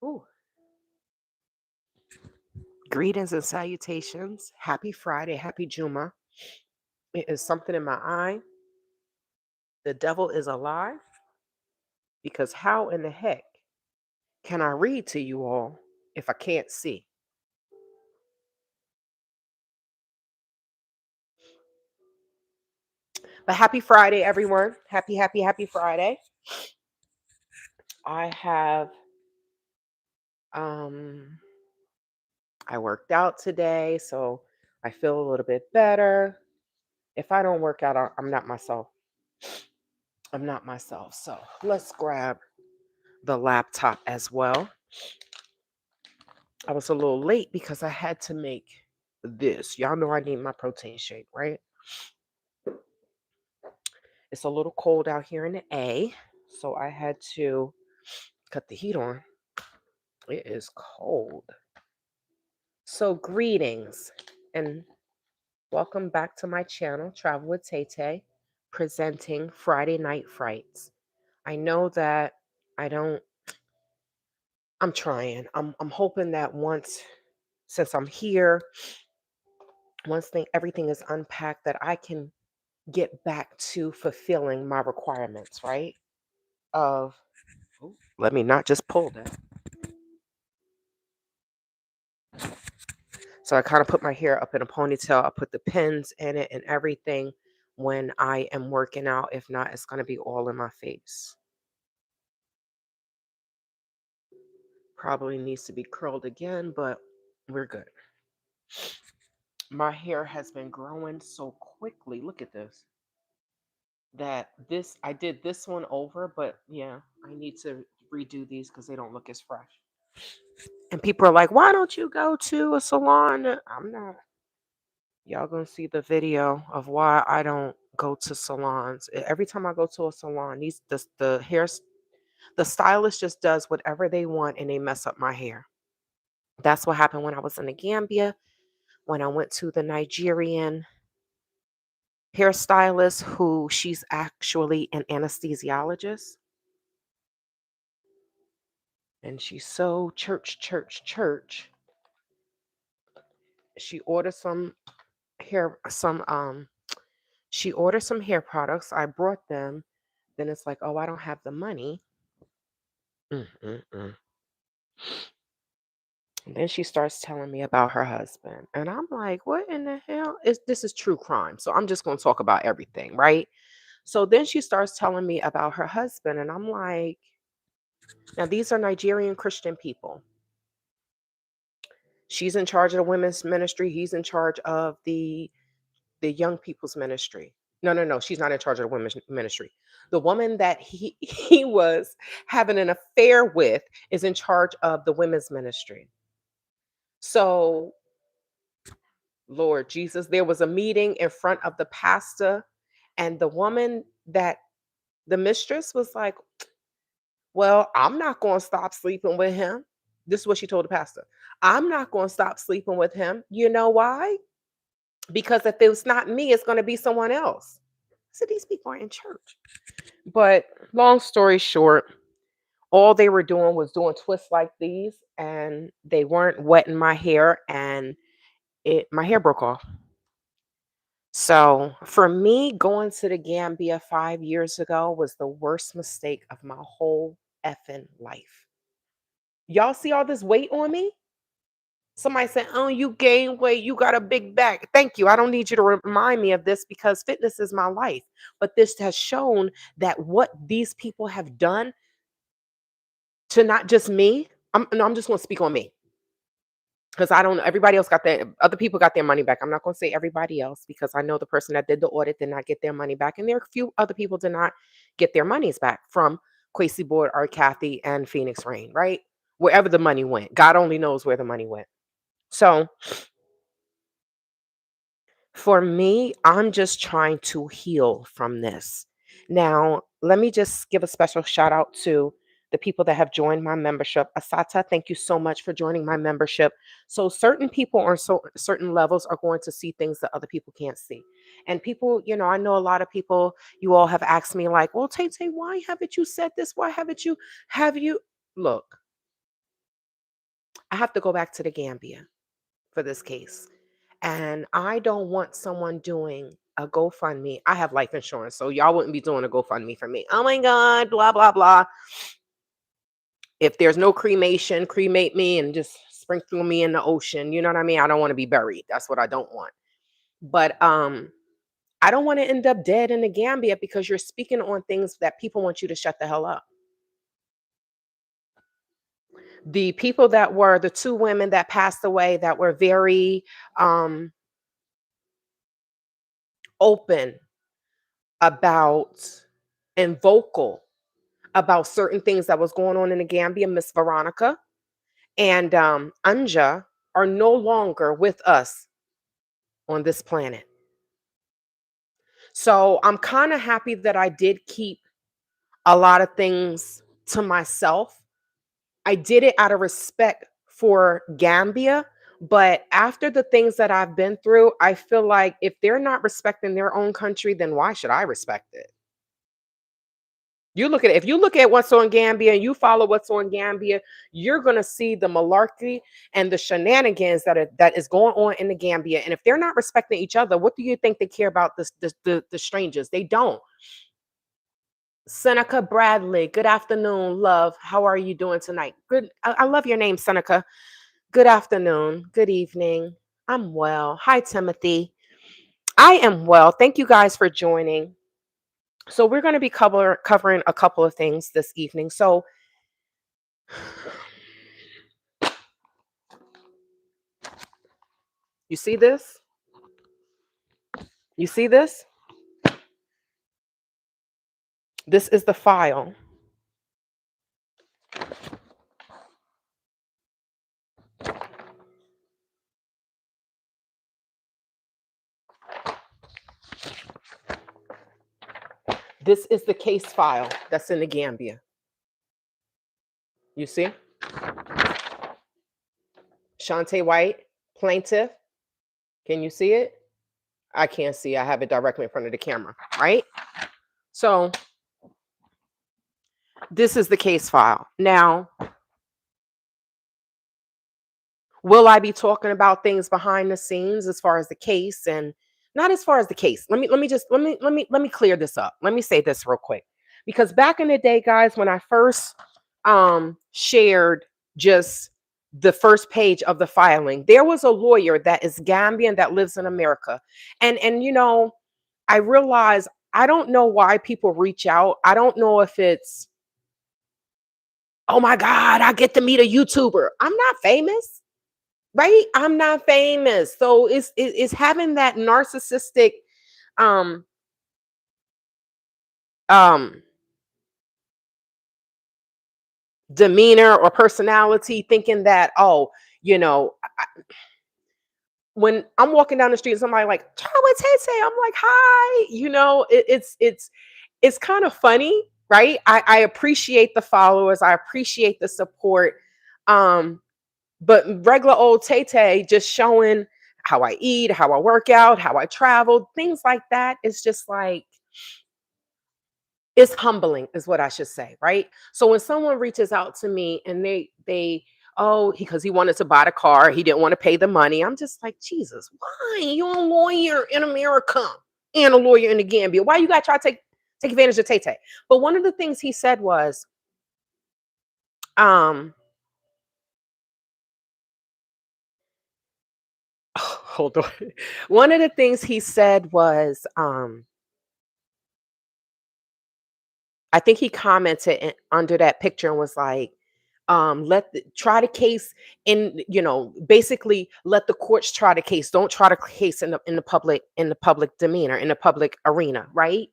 Ooh. Greetings and salutations. Happy Friday. Happy Jumma. It is something in my eye. The devil is alive because how in the heck can I read to you all if I can't see? But happy Friday, everyone. Happy Friday. I have um I worked out today, so I feel a little bit better. If I don't work out, I'm not myself. I'm not myself. So let's grab the laptop as well. I was a little late because I had to make this. Y'all know I need my protein shake, right? It's a little cold out here in the A, so I had to cut the heat on. It is cold. So, greetings and welcome back to my channel, Travel with Tay Tay, presenting Friday Night Frights. I know that I don't, I'm trying. I'm hoping that since I'm here, everything is unpacked, that I can get back to fulfilling my requirements, right? Of Ooh, let me not just pull that. So I kind of put my hair up in a ponytail. I put the pins in it and everything when I am working out. If not, it's going to be all in my face. Probably needs to be curled again, but we're good. My hair has been growing so quickly. Look at this. I did this one over, but yeah, I need to redo these because they don't look as fresh. And people are like, why don't you go to a salon? I'm not. Y'all gonna see the video of why I don't go to salons. Every time I go to a salon, the stylist just does whatever they want and they mess up my hair. That's what happened when I was in the Gambia, when I went to the Nigerian hairstylist, who she's actually an anesthesiologist. And she's so church. She ordered hair, some she ordered some hair products. I brought them. Then it's like, oh, I don't have the money. Mm-mm-mm. And then she starts telling me about her husband. And I'm like, what in the hell? This is true crime. So I'm just going to talk about everything, right? So then she starts telling me about her husband. And I'm like, now these are Nigerian Christian people. She's in charge of the women's ministry. He's in charge of the young people's ministry. No. She's not in charge of the women's ministry. The woman that he was having an affair with is in charge of the women's ministry. So, Lord Jesus, there was a meeting in front of the pastor, and the woman that the mistress was like, well, I'm not going to stop sleeping with him. This is what she told the pastor. I'm not going to stop sleeping with him. You know why? Because if it's not me, it's going to be someone else. So these people are in church. But long story short, all they were doing was doing twists like these, and they weren't wetting my hair, and my hair broke off. So for me, going to the Gambia 5 years ago was the worst mistake of my whole effing life. Y'all see all this weight on me? Somebody said, oh, you gain weight, you got a big back. Thank you. I don't need you to remind me of this because fitness is my life. But this has shown that what these people have done to not just me, I'm just going to speak on me because I don't know. Everybody else got their, other people got their money back. I'm not going to say everybody else because I know the person that did the audit did not get their money back. And there are a few other people did not get their monies back from Quasi Board, or Kathy, and Phoenix Rain, right? Wherever the money went. God only knows where the money went. So for me, I'm just trying to heal from this. Now, let me just give a special shout out to the people that have joined my membership. Asata, thank you so much for joining my membership. So certain people on certain levels are going to see things that other people can't see. And people, I know a lot of people, you all have asked me like, well, Tay Tay, why haven't you said this? Why haven't you, have you? Look, I have to go back to the Gambia for this case. And I don't want someone doing a GoFundMe. I have life insurance, so y'all wouldn't be doing a GoFundMe for me. Oh my God, blah, blah, blah. If there's no cremation, cremate me and just sprinkle me in the ocean. You know what I mean? I don't want to be buried. That's what I don't want. But I don't want to end up dead in the Gambia because you're speaking on things that people want you to shut the hell up. The people that were the two women that passed away that were very open about and vocal about certain things that was going on in the Gambia, Miss Veronica and Anja, are no longer with us on this planet. So I'm kind of happy that I did keep a lot of things to myself. I did it out of respect for Gambia, but after the things that I've been through, I feel like if they're not respecting their own country, then why should I respect it? You look at it, if you look at what's on Gambia and you follow what's on Gambia, you're gonna see the malarkey and the shenanigans that is going on in the Gambia. And if they're not respecting each other, what do you think they care about the strangers? They don't. Seneca Bradley, good afternoon, love. How are you doing tonight? Good. I love your name, Seneca. Good afternoon. Good evening. I'm well. Hi, Timothy. I am well. Thank you guys for joining. So we're going to be covering a couple of things this evening. So you see this? You see this? This is the file. This is the case file that's in the Gambia. You see? Shantae White, plaintiff. Can you see it? I can't see. I have it directly in front of the camera, right? So this is the case file. Now, will I be talking about things behind the scenes as far as the case and not as far as the case? Let me clear this up. Let me say this real quick. Because back in the day, guys, when I first shared just the first page of the filing, there was a lawyer that is Gambian that lives in America. And you know, I realize I don't know why people reach out. I don't know if it's, oh my God, I get to meet a YouTuber. I'm not famous, right? I'm not famous. So it's having that narcissistic um um demeanor or personality, thinking that, oh, you know, when I'm walking down the street, somebody like Jumma Tete, I'm like, hi, you know, it's kind of funny, right? I appreciate the followers, I appreciate the support. Um, but regular old Tay just showing how I eat, how I work out, how I travel, things like that. It's just like, it's humbling, is what I should say, right? So when someone reaches out to me and oh, because he wanted to buy the car, he didn't want to pay the money. I'm just like, Jesus, why? You're a lawyer in America and a lawyer in the Gambia. Why you got to try to take advantage of Tay Tay? But one of the things he said was, um, hold on. One of the things he said was, I think he commented under that picture and was like, try the case in, you know, basically let the courts try the case. Don't try the case in the public demeanor, in the public arena, right?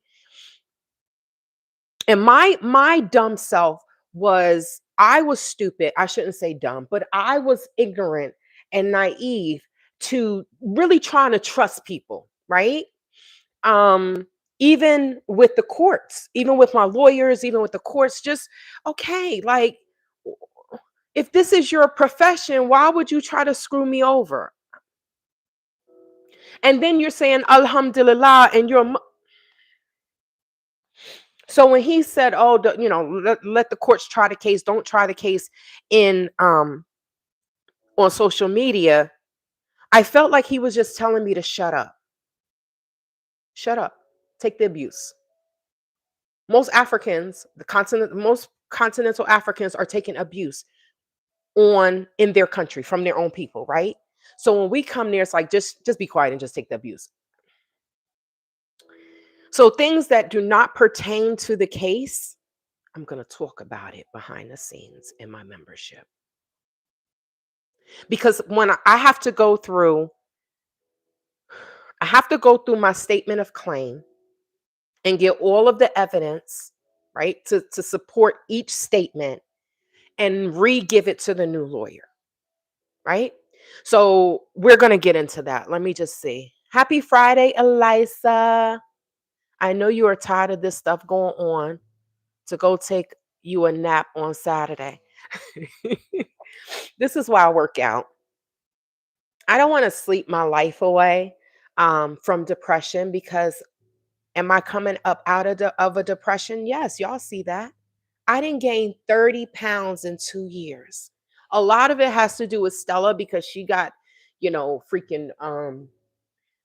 And my dumb self was, I was stupid. I shouldn't say dumb, but I was ignorant and naive to really trying to trust people, right? um Even with the courts, even with my lawyers, even with the courts, just okay, like, if this is your profession, why would you try to screw me over? And then you're saying alhamdulillah and so when he said, oh, you know, let the courts try the case, don't try the case in on social media, I felt like he was just telling me to shut up. Shut up. Take the abuse. Most Africans, most continental Africans are taking abuse on in their country from their own people, right? So when we come there, it's like just be quiet and just take the abuse. So things that do not pertain to the case, I'm going to talk about it behind the scenes in my membership. Because when I have to go through, I have to go through my statement of claim and get all of the evidence, right, to support each statement and re-give it to the new lawyer, right? So we're going to get into that. Let me just see. Happy Friday, Elisa. I know you are tired of this stuff going on to go take you a nap on Saturday. This is why I work out. I don't want to sleep my life away from depression because am I coming up out of a depression? Yes, y'all see that. I didn't gain 30 pounds in 2 years. A lot of it has to do with Stella because she got, freaking um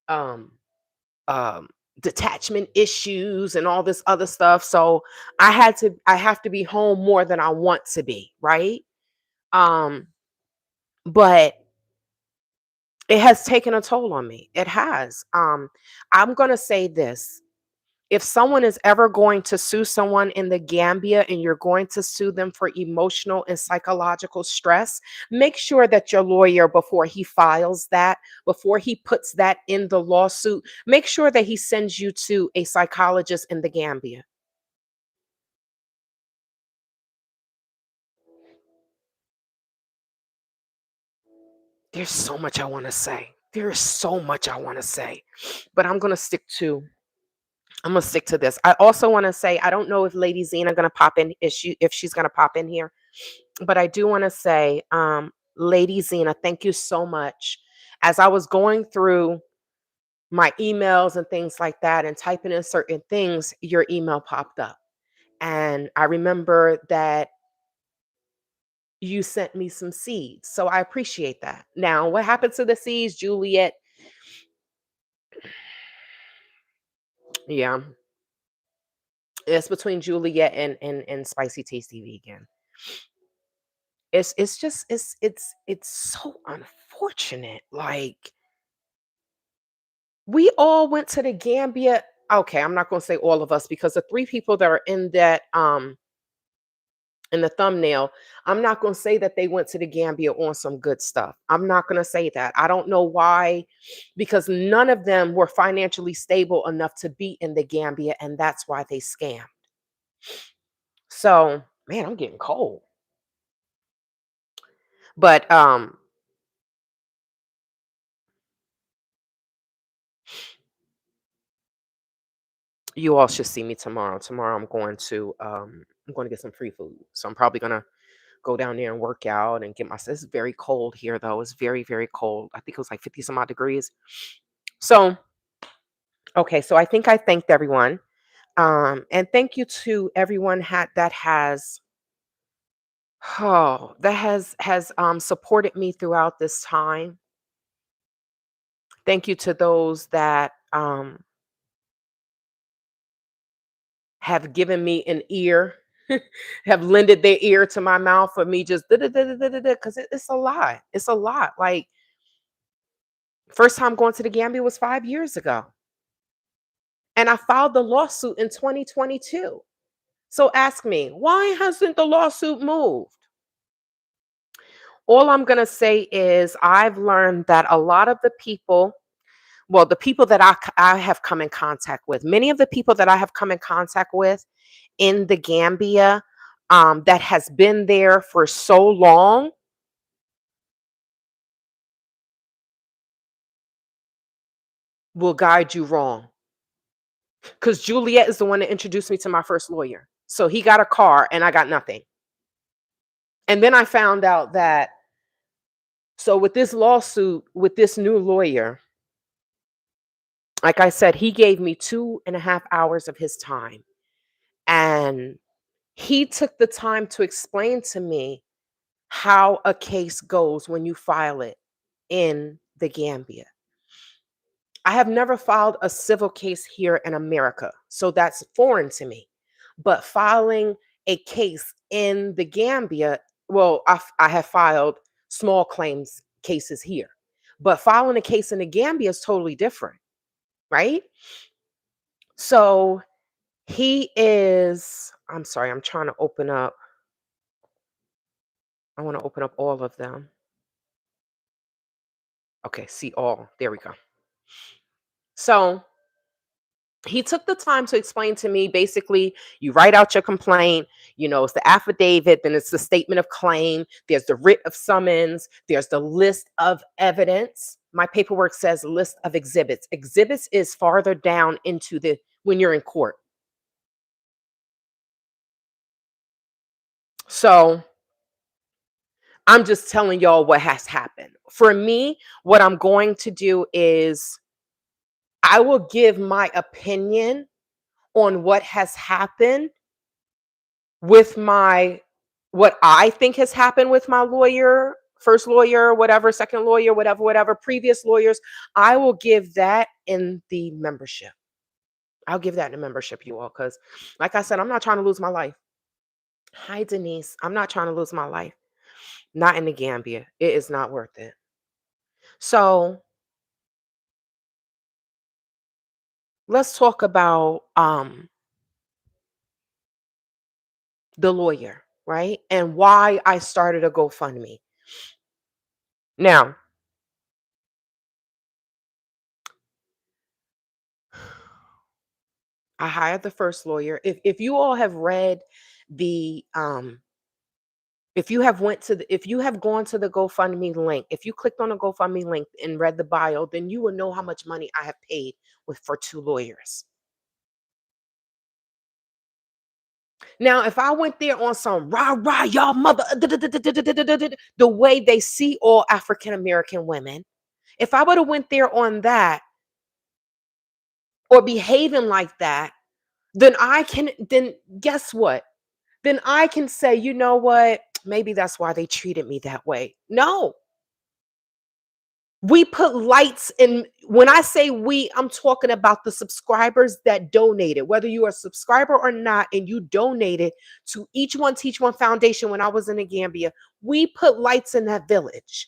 um detachment issues and all this other stuff. So I have to be home more than I want to be, right? Um, but it has taken a toll on me. It has. I'm gonna say this. If someone is ever going to sue someone in the Gambia and you're going to sue them for emotional and psychological stress, make sure that your lawyer, before he files that, before he puts that in the lawsuit, make sure that he sends you to a psychologist in the Gambia. There's so much I want to say. There is so much I want to say, but I'm gonna stick to this. I also want to say I don't know if Lady Zena gonna pop in, if she's gonna pop in here. But I do want to say, Lady Zena, thank you so much. As I was going through my emails and things like that and typing in certain things, your email popped up. And I remember that you sent me some seeds. So I appreciate that. Now, what happened to the seeds, Juliet? Yeah, it's between Juliet and Spicy Tasty Vegan. It's just it's so unfortunate. Like, we all went to the Gambia. Okay, I'm not going to say all of us because the three people that are in that in the thumbnail, I'm not going to say that they went to the Gambia on some good stuff. I'm not going to say that. I don't know why, because none of them were financially stable enough to be in the Gambia, and that's why they scammed. So, man, I'm getting cold. But you all should see me tomorrow. Tomorrow I'm going to get some free food. So I'm probably going to go down there and work out and get my. It's very cold here, though. It's very, very cold. I think it was like 50 some odd degrees. So, okay. So I think I thanked everyone. And thank you to everyone that has, supported me throughout this time. Thank you to those that have given me an ear, have lended their ear to my mouth for me just because it's a lot. It's a lot. Like, first time going to the Gambia was 5 years ago. And I filed the lawsuit in 2022. So ask me, why hasn't the lawsuit moved? All I'm going to say is I've learned that a lot of the people, well, the people that I have come in contact with, many of the people that I have come in contact with in the Gambia, that has been there for so long, will guide you wrong. Because Juliet is the one that introduced me to my first lawyer. So he got a car and I got nothing. And then I found out that, so with this lawsuit, with this new lawyer, like I said, he gave me 2.5 hours of his time. And he took the time to explain to me how a case goes when you file it in the Gambia. I have never filed a civil case here in America, so that's foreign to me. But filing a case in the Gambia, well, I have filed small claims cases here, but filing a case in the Gambia is totally different, right? So I'm sorry, I'm trying to open up, I want to open up all of them. Okay, see all. There we go. So he took the time to explain to me basically you write out your complaint, it's the affidavit, then it's the statement of claim, there's the writ of summons, there's the list of evidence. My paperwork says list of exhibits. Exhibits is farther down into the when you're in court. So I'm just telling y'all what has happened. For me, what I'm going to do is I will give my opinion on what has happened with my what I think has happened with my lawyer, first lawyer, whatever, second lawyer, whatever, previous lawyers. I will give that in the membership. I'll give that in the membership, you all, because like I said, I'm not trying to lose my life. Hi, Denise. I'm not trying to lose my life. Not in the Gambia. It is not worth it. So let's talk about the lawyer, right? And why I started a GoFundMe. Now, I hired the first lawyer. If you all have read the if you have gone to the GoFundMe link, if you clicked on the GoFundMe link and read the bio, then you will know how much money I have paid for two lawyers. Now, if I went there on some rah rah y'all mother the way they see all African American women, if I would have went there on that or behaving like that, then guess what? Then I can say, you know what? Maybe that's why they treated me that way. No, we put lights in. When I say we, I'm talking about the subscribers that donated, whether you're a subscriber or not, and you donated to Each One Teach One Foundation when I was in the Gambia. We put lights in that village.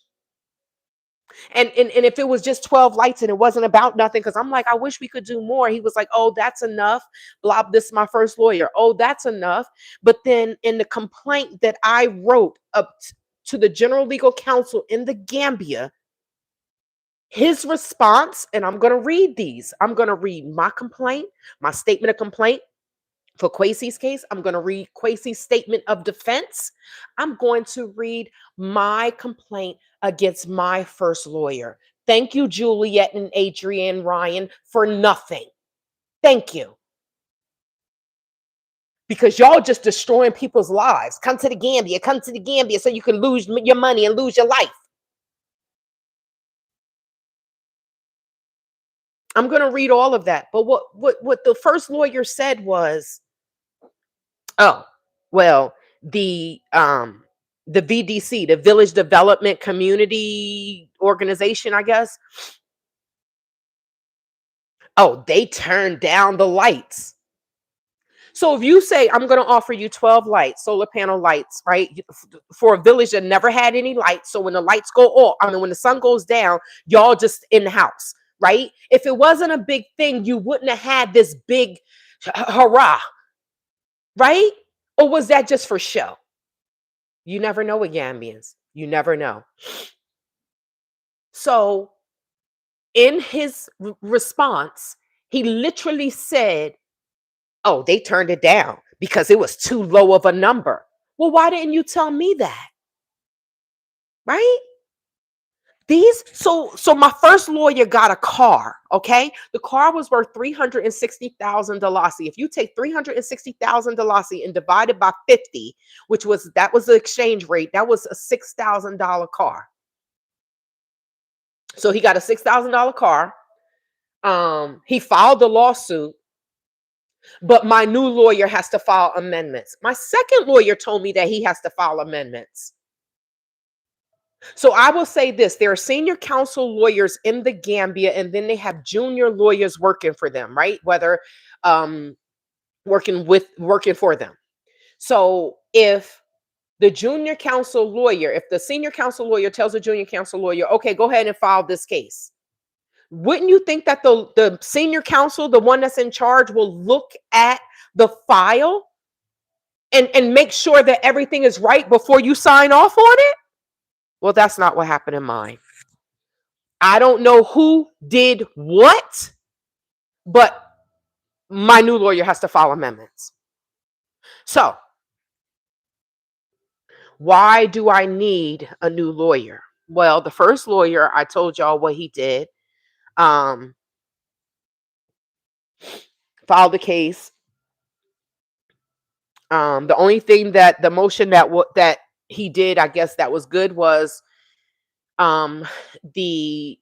And if it was just 12 lights and it wasn't about nothing, because I'm like, I wish we could do more. He was like, oh, that's enough. Blah, this is my first lawyer. Oh, that's enough. But then in the complaint that I wrote up to the General Legal Counsel in the Gambia, his response, and I'm going to read these. I'm going to read my complaint, my statement of complaint, for Kwesi's case. I'm going to read Kwesi's statement of defense. I'm going to read my complaint against my first lawyer. Thank you, Juliet and Adrienne Ryan, for nothing. Thank you. Because y'all just destroying people's lives. Come to the Gambia so you can lose your money and lose your life. I'm going to read all of that. But what the first lawyer said was, oh, well, the VDC, the Village Development Community Organization, I guess. Oh, they turned down the lights. So if you say, I'm going to offer you 12 lights, solar panel lights, right? For a village that never had any lights. So when the lights go off, when the sun goes down, y'all just in the house, right? If it wasn't a big thing, you wouldn't have had this big hurrah, right? Or was that just for show? You never know with Gambians. You never know. So in his response, he literally said, oh, they turned it down because it was too low of a number. Well, why didn't you tell me that? Right? So my first lawyer got a car, okay? The car was worth 360,000 Dalasi. If you take 360,000 Dalasi and divide it by 50, that was the exchange rate, that was a $6,000 car. So he got a $6,000 car. He filed the lawsuit, but my new lawyer has to file amendments. My second lawyer told me that he has to file amendments. So I will say this, there are senior counsel lawyers in the Gambia, and then they have junior lawyers working for them, right? Whether um working for them. So if the junior counsel lawyer, if the senior counsel lawyer tells the junior counsel lawyer, okay, go ahead and file this case, wouldn't you think that the senior counsel, the one that's in charge, will look at the file and make sure that everything is right before you sign off on it? Well, that's not what happened in mine. I don't know who did what, but my new lawyer has to file amendments. So, why do I need a new lawyer? Well, the first lawyer, I told y'all what he did. Um, filed the case. The only thing that the motion that he did, I guess that was good, was um the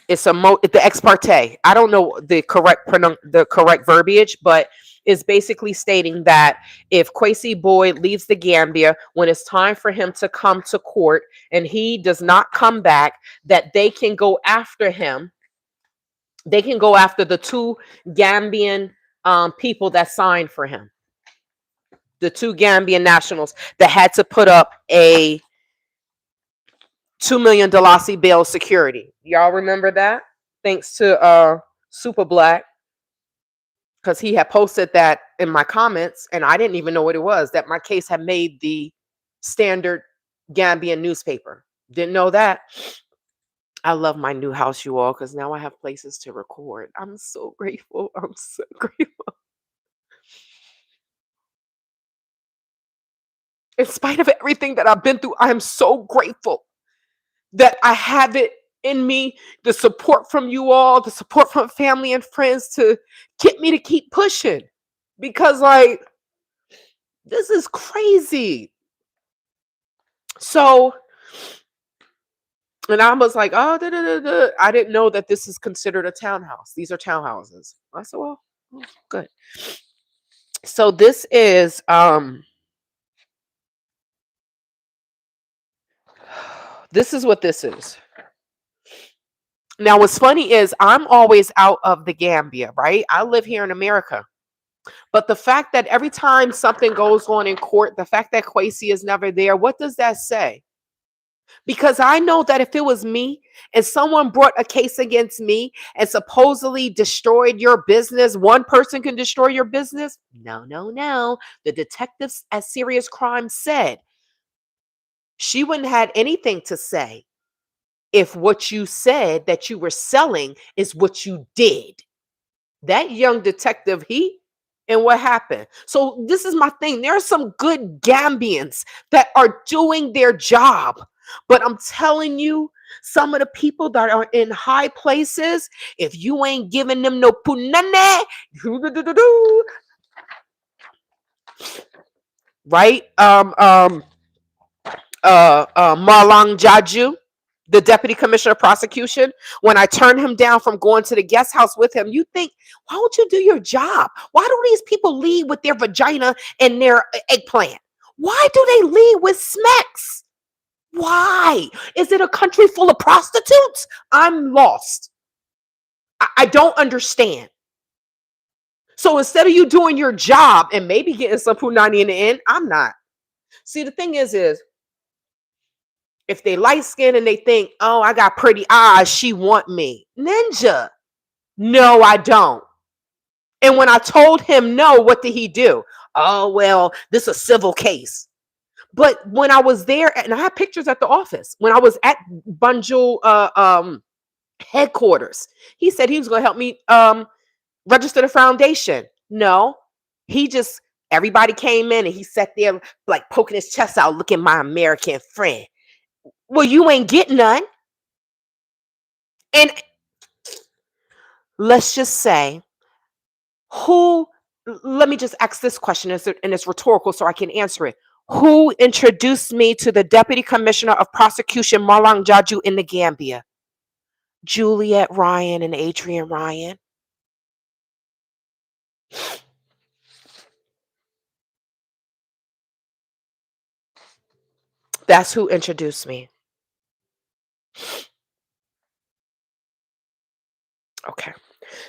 the ex parte. I don't know the correct verbiage, but it's basically stating that if Kwesi Boyd leaves the Gambia, when it's time for him to come to court and he does not come back, that they can go after him. They can go after the two Gambian people that signed for him, the two Gambian nationals that had to put up a $2 million Dalasi bail security. Y'all remember that? Thanks to Super Black, because he had posted that in my comments, and I didn't even know what it was, that my case had made the standard Gambian newspaper. Didn't know that. I love my new house, you all, because now I have places to record. I'm so grateful. I'm so grateful. In spite of everything that I've been through, I am so grateful that I have it in me, the support from you all, the support from family and friends to get me to keep pushing. Because, like, this is crazy. So, and I was like, oh, da, da, da, da. I didn't know that this is considered a townhouse. These are townhouses. I said, well, good. So this is what this is. Now, what's funny is I'm always out of the Gambia, right? I live here in America. But the fact that every time something goes on in court, the fact that Kwesi is never there, what does that say? Because I know that if it was me and someone brought a case against me and supposedly destroyed your business, one person can destroy your business. No, no, no. The detectives at Serious Crime said she wouldn't have had anything to say if what you said that you were selling is what you did. That young detective, and what happened? So this is my thing. There are some good Gambians that are doing their job. But I'm telling you, some of the people that are in high places, if you ain't giving them no punane, right? Marlang Jaju, the deputy commissioner of prosecution, when I turned him down from going to the guest house with him, you think, why would you do your job? Why do these people leave with their vagina and their eggplant? Why do they leave with smacks? Why? Is it a country full of prostitutes? I'm lost. I don't understand. So instead of you doing your job and maybe getting some punani in the end, I'm not. See, the thing is if they light skin and they think, oh, I got pretty eyes, she want me. Ninja. No, I don't. And when I told him no, what did he do? Oh, well, this is a civil case. But when I was there, and I have pictures at the office, when I was at Bunjul headquarters, he said he was going to help me register the foundation. No, everybody came in and he sat there like poking his chest out, looking my American friend. Well, you ain't getting none. And let's just say, let me just ask this question, and it's rhetorical so I can answer it. Who introduced me to the Deputy Commissioner of Prosecution, Marlang Jaju, in the Gambia? Juliet Ryan and Adrian Ryan. That's who introduced me. Okay.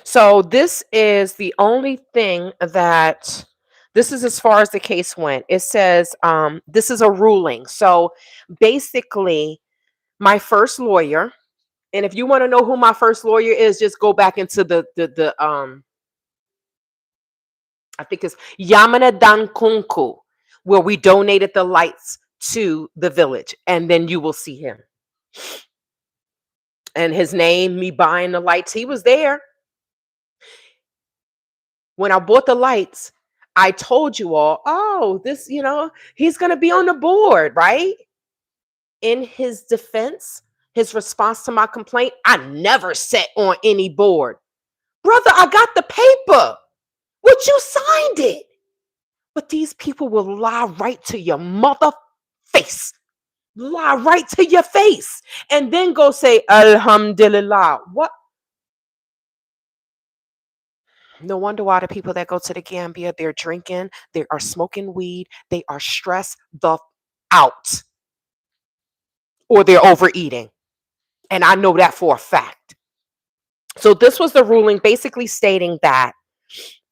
So this is the only thing that this is as far as the case went. It says this is a ruling. So basically, my first lawyer, and if you want to know who my first lawyer is, just go back into the I think it's Yamana Dan Kunku, where we donated the lights to the village, and then you will see him. And his name, me buying the lights, he was there. When I bought the lights, I told you all, oh, this, he's going to be on the board, right? In his defense, his response to my complaint, I never sat on any board. Brother, I got the paper. What you signed it. But these people will lie right to your mother face. Lie right to your face. And then go say, Alhamdulillah. What? No wonder why the people that go to the Gambia, they're drinking, they are smoking weed, they are stressed the out, or they're overeating. And I know that for a fact. So this was the ruling basically stating that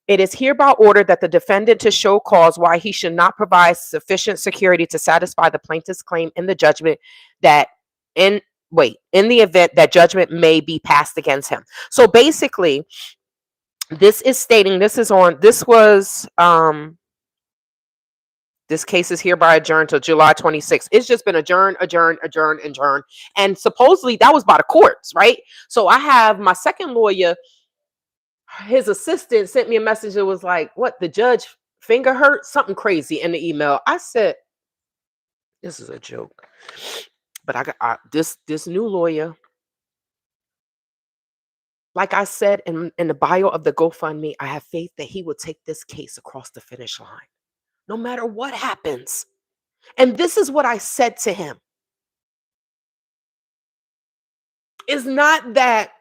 it is hereby ordered that the defendant to show cause why he should not provide sufficient security to satisfy the plaintiff's claim in the judgment that in the event that judgment may be passed against him. So basically, this is stating this case is hereby adjourned till July 26th. It's just been adjourned, adjourned, adjourned, adjourned. And supposedly that was by the courts, right? So I have my second lawyer, his assistant sent me a message that was like, what, the judge finger hurt? Something crazy in the email. I said, this is a joke. But I got this new lawyer. Like I said in the bio of the GoFundMe, I have faith that he will take this case across the finish line, no matter what happens. And this is what I said to him. It's not that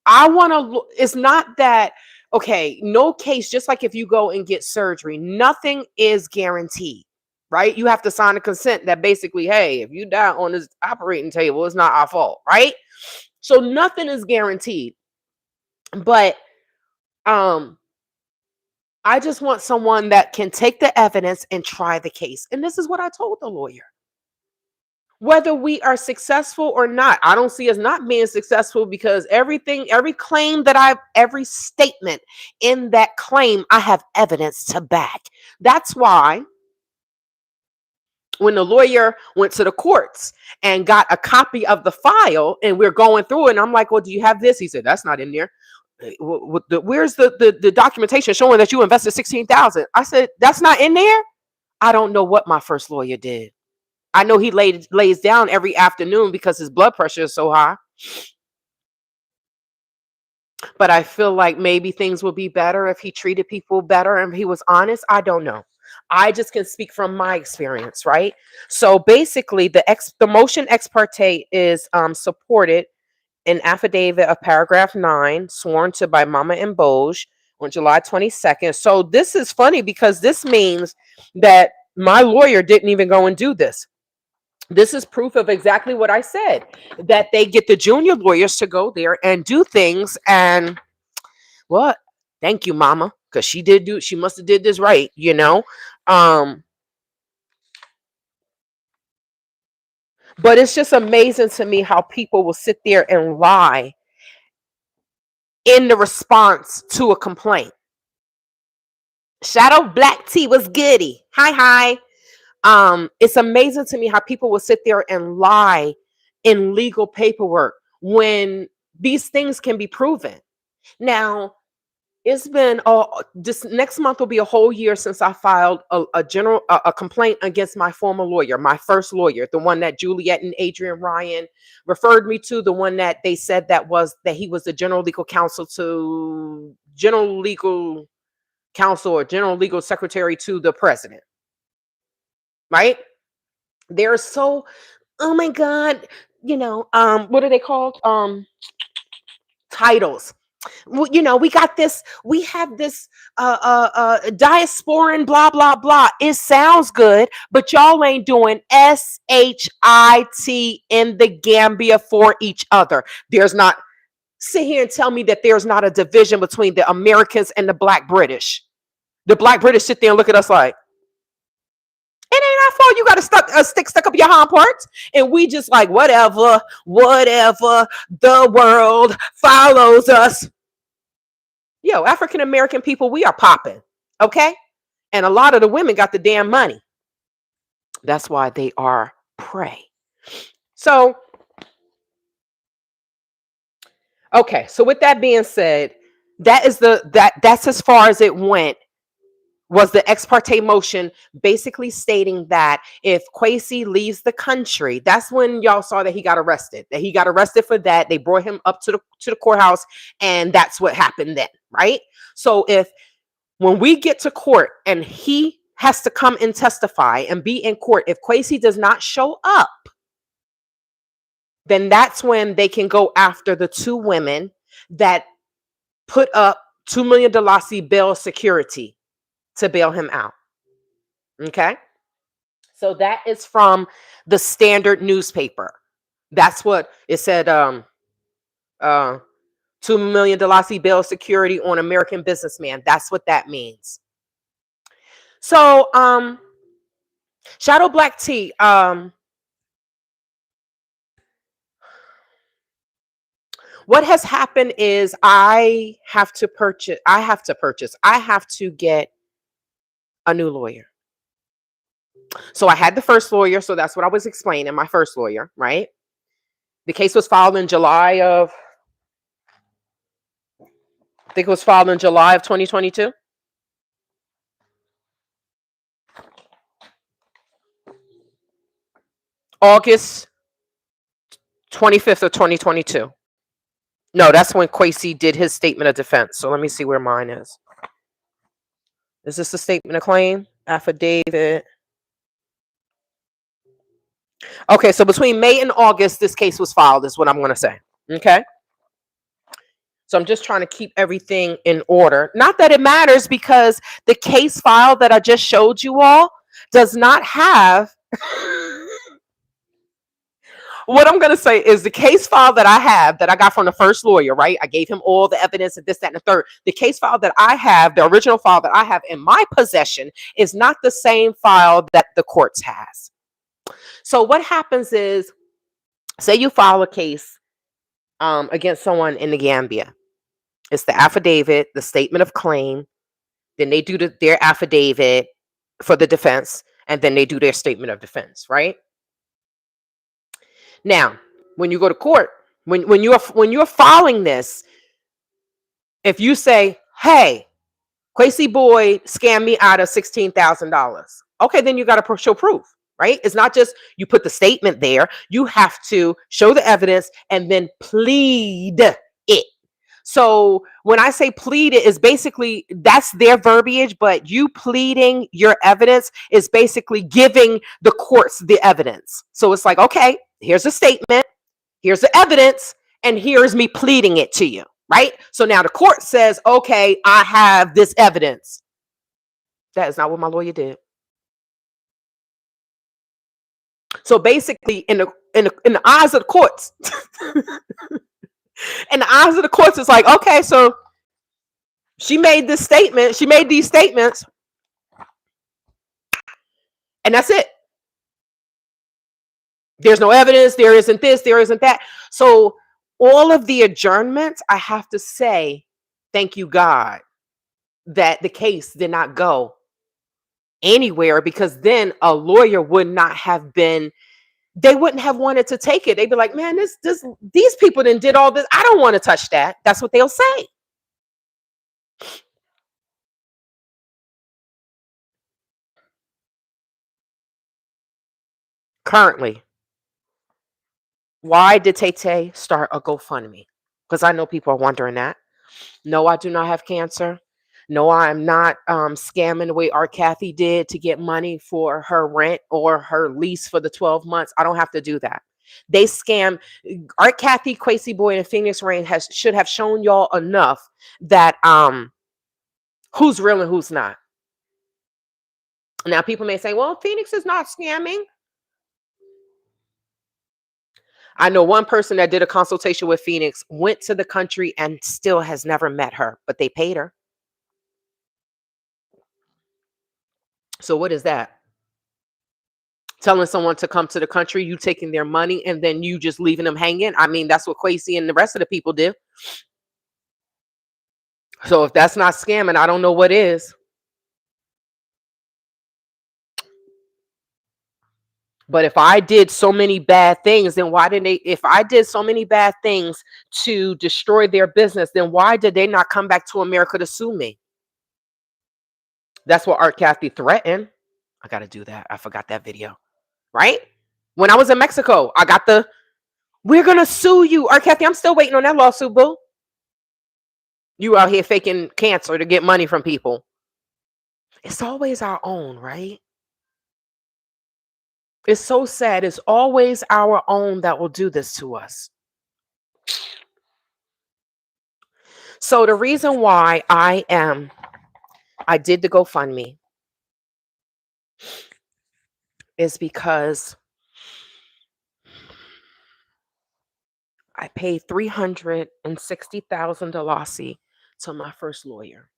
I want to, it's not that, okay, no case, just like if you go and get surgery, nothing is guaranteed, right? You have to sign a consent that basically, hey, if you die on this operating table, it's not our fault, right? So nothing is guaranteed. But I just want someone that can take the evidence and try the case. And this is what I told the lawyer. Whether we are successful or not, I don't see us not being successful because every claim that every statement in that claim, I have evidence to back. That's why when the lawyer went to the courts and got a copy of the file and we're going through it, and I'm like, well, do you have this? He said, that's not in there. Where's the documentation showing that you invested $16,000? I said, that's not in there. I don't know what my first lawyer did. I know he lays down every afternoon because his blood pressure is so high. But I feel like maybe things would be better if he treated people better and he was honest. I don't know. I just can speak from my experience, right? So basically, the motion ex parte is supported in affidavit of paragraph 9, sworn to by Mama and Boj on July 22nd. So this is funny because this means that my lawyer didn't even go and do this. This is proof of exactly what I said, that they get the junior lawyers to go there and do things. And what? Thank you, Mama, because she must have did this right, But it's just amazing to me how people will sit there and lie in the response to a complaint. Shadow Black Tea was goody. Hi. It's amazing to me how people will sit there and lie in legal paperwork when these things can be proven. Now, it's been this next month will be a whole year since I filed a complaint against my former lawyer, my first lawyer, the one that Juliet and Adrian Ryan referred me to, the one that they said that he was the general legal counsel or general legal secretary to the president. Right? They're so, oh my God, what are they called? Titles. We got this, we have this diasporan, blah, blah, blah. It sounds good, but y'all ain't doing SHIT in the Gambia for each other. There's not, sit here and tell me that there's not a division between the Americans and the Black British. The Black British sit there and look at us like, it ain't our fault you got a stick stuck up your hind parts. And we just like, whatever, the world follows us. Yo, African American people, we are popping. Okay. And a lot of the women got the damn money. That's why they are prey. So, okay. So with that being said, that's as far as it went, was the ex parte motion basically stating that if Kwesi leaves the country, that's when y'all saw that he got arrested. That he got arrested for that. They brought him up to the courthouse, and that's what happened then, right? So when we get to court and he has to come and testify and be in court, if Kwesi does not show up, then that's when they can go after the two women that put up $2 million bail security to bail him out. Okay. So that is from the Standard newspaper. That's what it said. $2 million bail security on American businessman. That's what that means. So, Shadow Black Tea, what has happened is I have to get a new lawyer. So I had the first lawyer. So that's what I was explaining. My first lawyer, right? The case was filed in July of, I think it was filed in July of 2022. August 25th of 2022. No, that's when Kwesi did his statement of defense. So let me see where mine is. Is this the statement of claim? Affidavit. Okay, so between May and August, this case was filed, is what I'm going to say. Okay. So I'm just trying to keep everything in order. Not that it matters, because the case file that I just showed you all does not have... What I'm going to say is the case file that I have, that I got from the first lawyer, right? I gave him all the evidence and this, that, and the third. The case file that I have, the original file that I have in my possession, is not the same file that the courts has. So what happens is, say you file a case against someone in the Gambia. It's the affidavit, the statement of claim. Then they do their affidavit for the defense, and then they do their statement of defense, right? Now, when you go to court, when you're filing this, if you say, "Hey, Kwesi boy scammed me out of $16,000," okay, then you got to show proof, right? It's not just you put the statement there. You have to show the evidence and then plead it. So when I say plead it, is basically, that's their verbiage, but you pleading your evidence is basically giving the courts the evidence. So it's like, okay, here's a statement, here's the evidence, and here's me pleading it to you, right? So now the court says, okay, I have this evidence. That is not what my lawyer did. So basically, in the eyes of the courts, in the eyes of the courts, it's like, okay, so she made this statement, she made these statements, and that's it. There's no evidence, there isn't this, there isn't that. So all of the adjournments, I have to say, thank you, God, that the case did not go anywhere, because then a lawyer would not have been, they wouldn't have wanted to take it. They'd be like, man, these people did all this. I don't want to touch that. That's what they'll say. Currently, why did Tay start a GoFundMe? Because I know people are wondering that. No, I do not have cancer. No, I'm not scamming the way Art Kathy did to get money for her rent or her lease for the 12 months. I don't have to do that. They scam. Art Kathy, Quasi Boy, and Phoenix Rain should have shown y'all enough that who's real and who's not. Now people may say, well, Phoenix is not scamming. I know one person that did a consultation with Phoenix, went to the country and still has never met her, but they paid her. So what is that? Telling someone to come to the country, you taking their money, and then you just leaving them hanging? I mean, that's what Quasi and the rest of the people do. So if that's not scamming, I don't know what is. But if I did so many bad things, then why didn't they? If I did so many bad things to destroy their business, then why did they not come back to America to sue me? That's what Art Kathy threatened. I got to do that. I forgot that video. Right? When I was in Mexico, I got we're going to sue you. Art Kathy, I'm still waiting on that lawsuit, boo. You out here faking cancer to get money from people. It's always our own, right? It's so sad. It's always our own that will do this to us. So the reason why I did the GoFundMe is because I paid $360,000 to my first lawyer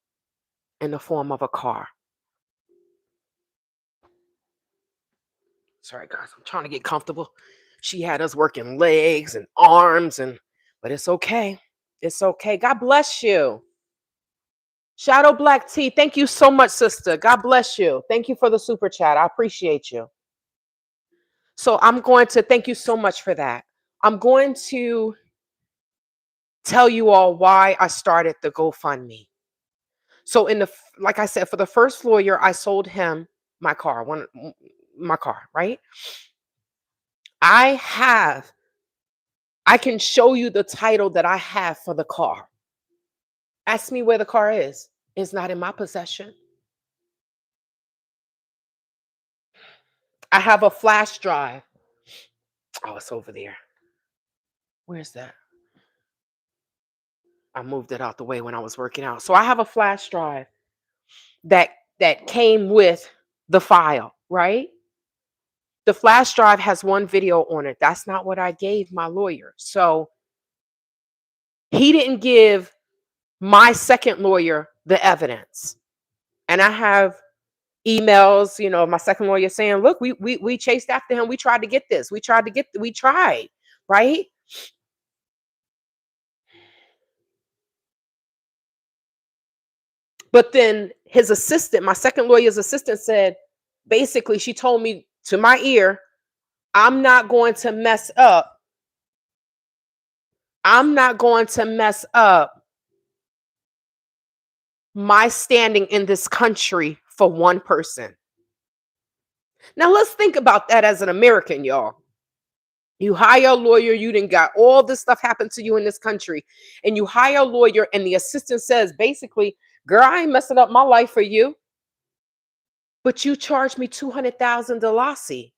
in the form of a car. Sorry, guys, I'm trying to get comfortable. She had us working legs and arms, but it's okay. It's okay. God bless you. Shadow Black Tea, thank you so much, sister. God bless you. Thank you for the super chat. I appreciate you. So I'm going to thank you so much for that. I'm going to tell you all why I started the GoFundMe. So like I said, for the first lawyer, I sold him my car, right? I can show you the title that I have for the car. Ask me where the car is. It's not in my possession. I have a flash drive. Oh, it's over there. Where's that? I moved it out the way when I was working out. So I have a flash drive that came with the file, right? The flash drive has one video on it. That's not what I gave my lawyer. So he didn't give my second lawyer the evidence. And I have emails, my second lawyer saying, look, we chased after him. We tried to get this. We tried, right? But then his assistant, my second lawyer's assistant, said, basically, she told me to my ear, I'm not going to mess up my standing in this country for one person. Now let's think about that as an American, y'all. You hire a lawyer, you didn't got all this stuff happen to you in this country, and you hire a lawyer, and the assistant says, basically, girl, I ain't messing up my life for you, but you charged me $200,000.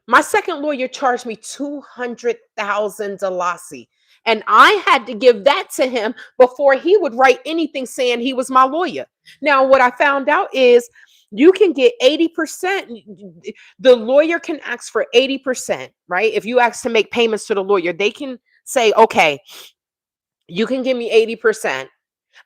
My second lawyer charged me $200,000, and I had to give that to him before he would write anything saying he was my lawyer. Now, what I found out is you can get 80%. The lawyer can ask for 80%, right? If you ask to make payments to the lawyer, they can say, okay, you can give me 80%.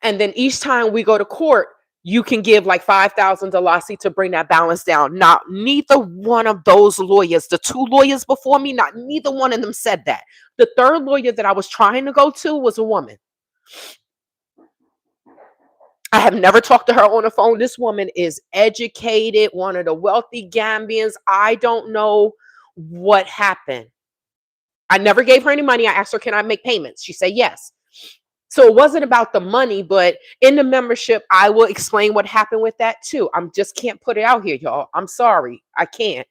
And then each time we go to court, you can give like $5,000 to bring that balance down. Now, neither one of those lawyers, the two lawyers before me, neither one of them said that. The third lawyer that I was trying to go to was a woman. I have never talked to her on the phone. This woman is educated, one of the wealthy Gambians. I don't know what happened. I never gave her any money. I asked her, can I make payments? She said yes. So it wasn't about the money, but in the membership, I will explain what happened with that too. I just can't put it out here, y'all. I'm sorry. I can't.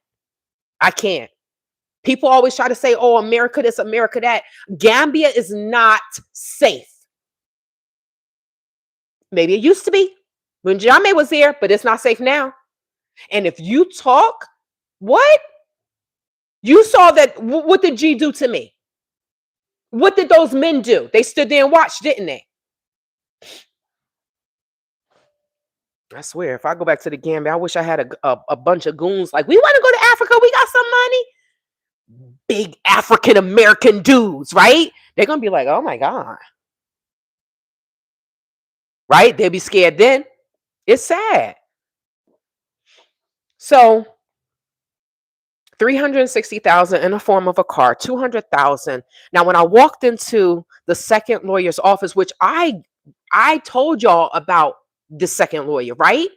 People always try to say, oh, America this, America that. Gambia is not safe. Maybe it used to be when Jumma was there, but it's not safe now. And if you talk, what? You saw that. What did G do to me? What did those men do? They stood there and watched, didn't they? I swear, if I go back to the Gambia, I wish I had a bunch of goons like, we want to go to Africa. We got some money. Big African American dudes, right? They're going to be like, oh my God. Right? They'll be scared then. It's sad. So 360,000 in the form of a car, 200,000. Now, when I walked into the second lawyer's office, which I told y'all about the second lawyer, right?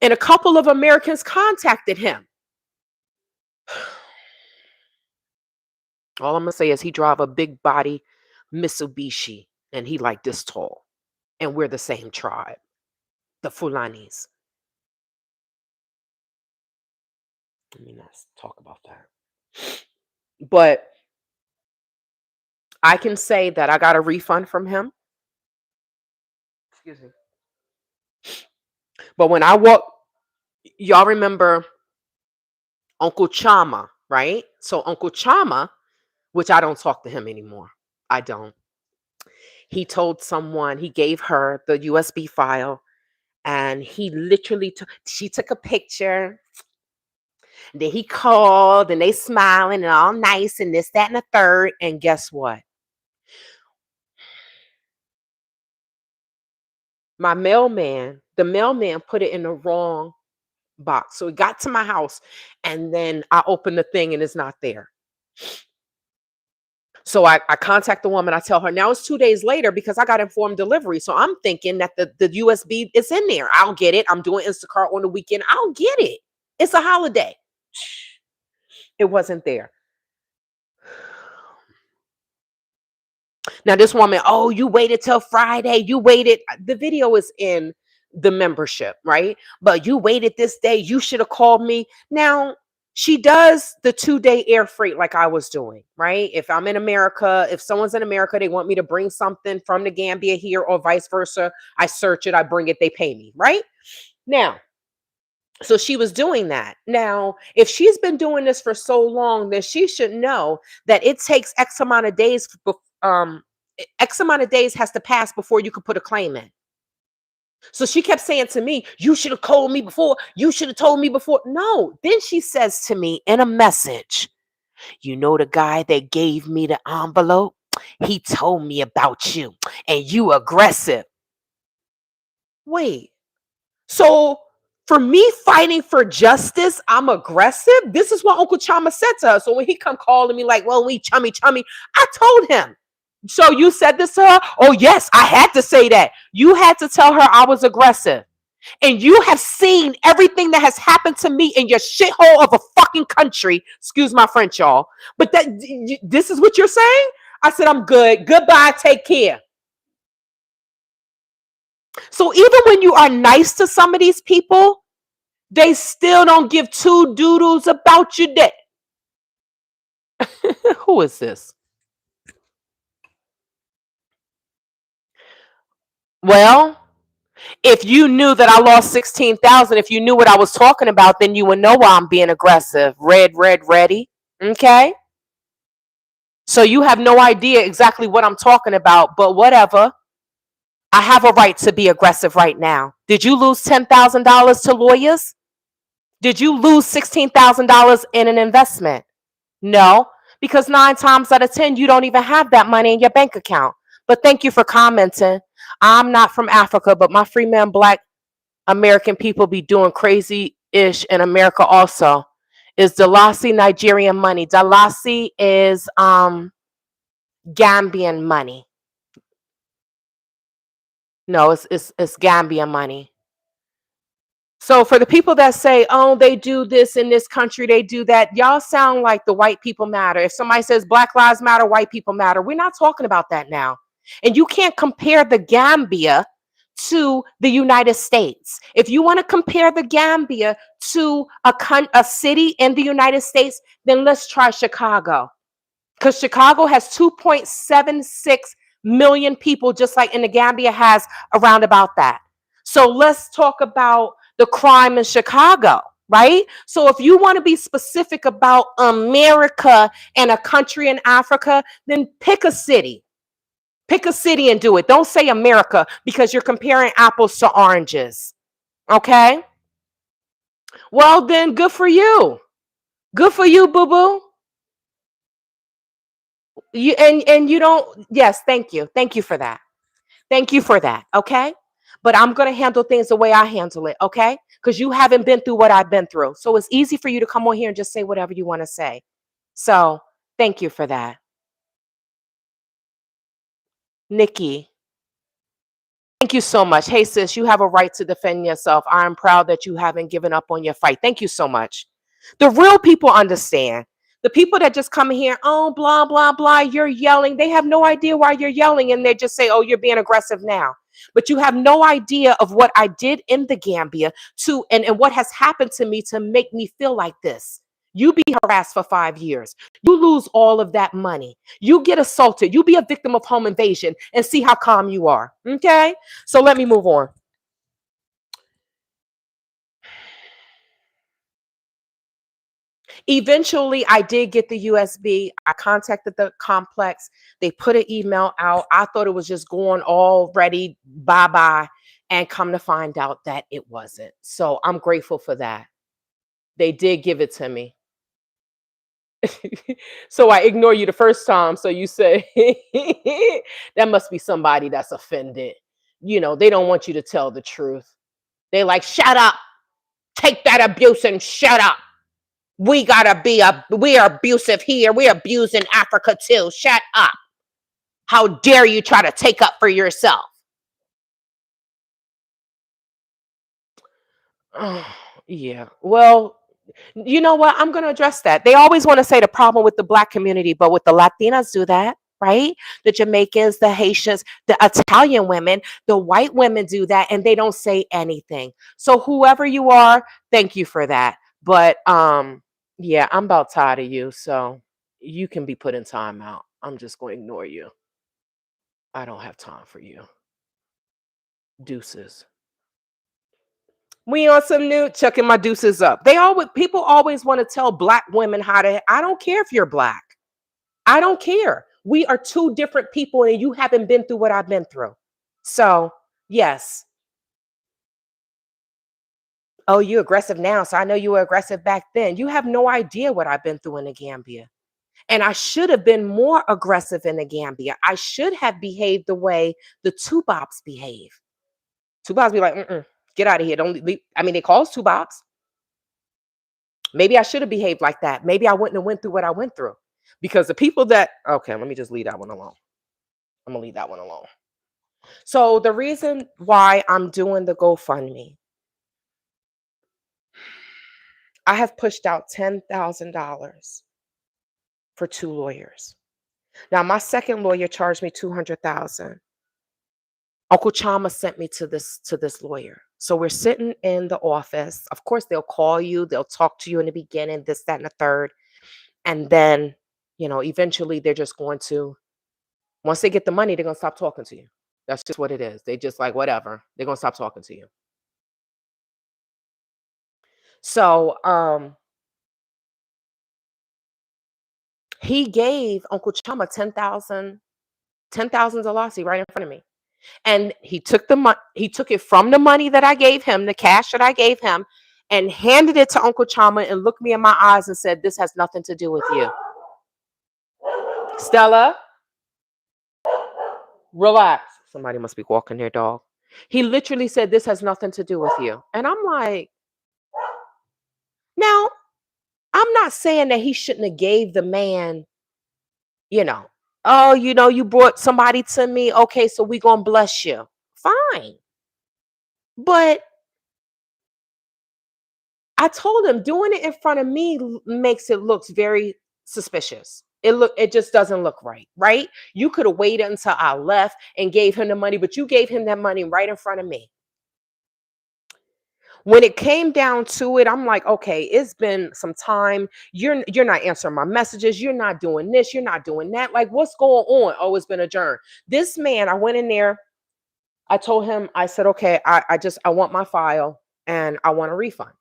And a couple of Americans contacted him. All I'm gonna say is he drive a big body Mitsubishi, and he like this tall, and we're the same tribe, the Fulanis. Let me not talk about that. But I can say that I got a refund from him. Excuse me. But when I walk, y'all remember Uncle Chama, right? So Uncle Chama, which I don't talk to him anymore. I don't. He told someone, he gave her the USB file, and he literally she took a picture. Then he called, and they smiling and all nice and this, that, and the third. And guess what? The mailman put it in the wrong box. So it got to my house, and then I opened the thing and it's not there. So I contact the woman. I tell her, now it's 2 days later because I got informed delivery. So I'm thinking that the USB is in there. I'll get it. I'm doing Instacart on the weekend. I'll get it. It's a holiday. It wasn't there. Now this woman, oh, you waited till Friday. You waited. The video is in the membership, right? But you waited this day. You should have called me. Now, she does the 2-day air freight like I was doing, right? If I'm in America, if someone's in America, they want me to bring something from the Gambia here or vice versa. I search it, I bring it, they pay me, right? Now, so she was doing that. Now, if she's been doing this for so long, then she should know that it takes X amount of days, X amount of days has to pass before you could put a claim in. So she kept saying to me, you should have told me before. You should have told me before. No. Then she says to me in a message, you know, the guy that gave me the envelope, he told me about you and you aggressive. Wait, so for me fighting for justice, I'm aggressive? This is what Uncle Chama said to her. So when he come calling me like, well, we chummy, I told him, so you said this to her? Oh, yes, I had to say that. You had to tell her I was aggressive. And you have seen everything that has happened to me in your shithole of a fucking country. Excuse my French, y'all. But this is what you're saying? I said, I'm good. Goodbye. Take care. So even when you are nice to some of these people, they still don't give two doodles about you dead. Who is this? Well, if you knew that I lost 16,000, if you knew what I was talking about, then you would know why I'm being aggressive. Red, ready. Okay? So you have no idea exactly what I'm talking about, but whatever. I have a right to be aggressive right now. Did you lose $10,000 to lawyers? Did you lose $16,000 in an investment? No, because 9 times out of 10, you don't even have that money in your bank account. But thank you for commenting. I'm not from Africa, but my free man, Black American people be doing crazy-ish in America also. Is Dalasi Nigerian money? Dalasi is Gambian money. No, it's Gambian money. So for the people that say, oh, they do this in this country, they do that, y'all sound like the white people matter. If somebody says Black Lives Matter, white people matter, we're not talking about that now. And you can't compare the Gambia to the United States. If you want to compare the Gambia to a city in the United States, then let's try Chicago. Because Chicago has 2.76 million people, just like in the Gambia has around about that. So let's talk about the crime in Chicago. right? So if you want to be specific about America and a country in Africa, then pick a city. Pick a city and do it. Don't say America because you're comparing apples to oranges. Okay? Well, then good for you. Good for you, boo boo. And you don't. Yes, thank you. Thank you for that. Thank you for that. Okay? But I'm going to handle things the way I handle it, okay? Because you haven't been through what I've been through. So it's easy for you to come on here and just say whatever you want to say. So thank you for that. Nikki, thank you so much. Hey, sis, you have a right to defend yourself. I'm proud that you haven't given up on your fight. Thank you so much. The real people understand. The people that just come in here, oh, blah, blah, blah, you're yelling. They have no idea why you're yelling. And they just say, oh, you're being aggressive now. But you have no idea of what I did in the Gambia and what has happened to me to make me feel like this. You be harassed for 5 years. You lose all of that money. You get assaulted. You be a victim of home invasion and see how calm you are. Okay? So let me move on. Eventually, I did get the USB. I contacted the complex. They put an email out. I thought it was just going already, bye bye. And come to find out that it wasn't. So I'm grateful for that. They did give it to me. So I ignore you the first time. So you say, that must be somebody that's offended. They don't want you to tell the truth. They like, shut up. Take that abuse and shut up. We are abusive here. We're abusing Africa too. Shut up. How dare you try to take up for yourself? Oh, yeah. Well, you know what? I'm going to address that. They always want to say the problem with the black community, but with the Latinas do that, right? The Jamaicans, the Haitians, the Italian women, the white women do that and they don't say anything. So whoever you are, thank you for that. But yeah, I'm about tired of you, so you can be put in timeout. I'm just going to ignore you. I don't have time for you. Deuces. We on some new chucking my deuces up. People always want to tell black women how to. I don't care if you're black. I don't care. We are two different people, and you haven't been through what I've been through. So yes. Oh, you aggressive now. So I know you were aggressive back then. You have no idea what I've been through in the Gambia. And I should have been more aggressive in the Gambia. I should have behaved the way the two bops behave. Two bops be like, get out of here. Don't leave. I mean, they call us two bops. Maybe I should have behaved like that. Maybe I wouldn't have went through what I went through. Because the people that okay, let me just leave that one alone. I'm gonna leave that one alone. So the reason why I'm doing the GoFundMe, I have pushed out $10,000 for two lawyers. Now my second lawyer charged me 200,000. Uncle Chama sent me to this lawyer. So we're sitting in the office. Of course, they'll call you, they'll talk to you in the beginning, this, that, and the third. And then, eventually they're just going to, once they get the money, they're gonna stop talking to you. That's just what it is. They just like whatever. They're gonna stop talking to you. So he gave Uncle Chama 10,000 Dalasi right in front of me. And he took it from the money that I gave him, the cash that I gave him, and handed it to Uncle Chama and looked me in my eyes and said, this has nothing to do with you. Stella, relax. Somebody must be walking their dog. He literally said, this has nothing to do with you. And I'm like, now, I'm not saying that he shouldn't have gave the man, you know, oh, you brought somebody to me. Okay, so we gonna bless you. Fine. But I told him doing it in front of me makes it looks very suspicious. It just doesn't look right, right? You could have waited until I left and gave him the money, but you gave him that money right in front of me. When it came down to it, I'm like, okay, it's been some time. You're not answering my messages. You're not doing this. You're not doing that. Like, what's going on? Oh, it's been adjourned. This man, I went in there. I told him, I said, okay, I want my file and I want a refund.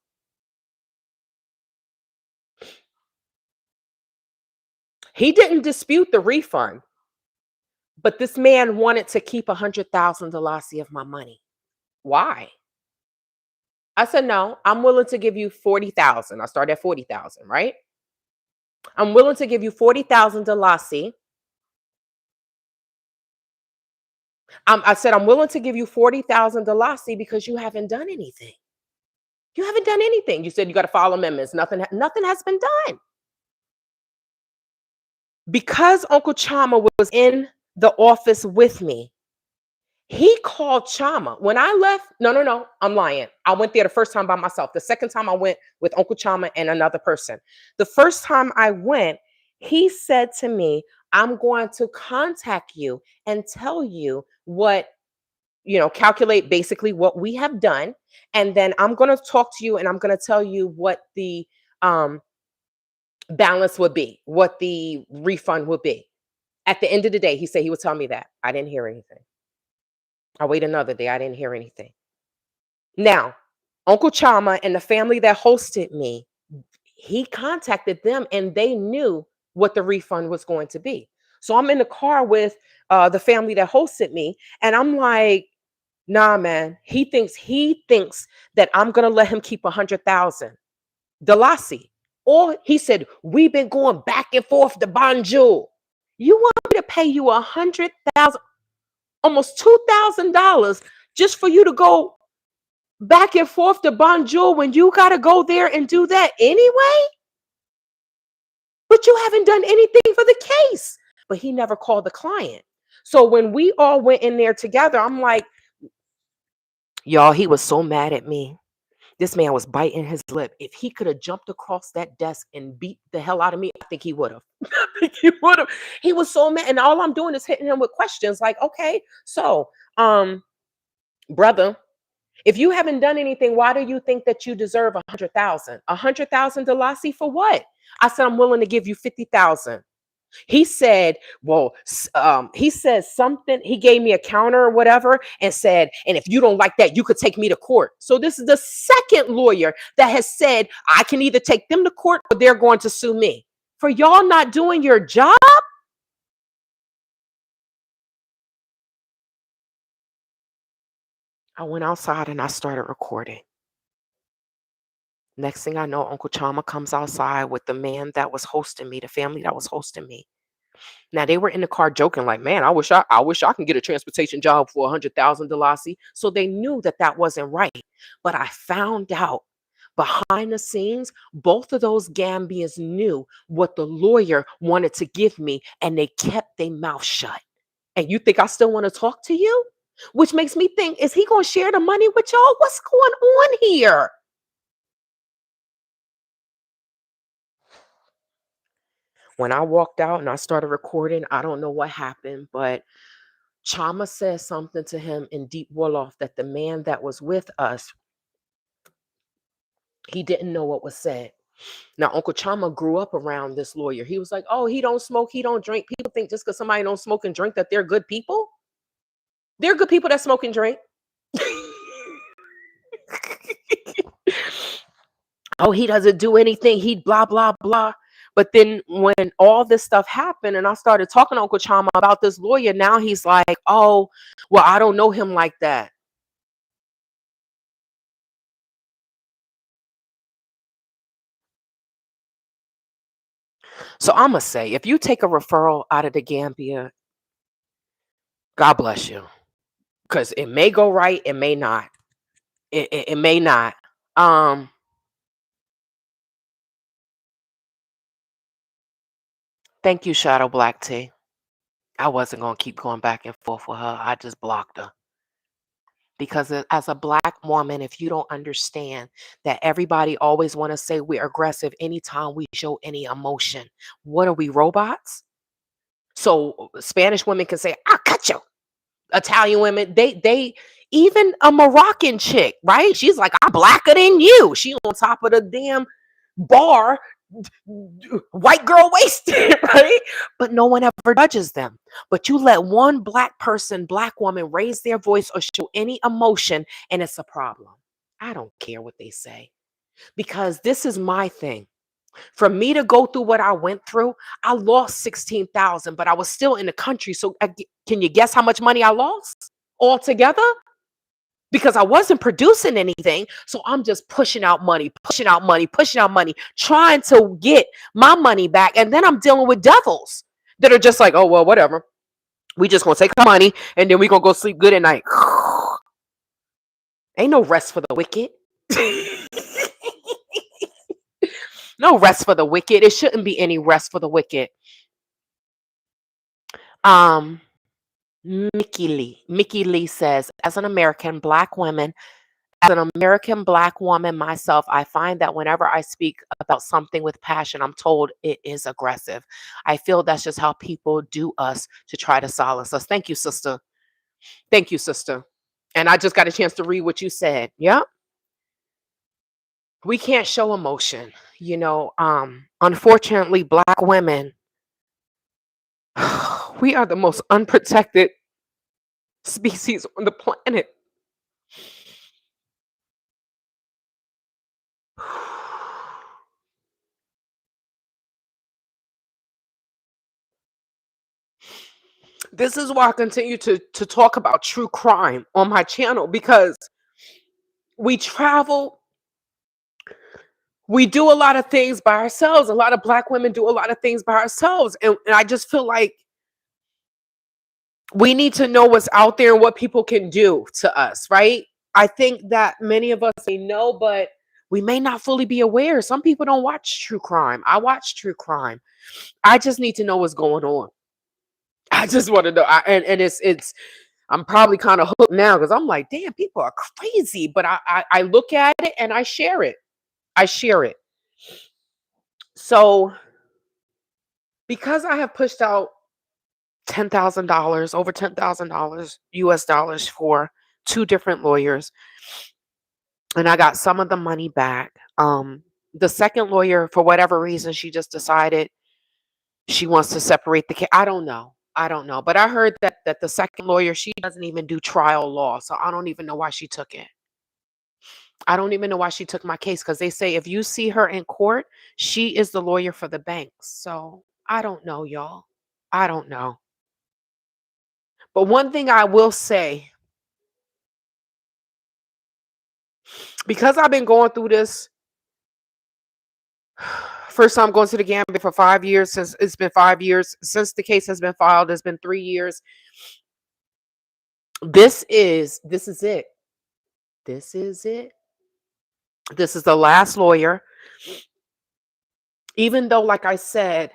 He didn't dispute the refund, but this man wanted to keep 100,000 Dalasi of my money. Why? I said, no, I'm willing to give you 40,000. I started at 40,000, right? I'm willing to give you 40,000 Dalasi. I said, I'm willing to give you 40,000 Dalasi because you haven't done anything. You haven't done anything. You said you got to follow amendments. Nothing has been done. Because Uncle Chama was in the office with me, he called Chama. When I left, no, I'm lying. I went there the first time by myself. The second time I went with Uncle Chama and another person. The first time I went, he said to me, I'm going to contact you and tell you what, calculate basically what we have done. And then I'm going to talk to you and I'm going to tell you what the um, balance would be, what the refund would be. At the end of the day, he said he would tell me that. I didn't hear anything. I wait another day. I didn't hear anything. Now, Uncle Chama and the family that hosted me, he contacted them and they knew what the refund was going to be. So I'm in the car with the family that hosted me, and I'm like, nah, man. He thinks that I'm gonna let him keep 100,000 Dalasi. Or he said, we've been going back and forth to Banjul. You want me to pay you 100,000, almost $2,000 just for you to go back and forth to Banjul when you got to go there and do that anyway? But you haven't done anything for the case. But he never called the client. So when we all went in there together, I'm like, y'all, he was so mad at me. This man was biting his lip. If he could have jumped across that desk and beat the hell out of me, I think he would have. I think he would have. He was so mad. And all I'm doing is hitting him with questions like, okay, so, brother, if you haven't done anything, why do you think that you deserve 100,000? 100,000 Dalasi for what? I said, I'm willing to give you 50,000. He said, well, he said something. He gave me a counter or whatever and said, and if you don't like that, you could take me to court. So this is the second lawyer that has said, I can either take them to court or they're going to sue me for y'all not doing your job. I went outside and I started recording. Next thing I know, Uncle Chama comes outside with the man that was hosting me, the family that was hosting me. Now they were in the car joking like, "Man, I wish I can get a transportation job for 100,000 Dalasi." So they knew that that wasn't right. But I found out behind the scenes, both of those Gambians knew what the lawyer wanted to give me, and they kept their mouth shut. And you think I still want to talk to you? Which makes me think, is he going to share the money with y'all? What's going on here? When I walked out and I started recording, I don't know what happened, but Chama said something to him in Deep Wolof that the man that was with us, he didn't know what was said. Now, Uncle Chama grew up around this lawyer. He was like, oh, he don't smoke, he don't drink. People think just because somebody don't smoke and drink that they're good people. They're good people that smoke and drink. Oh, he doesn't do anything. He blah, blah, blah. But then when all this stuff happened and I started talking to Uncle Chama about this lawyer, now he's like, oh, well, I don't know him like that. So I'm going to say, if you take a referral out of the Gambia, God bless you. Because it may go right, it may not. It may not. Um, Thank you, Shadow Black Tea. I wasn't going to keep going back and forth with her. I just blocked her. Because as a black woman, if you don't understand that everybody always want to say we're aggressive anytime we show any emotion, what are we, robots? So Spanish women can say, I'll cut you. Italian women, they even a Moroccan chick, right? She's like, I'm blacker than you. She on top of the damn bar, white girl wasted, right? But no one ever judges them. But you let one black person, black woman raise their voice or show any emotion, and it's a problem. I don't care what they say, because this is my thing. For me to go through what I went through, I lost 16,000, but I was still in the country. So can you guess how much money I lost altogether? Because I wasn't producing anything. So I'm just pushing out money, pushing out money, pushing out money, trying to get my money back. And then I'm dealing with devils that are just like, oh, well, whatever. We just gonna take our money and then we gonna go sleep good at night. Ain't no rest for the wicked. No rest for the wicked. It shouldn't be any rest for the wicked. Um, Mickey Lee says, as an American black woman myself, I find that whenever I speak about something with passion, I'm told it is aggressive. I feel that's just how people do us to try to solace us. Thank you, sister. Thank you, sister. And I just got a chance to read what you said. Yeah. We can't show emotion. Unfortunately, black women, we are the most unprotected species on the planet. This is why I continue to talk about true crime on my channel, because we travel, we do a lot of things by ourselves. A lot of black women do a lot of things by ourselves. And I just feel like we need to know what's out there and what people can do to us, right? I think that many of us may know, but we may not fully be aware. Some people don't watch true crime. I watch true crime. I just need to know what's going on. I just want to know. And it's I'm probably kind of hooked now because I'm like, damn, people are crazy. But I look at it and I share it. I share it. So because I have pushed out $10,000, over $10,000 US dollars for 2 different lawyers, and I got some of the money back. The second lawyer, for whatever reason, she just decided she wants to separate the case. I don't know. But I heard that the second lawyer, she doesn't even do trial law. So I don't even know why she took it. I don't even know why she took my case, because they say if you see her in court, she is the lawyer for the banks. So I don't know, y'all. I don't know. But one thing I will say, because I've been going through this, first time going to the gambit for 5 years, since it's been 5 years since the case has been filed. It's been 3 years. This is it. This is it. This is the last lawyer. Even though, like I said,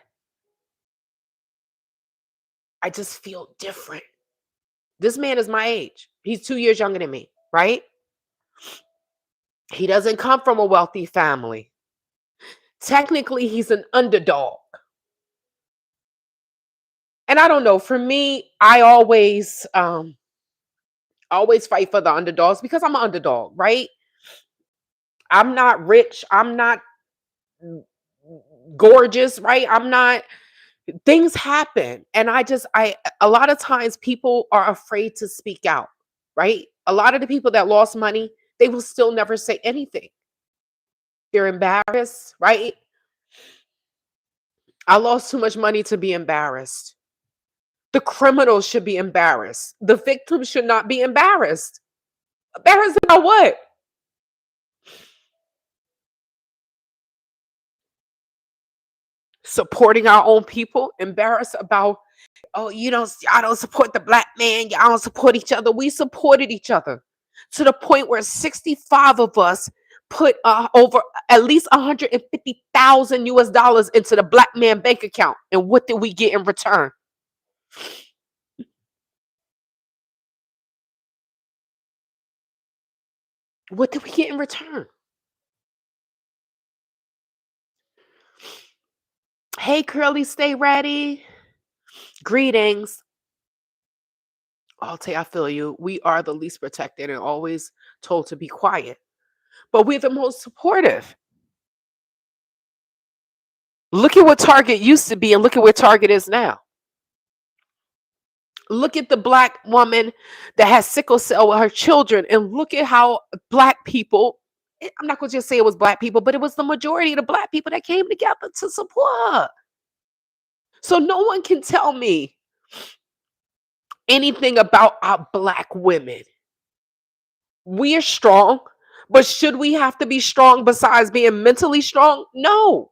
I just feel different. This man is my age. He's 2 years younger than me, right? He doesn't come from a wealthy family. Technically, he's an underdog. And I don't know, for me, I always fight for the underdogs because I'm an underdog, right? I'm not rich. I'm not gorgeous, right? I'm not, things happen. And a lot of times people are afraid to speak out, right? A lot of the people that lost money, they will still never say anything. They're embarrassed, right? I lost too much money to be embarrassed. The criminals should be embarrassed. The victims should not be embarrassed. Embarrassed about what? Supporting our own people, embarrassed about, oh, I don't support the black man, y'all don't support each other. We supported each other to the point where 65 of us put over at least 150,000 US dollars into the black man bank account. And what did we get in return? What did we get in return? Hey, Curly, stay ready. Greetings. I'll tell you, I feel you. We are the least protected and always told to be quiet, but we're the most supportive. Look at what Target used to be and look at where Target is now. Look at the black woman that has sickle cell with her children, and look at how black people I'm not gonna just say it was black people, but it was the majority of the black people that came together to support her. So no one can tell me anything about our black women. We are strong, but should we have to be strong besides being mentally strong? No.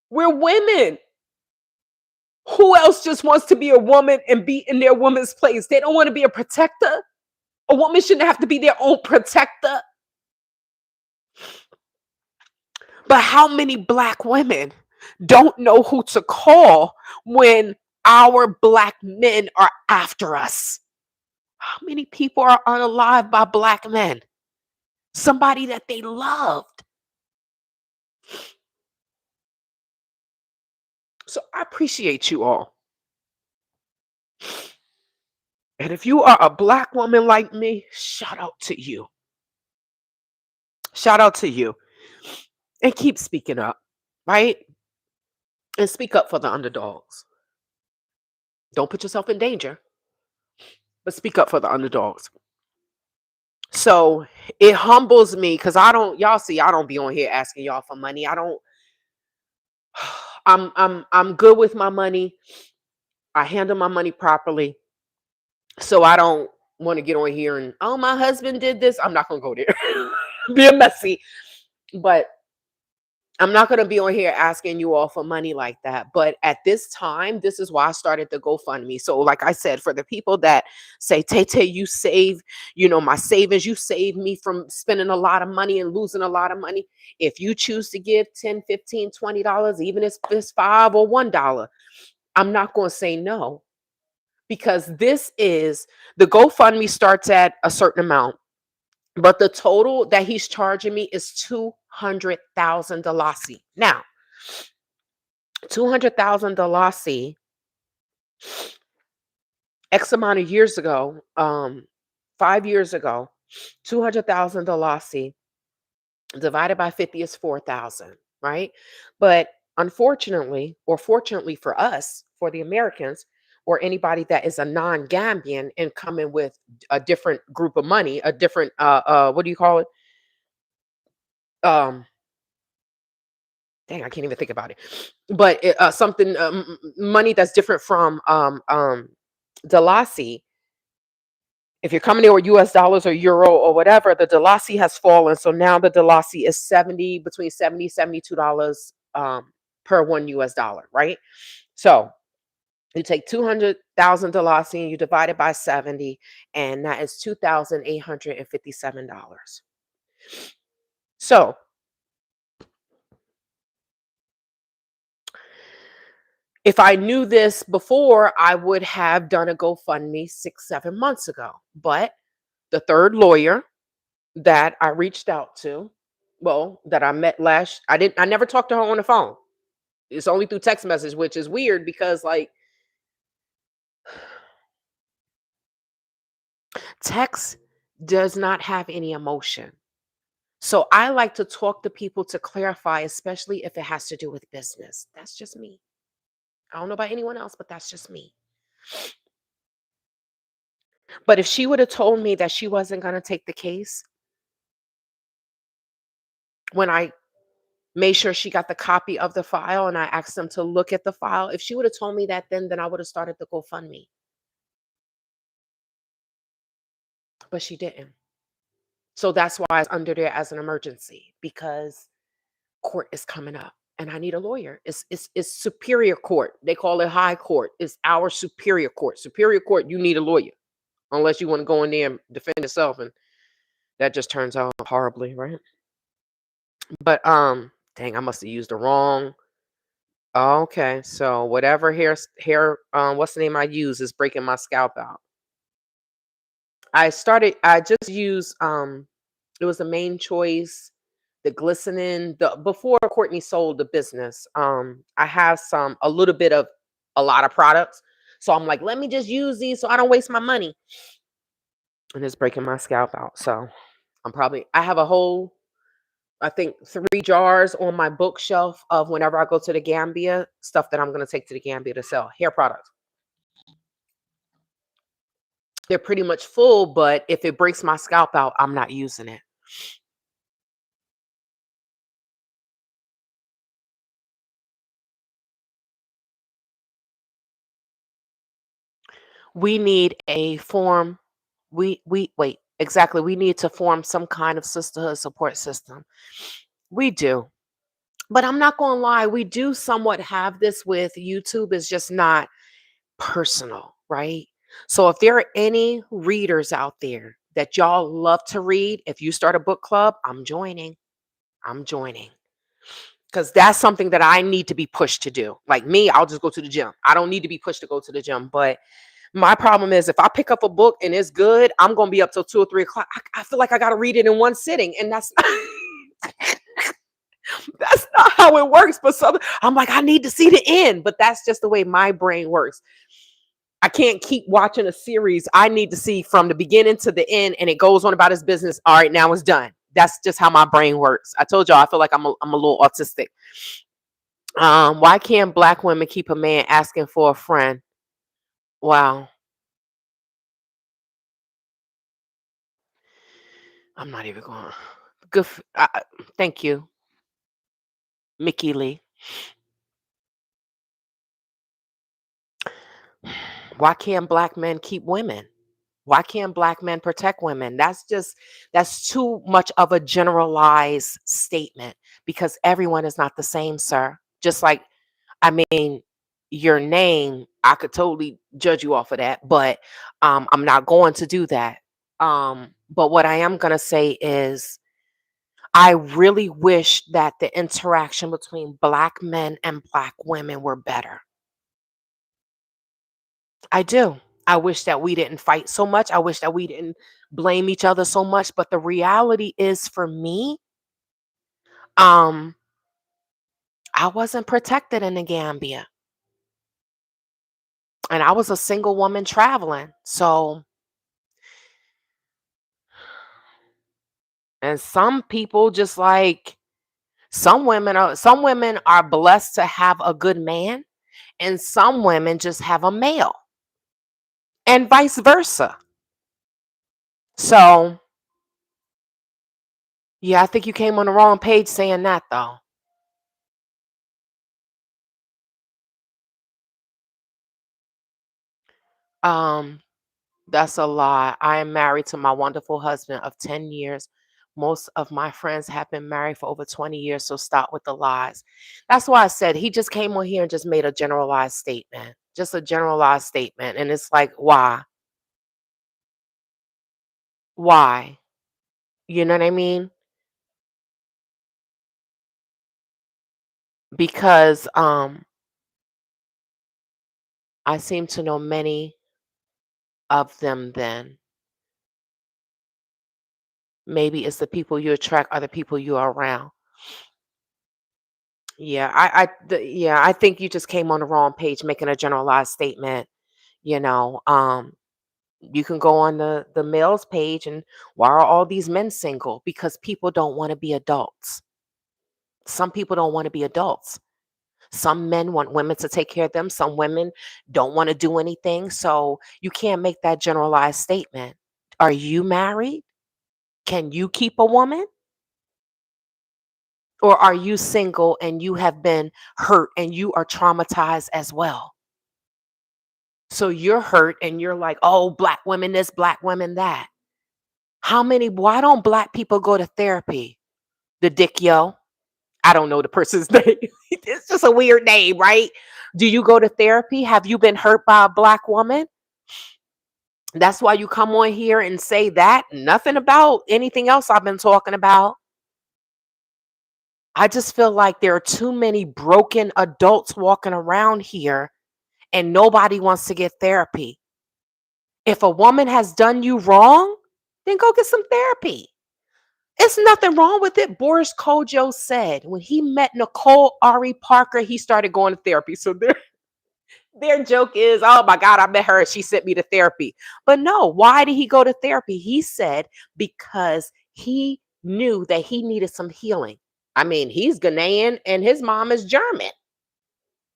We're women. Who else just wants to be a woman and be in their woman's place? They don't want to be a protector. A woman shouldn't have to be their own protector. But how many black women don't know who to call when our black men are after us? How many people are unalived by black men? Somebody that they loved. So I appreciate you all. And if you are a black woman like me, shout out to you. Shout out to you. And keep speaking up, right? And speak up for the underdogs. Don't put yourself in danger, but speak up for the underdogs. So it humbles me because y'all see, I don't be on here asking y'all for money. I don't, I'm good with my money. I handle my money properly. So I don't want to get on here and, oh, my husband did this. I'm not gonna go there. Being messy. But I'm not going to be on here asking you all for money like that. But at this time, this is why I started the GoFundMe. So like I said, for the people that say, Tay, you save, my savings, you save me from spending a lot of money and losing a lot of money. If you choose to give 10, 15, $20, even if it's $5 or $1, I'm not going to say no, because this is the GoFundMe starts at a certain amount. But the total that he's charging me is 200,000 Dalasi. Now, 200,000 Dalasi, X amount of years ago, 5 years ago, 200,000 Dalasi divided by 50 is 4,000, right? But unfortunately, or fortunately for us, for the Americans, or anybody that is a non-Gambian and coming with a different group of money, a different what do you call it? Um Dang, I can't even think about it. But something money that's different from Dalasi. If you're coming in with US dollars or euro or whatever, the Dalasi has fallen. So now the Dalasi is between 70 $72 per one US dollar, right? So you take 200,000 Dalasi and you divide it by 70, and that is $2,857. So if I knew this before, I would have done a GoFundMe 6, 7 months ago. But the third lawyer that I reached out to, well, that I met I never talked to her on the phone. It's only through text message, which is weird because like text does not have any emotion. So I like to talk to people to clarify, especially if it has to do with business. That's just me. I don't know about anyone else, but that's just me. But if she would have told me that she wasn't going to take the case, when I made sure she got the copy of the file and I asked them to look at the file, if she would have told me that then I would have started the GoFundMe. But she didn't. So that's why it's under there as an emergency, because court is coming up and I need a lawyer. It's superior court. They call it high court. It's our superior court. Superior court, you need a lawyer. Unless you want to go in there and defend yourself, and that just turns out horribly, right? But dang, I must have used the wrong. Okay, so whatever what's the name I use is breaking my scalp out. I just used it was the main choice, the glistening, the before Courtney sold the business. I have a little bit of a lot of products. So I'm like, let me just use these so I don't waste my money. And it's breaking my scalp out. So I have a whole, I think 3 jars on my bookshelf of whenever I go to the Gambia, stuff that I'm going to take to the Gambia to sell, hair products. They're pretty much full, but if it breaks my scalp out, I'm not using it. We need a form. We wait, exactly. We need to form some kind of sisterhood support system. We do. But I'm not gonna lie, we do somewhat have this with YouTube. It's just not personal, right? So if there are any readers out there that y'all love to read, if you start a book club, I'm joining. I'm joining. Because that's something that I need to be pushed to do. Like me, I'll just go to the gym. I don't need to be pushed to go to the gym. But my problem is if I pick up a book and it's good, I'm gonna be up till 2 or 3 o'clock. I feel like I gotta read it in one sitting, and that's that's not how it works. But some, I'm like, I need to see the end. But that's just the way my brain works. I can't keep watching a series. I need to see from the beginning to the end, and it goes on about his business. All right, now it's done. That's just how my brain works. I told y'all I feel like I'm a little autistic. Why can't black women keep a man asking for a friend? Wow, I'm not even going. Good. Thank you, Mickey Lee. Why can't black men keep women? Why can't black men protect women? That's too much of a generalized statement because everyone is not the same, sir. Just like, I mean, your name, I could totally judge you off of that, but I'm not going to do that. But what I am going to say is I really wish that the interaction between black men and black women were better. I do. I wish that we didn't fight so much. I wish that we didn't blame each other so much. But the reality is for me, um, I wasn't protected in the Gambia. And I was a single woman traveling. So, and some people just like some women are blessed to have a good man, and some women just have a male, and vice versa. So, yeah, I think you came on the wrong page saying that though. Um, That's a lie. I am married to my wonderful husband of 10 years. Most of my friends have been married for over 20 years, so stop with the lies. That's why I said he just came on here and just made a generalized statement. Just a generalized statement. And it's like, why? Why? You know what I mean? Because I seem to know many of them then. Maybe it's the people you attract are the people you are around. Yeah, yeah, I think you just came on the wrong page making a generalized statement. You know, you can go on the males page and why are all these men single? Because people don't want to be adults. Some people don't want to be adults. Some men want women to take care of them. Some women don't want to do anything. So you can't make that generalized statement. Are you married? Can you keep a woman? Or are you single and you have been hurt and you are traumatized as well? So you're hurt and you're like, oh, black women this, black women that. Why don't black people go to therapy? The dick yo. I don't know the person's name. It's just a weird name, right? Do you go to therapy? Have you been hurt by a black woman? That's why you come on here and say that. Nothing about anything else I've been talking about. I just feel like there are too many broken adults walking around here and nobody wants to get therapy. If a woman has done you wrong, then go get some therapy. It's nothing wrong with it. Boris Kojo said when he met Nicole Ari Parker, he started going to therapy. So their joke is, oh my God, I met her and she sent me to therapy. But no, why did he go to therapy? He said because he knew that he needed some healing. I mean, he's Ghanaian and his mom is German,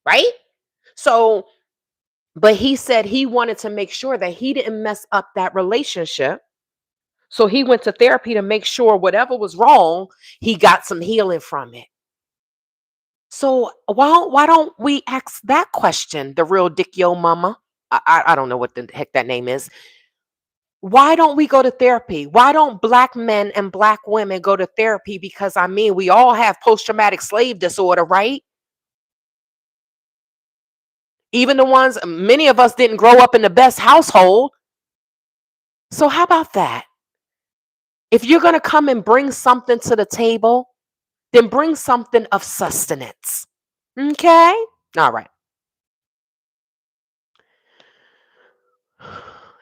right? So, but he said he wanted to make sure that he didn't mess up that relationship. So he went to therapy to make sure whatever was wrong, he got some healing from it. So why don't we ask that question, the real dick yo mama? I don't know what the heck that name is. Why don't we go to therapy? Why don't black men and black women go to therapy? Because I mean, we all have post-traumatic slave disorder, right? Even the ones, many of us didn't grow up in the best household. So how about that? If you're going to come and bring something to the table, then bring something of sustenance. Okay? All right.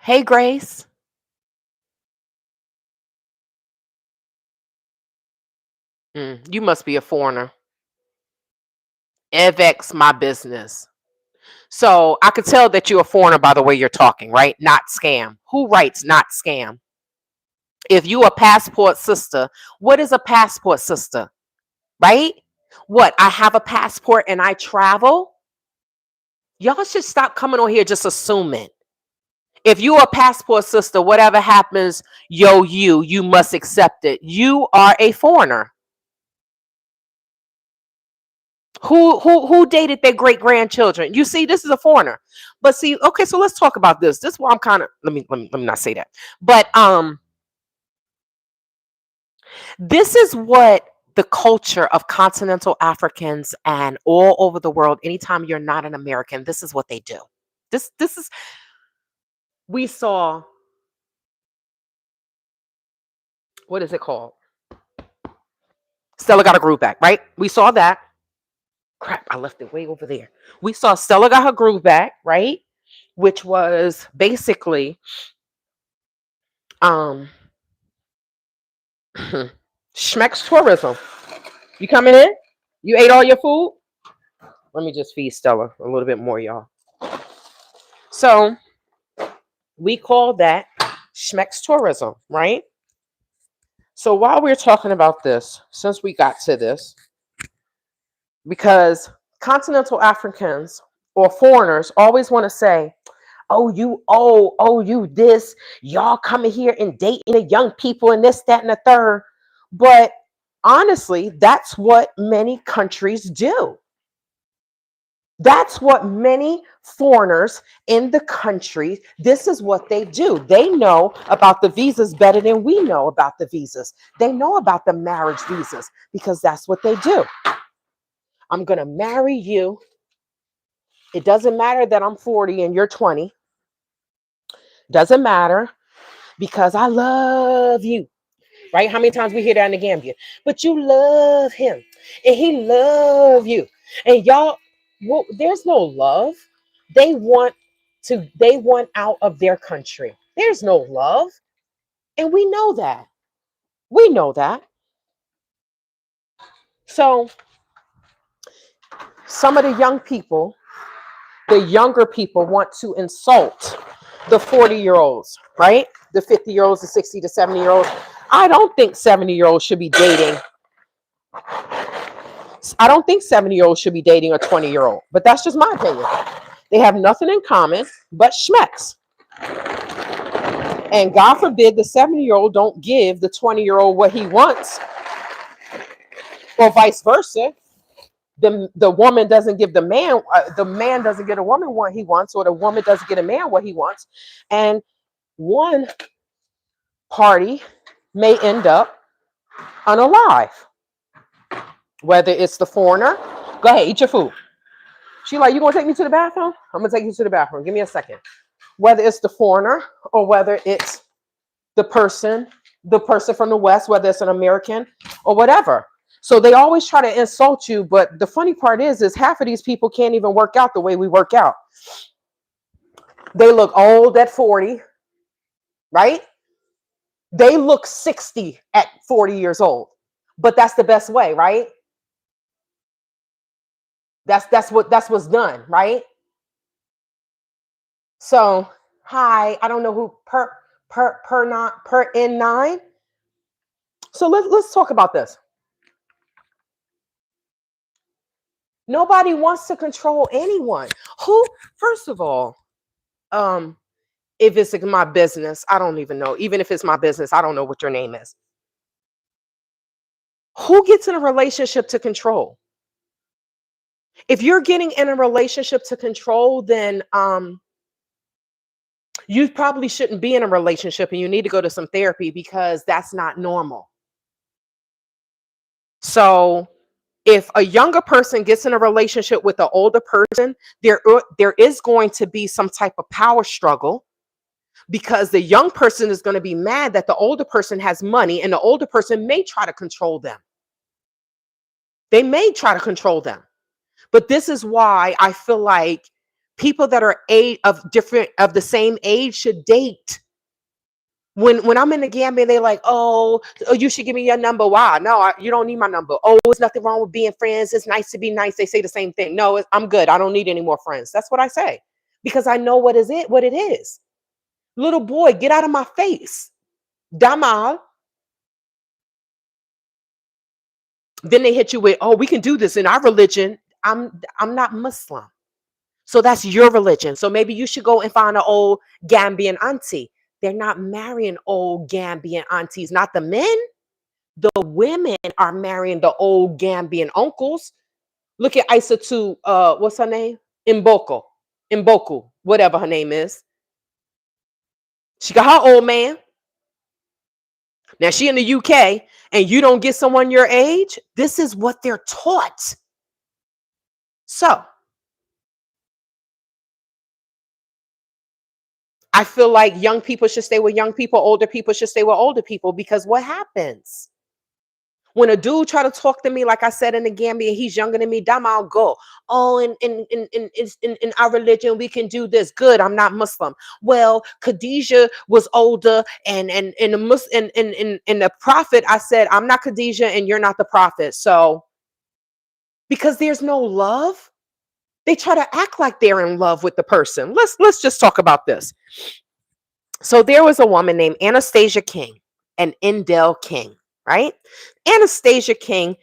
Hey, Grace. You must be a foreigner. FX my business. So I could tell that you're a foreigner by the way you're talking, right? Not scam. Who writes not scam? If you a passport sister, what is a passport sister? Right? What? I have a passport and I travel? Y'all should stop coming on here just assuming. If you a passport sister, whatever happens, you must accept it. You are a foreigner. Who dated their great grandchildren? You see, this is a foreigner. But see, okay, so let's talk about this. This is why I'm kind of let me not say that. But this is what the culture of continental Africans and all over the world, anytime you're not an American, this is what they do. This is we saw, what is it called? Stella got a groove back, right? We saw that. Crap, I left it way over there. We saw Stella got her groove back, right? Which was basically um Schmeck's tourism. You coming in? You ate all your food? Let me just feed Stella a little bit more, y'all. So we call that Schmeck's tourism, right? So while we're talking about this, since we got to this, because continental Africans or foreigners always want to say, you this, y'all coming here and dating the young people and this, that, and the third. But honestly, that's what many countries do. That's what many foreigners in the country, this is what they do. They know about the visas better than we know about the visas. They know about the marriage visas because that's what they do. I'm going to marry you. It doesn't matter that I'm 40 and you're 20. Doesn't matter because I love you. Right? How many times we hear that in the Gambia? But you love him and he love you. And y'all, well, there's no love. They want out of their country. There's no love. And we know that. We know that. So some of the young people, the younger people want to insult the 40-year-olds, right? The 50-year-olds, the 60 to 70-year-olds. I don't think 70-year-olds should be dating. I don't think 70-year-olds should be dating a 20-year-old, but that's just my opinion. They have nothing in common but schmecks. And God forbid the 70-year-old don't give the 20-year-old what he wants, or vice versa. The woman doesn't give the man doesn't get a woman what he wants, or the woman doesn't get a man what he wants. And one party may end up unalive. Whether it's the foreigner, go ahead, eat your food. She like, you gonna take me to the bathroom? I'm gonna take you to the bathroom. Give me a second. Whether it's the foreigner or whether it's the person from the West, whether it's an American or whatever. So they always try to insult you, but the funny part is half of these people can't even work out the way we work out. They look old at 40, right? They look 60 at 40 years old, but that's the best way, right? That's what's done, right? So, hi, I don't know who per N9. So let's talk about this. Nobody wants to control anyone. Who, first of all, if it's my business, I don't even know. Even if it's my business, I don't know what your name is. Who gets in a relationship to control? If you're getting in a relationship to control, then You probably shouldn't be in a relationship and you need to go to some therapy because that's not normal. So, if a younger person gets in a relationship with an older person, there is going to be some type of power struggle because the young person is going to be mad that the older person has money and the older person may try to control them. They may try to control them. But this is why I feel like people that are of the same age should date. When I'm in the Gambia, they're like, oh, you should give me your number. Why? No, you don't need my number. Oh, there's nothing wrong with being friends. It's nice to be nice. They say the same thing. No, I'm good. I don't need any more friends. That's what I say because I know what it is. Little boy, get out of my face. Damal. Then they hit you with, oh, we can do this in our religion. I'm not Muslim. So that's your religion. So maybe you should go and find an old Gambian auntie. They're not marrying old Gambian aunties, not the men. The women are marrying the old Gambian uncles. Look at Isa to what's her name? Mboku, whatever her name is. She got her old man. Now she in the UK and you don't get someone your age. This is what they're taught. So I feel like young people should stay with young people, older people should stay with older people because what happens? When a dude try to talk to me, like I said in the Gambia, he's younger than me, damn, I'll go. Oh, in our religion, we can do this. Good, I'm not Muslim. Well, Khadijah was older, and the and the prophet, I said, I'm not Khadijah, and you're not the prophet. So because there's no love, they try to act like they're in love with the person. Let's just talk about this. So there was a woman named Anastasia King and Indel King, right? Anastasia King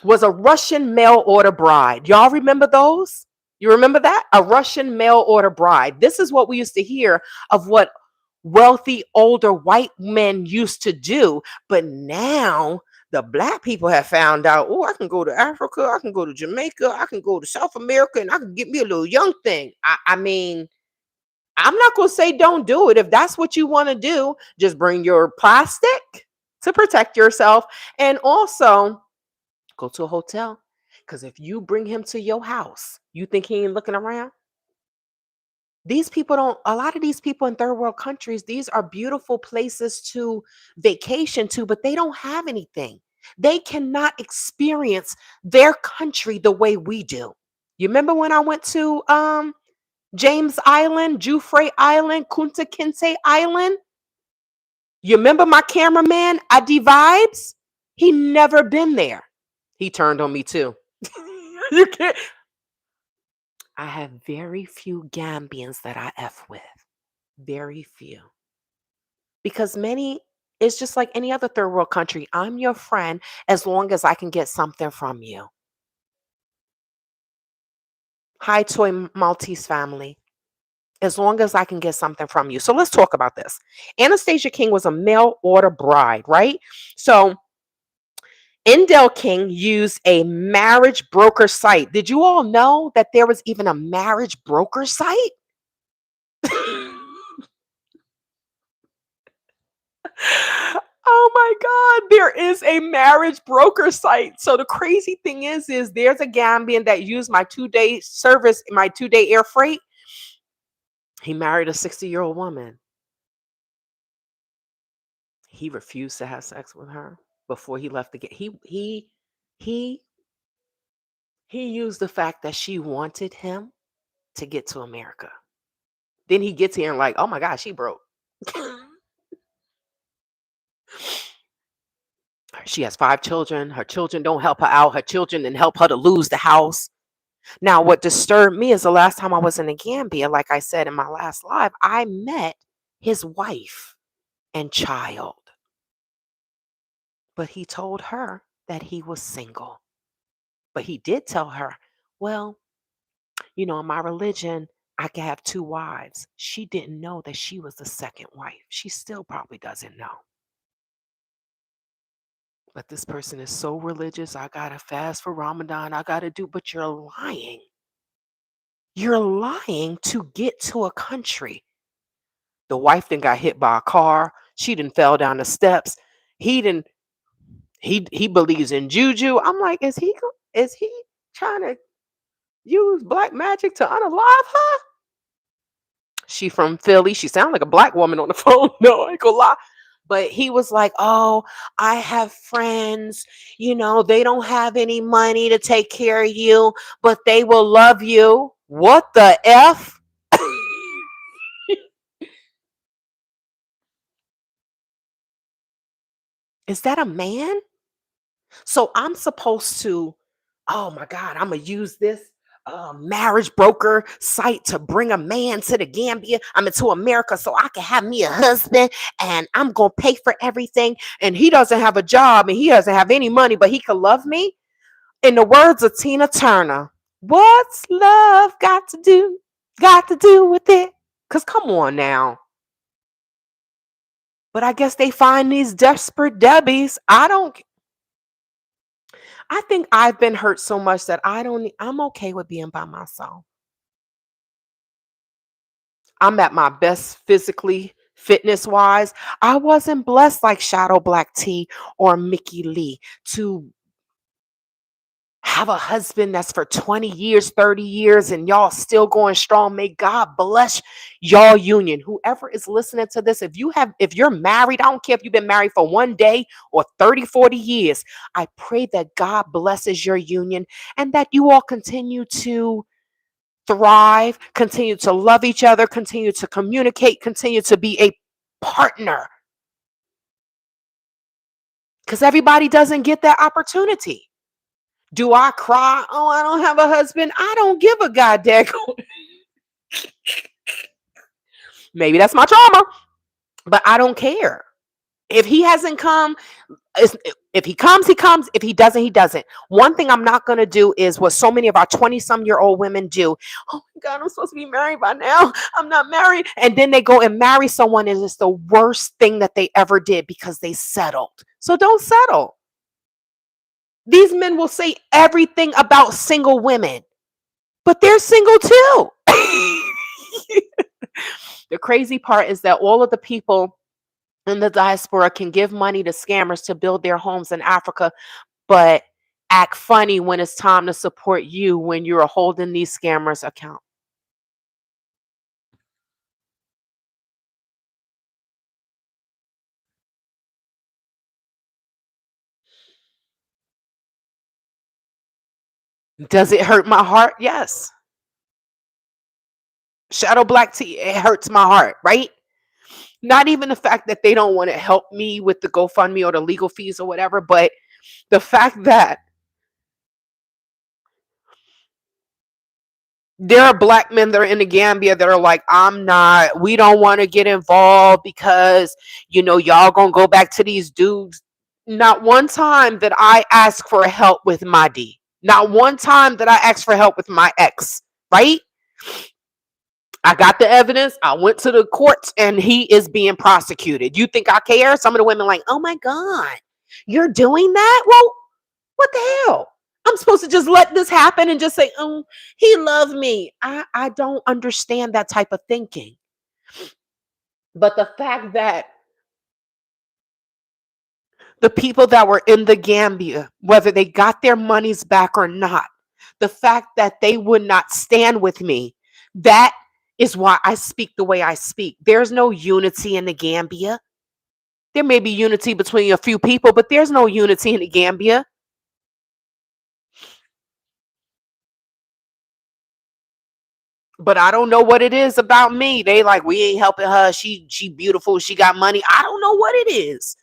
was a Russian mail order bride. Y'all remember those? You remember that? A Russian mail order bride. This is what we used to hear of what wealthy older white men used to do. But now the black people have found out, oh, I can go to Africa, I can go to Jamaica, I can go to South America, and I can get me a little young thing. I mean, I'm not going to say don't do it. If that's what you want to do, just bring your plastic to protect yourself. And also, go to a hotel. Because if you bring him to your house, you think he ain't looking around? These people don't, a lot of these people in third world countries, these are beautiful places to vacation to, but they don't have anything. They cannot experience their country the way we do. You remember when I went to James Island, Jufre Island, Kunta Kinte Island? You remember my cameraman, Adi Vibes? He never been there. He turned on me too. You can't. I have very few Gambians that I F with. Very few. Because many, it's just like any other third world country. I'm your friend as long as I can get something from you. Hi, Toy Maltese family. As long as I can get something from you. So let's talk about this. Anastasia King was a mail order bride, right? So Indel King used a marriage broker site. Did you all know that there was even a marriage broker site? Oh my God, there is a marriage broker site. So the crazy thing is there's a Gambian that used my 2-day service, my 2-day air freight. He married a 60-year-old woman. He refused to have sex with her before he left the gate. He he used the fact that she wanted him to get to America. Then he gets here and like, oh my God, she broke. She has 5 children. Her children don't help her out. Her children didn't help her to lose the house. Now, what disturbed me is the last time I was in the Gambia, like I said in my last live, I met his wife and child. But he told her that he was single. But he did tell her, well, in my religion, I can have 2 wives. She didn't know that she was the second wife. She still probably doesn't know. But this person is so religious. I got to fast for Ramadan. I got to do, but you're lying. You're lying to get to a country. The wife then got hit by a car. She done fell down the steps. He didn't. He believes in juju. I'm like, is he trying to use black magic to unalive her? She from Philly. She sounded like a black woman on the phone. No, I ain't gonna lie. But he was like, oh, I have friends, they don't have any money to take care of you, but they will love you. What the F? Is that a man? So I'm supposed to, oh my God, I'm going to use this marriage broker site to bring a man to the Gambia. I mean, to America so I can have me a husband and I'm going to pay for everything. And he doesn't have a job and he doesn't have any money, but he can love me. In the words of Tina Turner, what's love got to do with it? Because come on now. But I guess they find these desperate Debbies. I think I've been hurt so much that I'm okay with being by myself. I'm at my best physically, fitness wise. I wasn't blessed like Shadow Black T or Mickey Lee to have a husband that's for 20 years, 30 years, and y'all still going strong. May God bless y'all union. Whoever is listening to this, if you're married, I don't care if you've been married for one day or 30, 40 years. I pray that God blesses your union and that you all continue to thrive, continue to love each other, continue to communicate, continue to be a partner. Because everybody doesn't get that opportunity. Do I cry? Oh, I don't have a husband. I don't give a goddamn. Maybe that's my trauma, but I don't care. If he hasn't come, if he comes, he comes. If he doesn't, he doesn't. One thing I'm not going to do is what so many of our 20-some-year-old women do. Oh my God, I'm supposed to be married by now. I'm not married. And then they go and marry someone, and it's the worst thing that they ever did because they settled. So don't settle. These men will say everything about single women, but they're single too. The crazy part is that all of the people in the diaspora can give money to scammers to build their homes in Africa, but act funny when it's time to support you when you're holding these scammers' account. Does it hurt my heart? Yes. Shadow Black Tea, it hurts my heart, right? Not even the fact that they don't want to help me with the GoFundMe or the legal fees or whatever, but the fact that there are black men that are in the Gambia that are like, we don't want to get involved because, y'all gonna go back to these dudes. Not one time that I asked for help with my D. Not one time that I asked for help with my ex, right? I got the evidence. I went to the courts and he is being prosecuted. You think I care? Some of the women like, oh my God, you're doing that? Well, what the hell? I'm supposed to just let this happen and just say, oh, he loved me. I don't understand that type of thinking. But the fact that the people that were in the Gambia, whether they got their monies back or not, the fact that they would not stand with me, that is why I speak the way I speak. There's no unity in the Gambia. There may be unity between a few people, but there's no unity in the Gambia. But I don't know what it is about me. They like, we ain't helping her. She beautiful. She got money. I don't know what it is.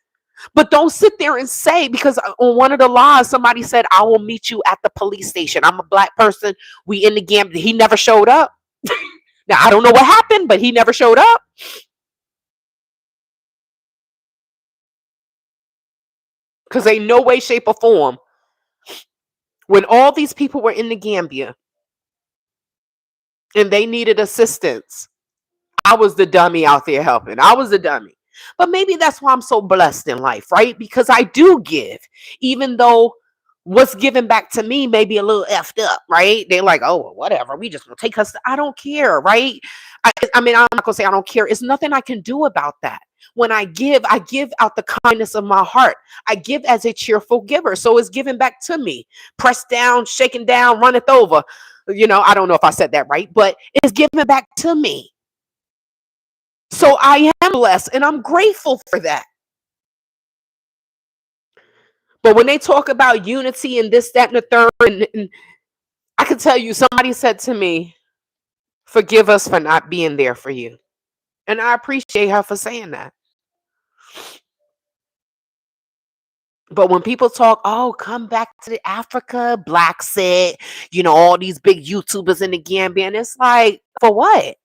But don't sit there and say, because on one of the laws, somebody said, I will meet you at the police station. I'm a black person. We in the Gambia. He never showed up. Now, I don't know what happened, but he never showed up. Because ain't no way, shape, or form. When all these people were in the Gambia and they needed assistance, I was the dummy out there helping. I was the dummy. But maybe that's why I'm so blessed in life, right? Because I do give, even though What's given back to me may be a little effed up, right? They're like, oh, well, whatever. We just gonna take us. I don't care, right? I mean, I'm not gonna say I don't care. It's nothing I can do about that. When I give out the kindness of my heart. I give as a cheerful giver. So it's given back to me. Pressed down, shaken down, runneth over. I don't know if I said that right, but it's given back to me. So I am blessed and I'm grateful for that. But when they talk about unity and this, that, and the third, and I can tell you, somebody said to me, forgive us for not being there for you. And I appreciate her for saying that. But when people talk, oh, come back to the Africa, Black set, all these big YouTubers in the Gambia, and it's like, for what?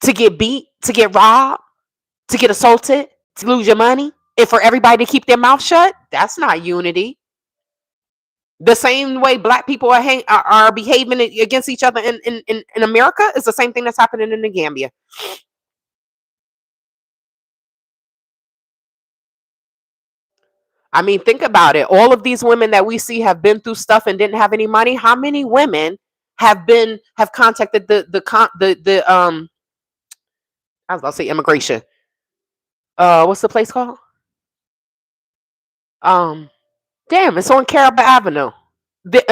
To get beat, to get robbed, to get assaulted, to lose your money, and for everybody to keep their mouth shut? That's not unity. The same way Black people are behaving against each other in America is the same thing that's happening in the Gambia. I mean, think about it. All of these women that we see have been through stuff and didn't have any money. How many women have contacted the I was about to say immigration. What's the place called? Um, Damn, it's on Caraba Avenue. The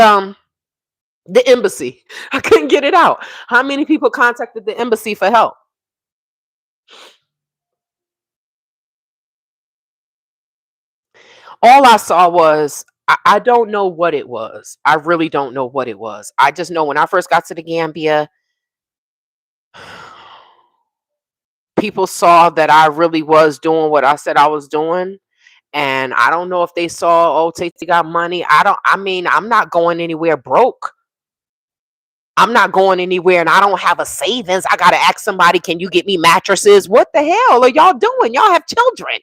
embassy. I couldn't get it out. How many people contacted the embassy for help? All I saw was I don't know what it was. I really don't know what it was. I just know when I first got to the Gambia, people saw that I really was doing what I said I was doing. And I don't know if they saw, oh, Tati got money. I'm not going anywhere broke. I'm not going anywhere and I don't have a savings. I got to ask somebody, can you get me mattresses? What the hell are y'all doing? Y'all have children.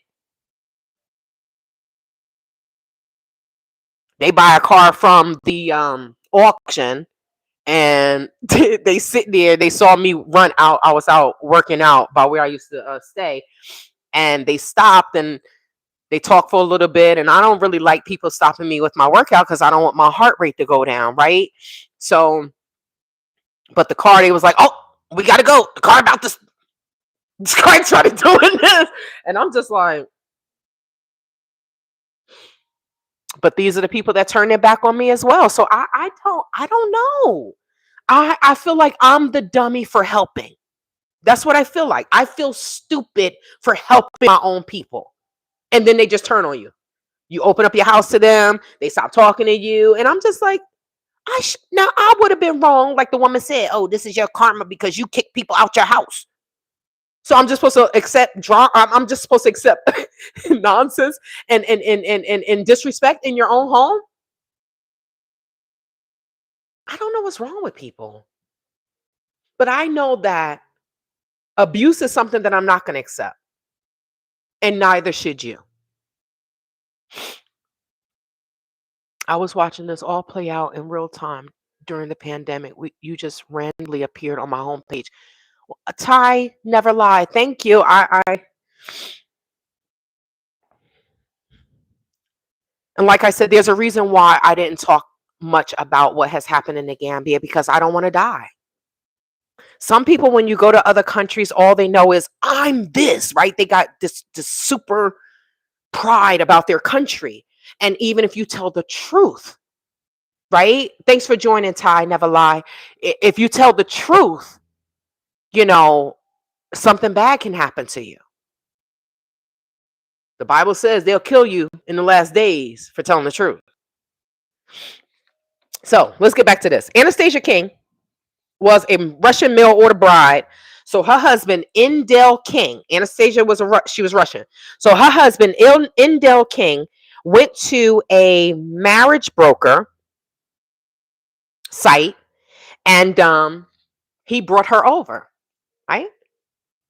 They buy a car from the auction and they sit there. They saw me run out. I was out working out by where I used to stay. And they stopped and they talked for a little bit. And I don't really like people stopping me with my workout because I don't want my heart rate to go down, right? So, but the car, they was like, oh, we got to go. The car about to start doing this. And I'm just like, but these are the people that turn their back on me as well. So I don't know. I feel like I'm the dummy for helping. That's what I feel like. I feel stupid for helping my own people. And then they just turn on you. You open up your house to them. They stop talking to you. And I'm just like, now I would have been wrong. Like the woman said, oh, this is your karma because you kick people out your house. So I'm just supposed to accept I'm just supposed to accept nonsense and disrespect in your own home. I don't know what's wrong with people. But I know that abuse is something that I'm not going to accept. And neither should you. I was watching this all play out in real time during the pandemic. You just randomly appeared on my homepage. Ty, never lie. Thank you. And like I said, there's a reason why I didn't talk much about what has happened in the Gambia because I don't want to die. Some people, when you go to other countries, all they know is I'm this, right? They got this super pride about their country. And even if you tell the truth, right? Thanks for joining, Ty, never lie. If you tell the truth, something bad can happen to you. The Bible says they'll kill you in the last days for telling the truth. So let's get back to this. Anastasia King was a Russian mail order bride. So her husband, Indel King, Anastasia she was Russian. So her husband, Indel King, went to a marriage broker site and he brought her over, right?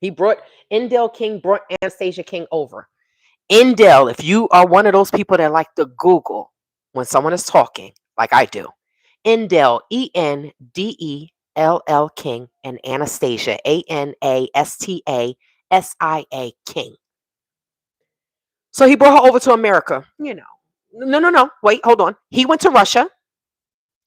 Indel King brought Anastasia King over. Indel, if you are one of those people that like to Google when someone is talking, like I do, Indel, Endell King, and Anastasia, Anastasia King. So he brought her over to America, No, no, no. Wait, hold on. He went to Russia.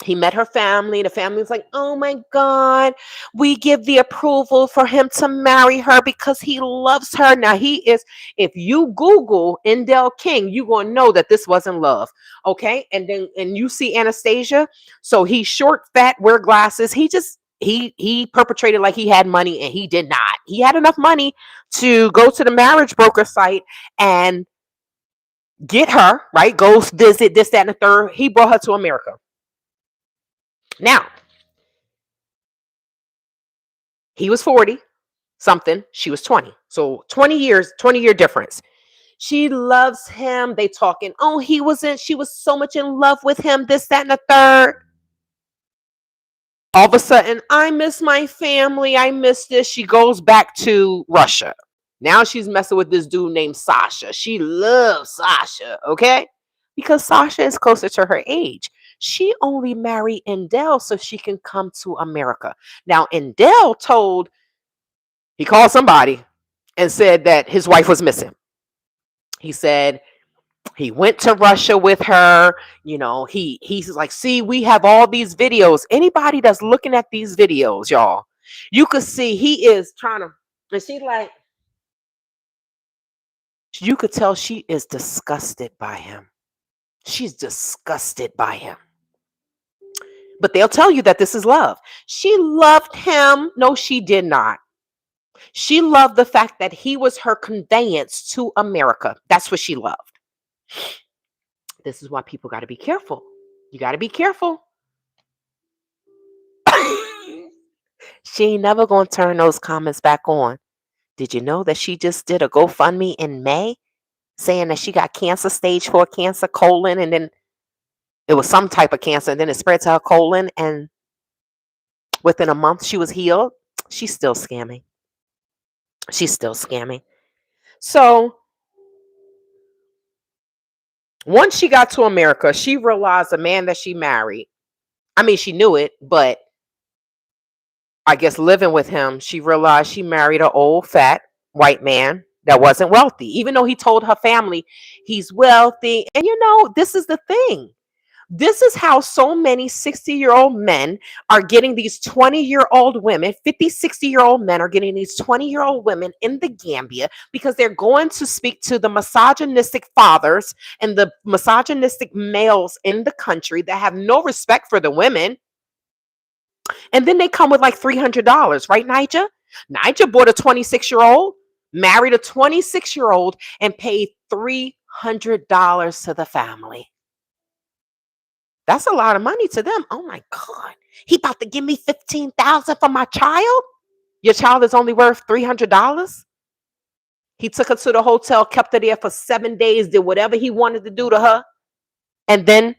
He met her family. The family was like, oh my God, we give the approval for him to marry her because he loves her. Now, if you Google Endell King, you're going to know that this wasn't love. Okay. And you see Anastasia. So he's short, fat, wear glasses. He perpetrated like he had money, and he did not. He had enough money to go to the marriage broker site and get her, right? Go visit this, that, and the third. He brought her to America. Now, he was 40 something, she was 20. So 20 years, 20-year difference. She loves him. They talking, oh, she was so much in love with him, this, that, and the third. All of a sudden, I miss my family. I miss this. She goes back to Russia. Now she's messing with this dude named Sasha. She loves Sasha, okay? Because Sasha is closer to her age. She only married Endell so she can come to America. Now, Endell he called somebody and said that his wife was missing. He said he went to Russia with her. He's like, see, we have all these videos. Anybody that's looking at these videos, y'all, you could see he is trying to, and she's like, you could tell she is disgusted by him. She's disgusted by him. But they'll tell you that this is love. She loved him. No, she did not. She loved the fact that he was her conveyance to America. That's what she loved. This is why people got to be careful. You got to be careful. She ain't never going to turn those comments back on. Did you know that she just did a GoFundMe in May saying that she got cancer, stage 4 cancer, colon, and then it was some type of cancer, and then it spread to her colon, and within a month she was healed? She's still scamming. She's still scamming. So once she got to America, she realized the man that she married, I mean, she knew it, but I guess living with him, she realized she married an old, fat white man that wasn't wealthy, even though he told her family he's wealthy. And this is the thing. This is how so many 60-year-old men are getting these 20-year-old women, 50, 60-year-old men are getting these 20-year-old women in the Gambia because they're going to speak to the misogynistic fathers and the misogynistic males in the country that have no respect for the women. And then they come with like $300, right, Nigel? Nigel bought a 26-year-old, married a 26-year-old, and paid $300 to the family. That's a lot of money to them. Oh my God. He about to give me $15,000 for my child? Your child is only worth $300? He took her to the hotel, kept her there for 7 days, did whatever he wanted to do to her. And then,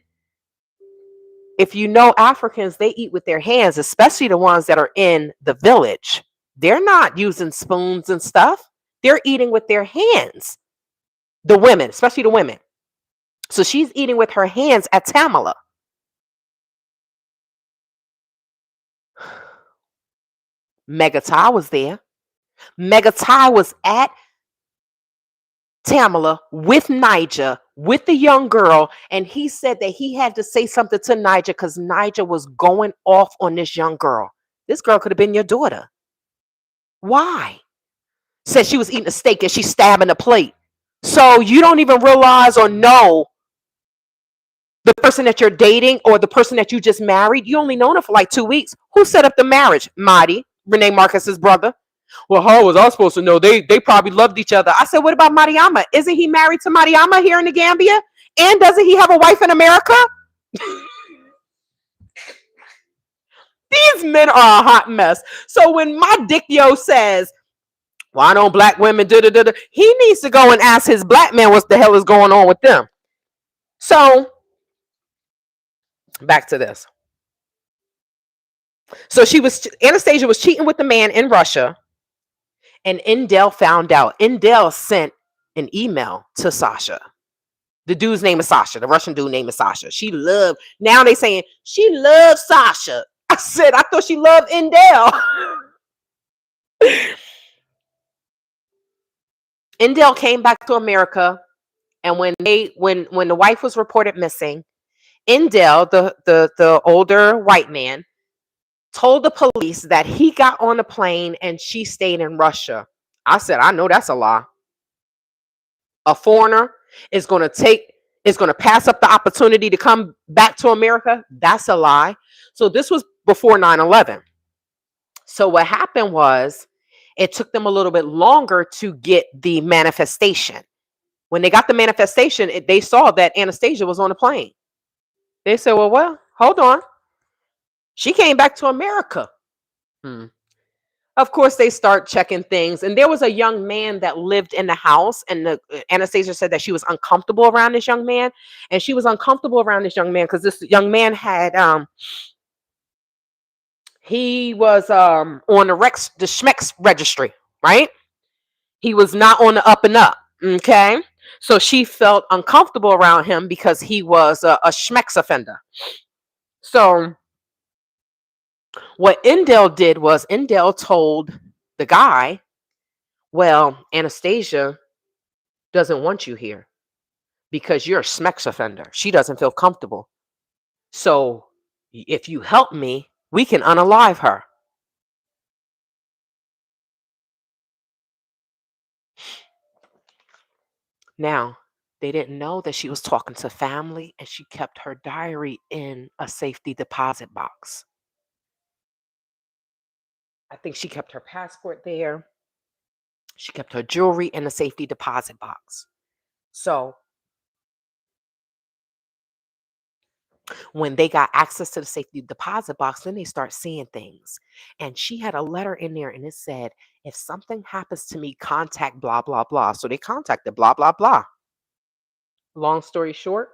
if you know Africans, they eat with their hands, especially the ones that are in the village. They're not using spoons and stuff. They're eating with their hands. The women, especially the women. So she's eating with her hands at Tamala. Megatai was there. Megatai was at Tamala with Niger, with the young girl, and he said that he had to say something to Niger because Niger was going off on this young girl. This girl could have been your daughter. Why? Said she was eating a steak and she's stabbing a plate. So you don't even realize or know the person that you're dating or the person that you just married. You only known her for like 2 weeks. Who set up the marriage? Marty, Renee Marcus's brother. Well, how was I supposed to know? They probably loved each other. I said, what about Mariama? Isn't he married to Mariama here in the Gambia? And doesn't he have a wife in America? These men are a hot mess. So when my dick yo says, why don't black women do da? He needs to go and ask his black man what the hell is going on with them. So back to this. So Anastasia was cheating with the man in Russia, and Endell found out. Endell sent an email to Sasha. The dude's name is Sasha. The Russian dude name is Sasha. Now they saying she loves Sasha. I said, I thought she loved Endell. Endell came back to America And when the wife was reported missing, Indell, the older white man, told the police that he got on a plane and she stayed in Russia. I said, I know that's a lie. A foreigner is going to pass up the opportunity to come back to America. That's a lie. So this was before 9/11. So what happened was it took them a little bit longer to get the manifestation. When they got the manifestation, they saw that Anastasia was on a plane. They said, well, hold on. She came back to America. Hmm. Of course, they start checking things. And there was a young man that lived in the house. And Anastasia said that she was uncomfortable around this young man. And she was uncomfortable around this young man because this young man had, he was on the Schmex registry, right? He was not on the up and up. Okay. So she felt uncomfortable around him because he was a Schmex offender. So what Indell did was Indell told the guy, well, Anastasia doesn't want you here because you're a Schmex offender. She doesn't feel comfortable. So if you help me, we can unalive her. Now, they didn't know that she was talking to family and she kept her diary in a safety deposit box. I think she kept her passport there. She kept her jewelry in a safety deposit box. So when they got access to the safety deposit box, then they start seeing things. And she had a letter in there and it said, if something happens to me, contact blah, blah, blah. So they contacted blah, blah, blah. Long story short,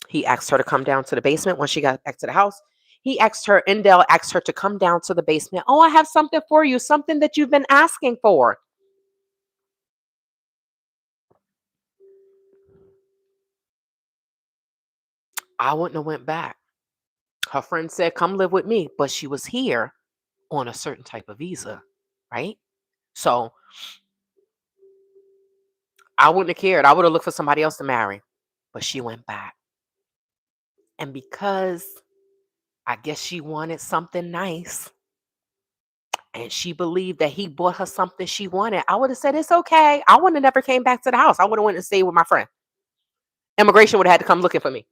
he asked her to come down to the basement when she got back to the house. Indell asked her to come down to the basement. Oh, I have something for you, something that you've been asking for. I wouldn't have went back. Her friend said, come live with me, but she was here on a certain type of visa, right? So I wouldn't have cared. I would have looked for somebody else to marry, but she went back. And because I guess she wanted something nice and she believed that he bought her something she wanted, I would have said, it's okay. I would have never came back to the house. I would have went and stayed with my friend. Immigration would have had to come looking for me.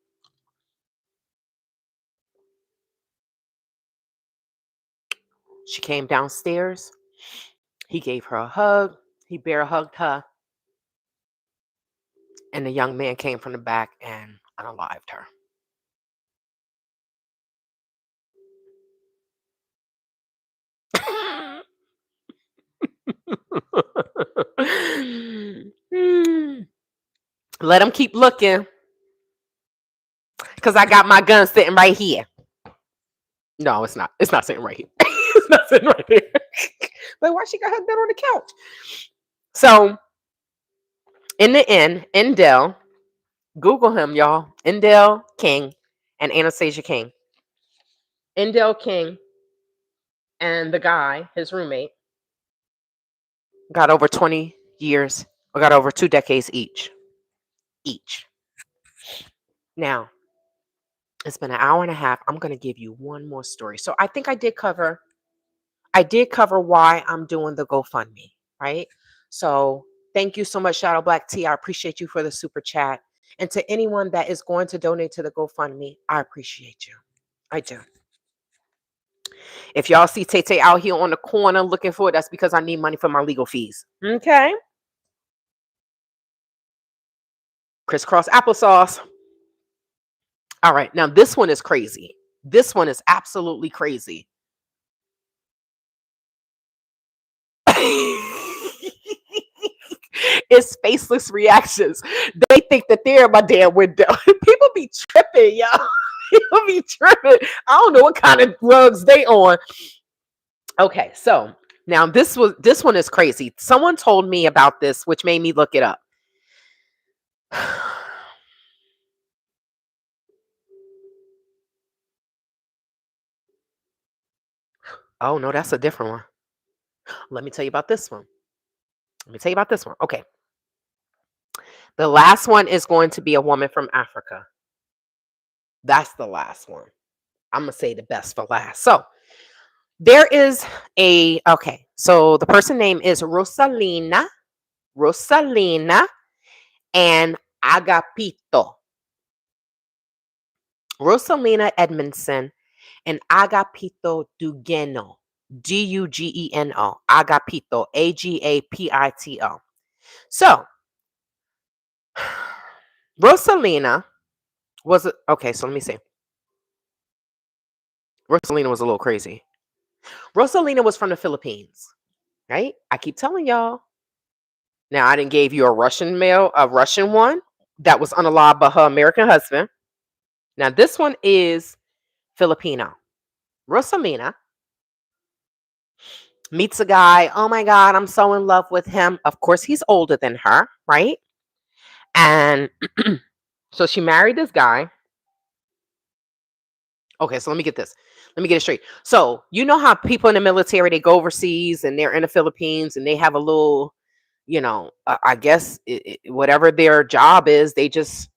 She came downstairs. He gave her a hug. He bear hugged her. And the young man came from the back and unalived her. Let him keep looking. Because I got my gun sitting right here. No, it's not. It's not sitting right here. It's not sitting right here. But why she got her gun on the couch? So, in the end, Indell, Google him, y'all. Indell King and Anastasia King. Indell King and the guy, his roommate, got over 20 years, or got over 2 decades each. Now, it's been an hour and a half. I'm going to give you one more story. So I think I did cover why I'm doing the GoFundMe, right? So thank you so much, Shadow Black T. I appreciate you for the super chat. And to anyone that is going to donate to the GoFundMe, I appreciate you. I do. If y'all see Tay Tay out here on the corner looking for it, that's because I need money for my legal fees. Okay. Crisscross applesauce. All right. Now, this one is crazy. This one is absolutely crazy. It's faceless reactions. They think that they're in my damn window. People be tripping, y'all. People be tripping. I don't know what kind of drugs they on. Okay, so now this one is crazy. Someone told me about this, which made me look it up. Oh no, that's a different one. Let me tell you about this one. Let me tell you about this one. Okay. The last one is going to be a woman from Africa. That's the last one. I'm going to say the best for last. So there is okay. So the person name is Rosalina and Agapito. Rosalina Edmondson and Agapito Dugeno. Dugeno. Agapito. Agapito. So Rosalina was okay. So let me see. Rosalina was a little crazy. Rosalina was from the Philippines, right? I keep telling y'all. Now I didn't give you a Russian one that was unalive by her American husband. Now this one is Filipino. Rosalina meets a guy. Oh my God, I'm so in love with him. Of course, he's older than her, right? And so she married this guy. Okay, so let me get this. Let me get it straight. So you know how people in the military, they go overseas and they're in the Philippines and they have a little, I guess whatever their job is, they just,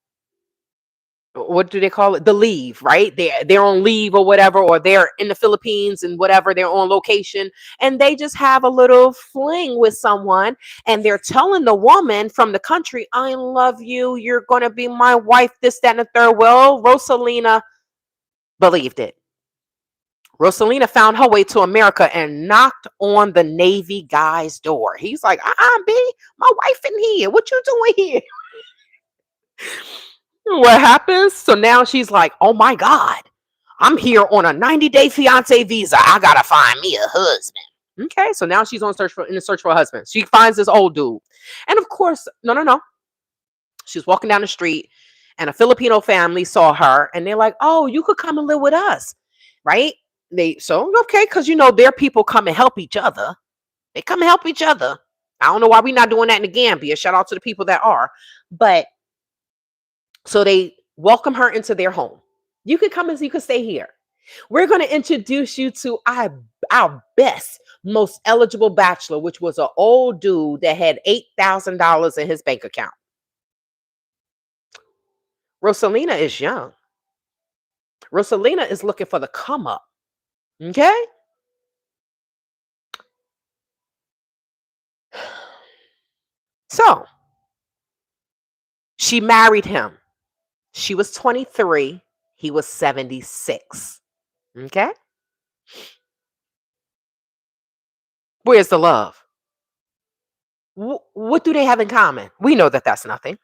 what do they call it? The leave, right? They're on leave or whatever, or they're in the Philippines and whatever, they're on location, and they just have a little fling with someone, and they're telling the woman from the country, I love you, you're gonna be my wife, this, that, and the third. Well, Rosalina believed it. Rosalina found her way to America and knocked on the Navy guy's door. He's like, B, my wife in here. What you doing here? What happens? So now she's like, oh my God, I'm here on a 90-day fiance visa. I gotta find me a husband. Okay, so now she's in the search for a husband. She finds this old dude. And of course, no. She's walking down the street and a Filipino family saw her and they're like, oh, you could come and live with us. Right? Okay, because their people come and help each other. They come and help each other. I don't know why we're not doing that in the Gambia. Shout out to the people that are. But so they welcome her into their home. You could come and you could stay here. We're going to introduce you to our best, most eligible bachelor, which was an old dude that had $8,000 in his bank account. Rosalina is young. Rosalina is looking for the come up. Okay? So she married him. She was 23. He was 76. Okay? Where's the love? What do they have in common? We know that that's nothing.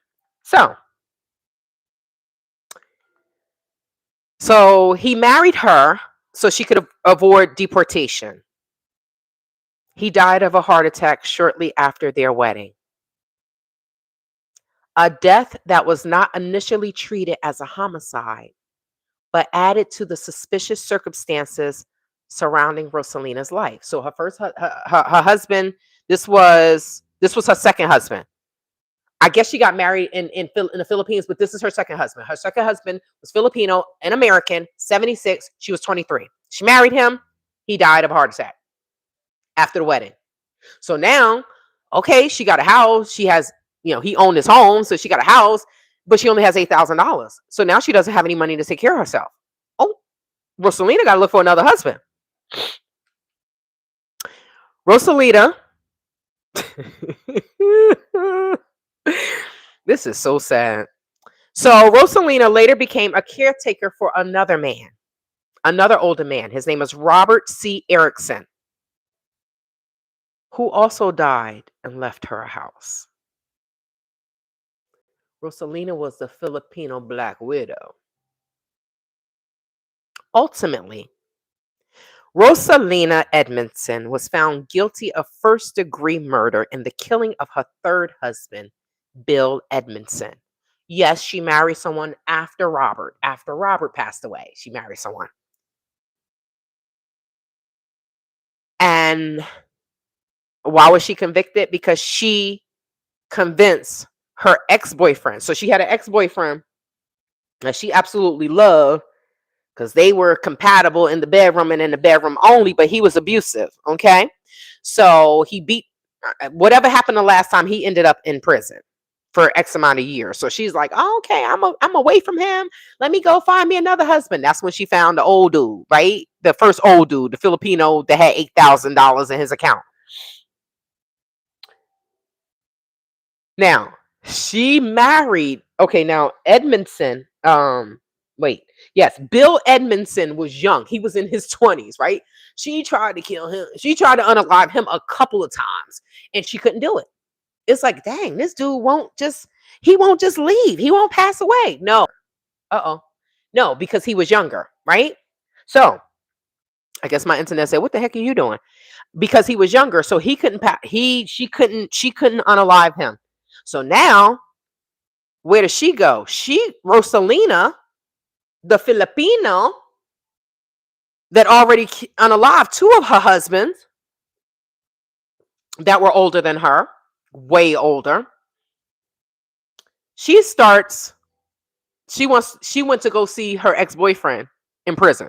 So he married her so she could avoid deportation. He died of a heart attack shortly after their wedding. A death that was not initially treated as a homicide, but added to the suspicious circumstances surrounding Rosalina's life. So her first her husband, this was her second husband. I guess she got married in the Philippines, but this is her second husband. Her second husband was Filipino and American, 76. She was 23. She married him. He died of a heart attack after the wedding. So now, okay, she got a house. She has, he owned his home, so she got a house, but she only has $8,000. So now she doesn't have any money to take care of herself. Oh, Rosalina got to look for another husband. Rosalina. This is so sad. So Rosalina later became a caretaker for another man, another older man. His name is Robert C. Erickson, who also died and left her a house. Rosalina was the Filipino Black Widow. Ultimately, Rosalina Edmondson was found guilty of first-degree murder in the killing of her third husband, Bill Edmondson. Yes, she married someone after Robert. After Robert passed away, she married someone. And why was she convicted? Because she convinced her ex-boyfriend. So she had an ex-boyfriend that she absolutely loved because they were compatible in the bedroom and in the bedroom only, but he was abusive. Okay. So he beat whatever happened the last time, he ended up in prison for X amount of years. So she's like, oh, okay, I'm away from him. Let me go find me another husband. That's when she found the old dude, right? The first old dude, the Filipino that had $8,000 in his account. Now, she married, okay, now Edmondson, wait, yes, Bill Edmondson was young. He was in his 20s, right? She tried to kill him. She tried to unalive him a couple of times and she couldn't do it. It's like, dang, this dude he won't just leave. He won't pass away. No. Uh-oh. No, because he was younger, right? So I guess my internet said, what the heck are you doing? Because he was younger, so he couldn't she couldn't unalive him. So now, where does she go? Rosalina, the Filipino that already unalived two of her husbands that were older than her, way older. She starts she went to go see her ex-boyfriend in prison.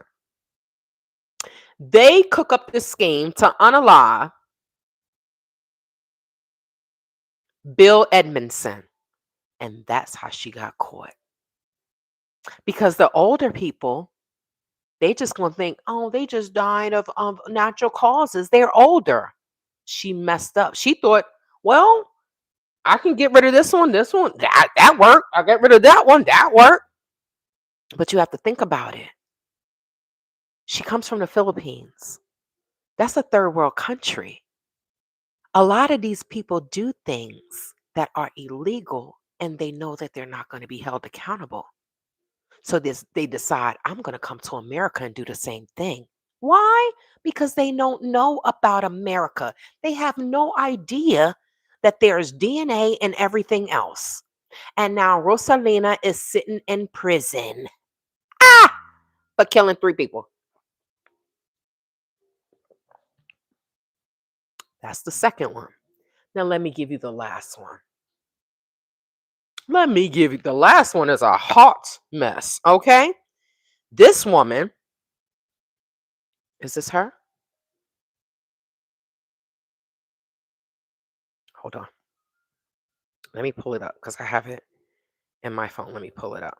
They cook up this scheme to unalive Bill Edmondson. And that's how she got caught. Because the older people, they just gonna think, oh, they just died of natural causes. They're older. She messed up. She thought, well, I can get rid of this one, that worked. I get rid of that one, that worked. But you have to think about it. She comes from the Philippines. That's a third world country. A lot of these people do things that are illegal and they know that they're not going to be held accountable. So they decide, I'm going to come to America and do the same thing. Why? Because they don't know about America. They have no idea that there's DNA and everything else. And now Rosalina is sitting in prison. For killing 3 people. That's the second one. Now let me give you the last one. The last one is a hot mess, okay? This woman, is this her? Hold on. Let me pull it up because I have it in my phone. Let me pull it up.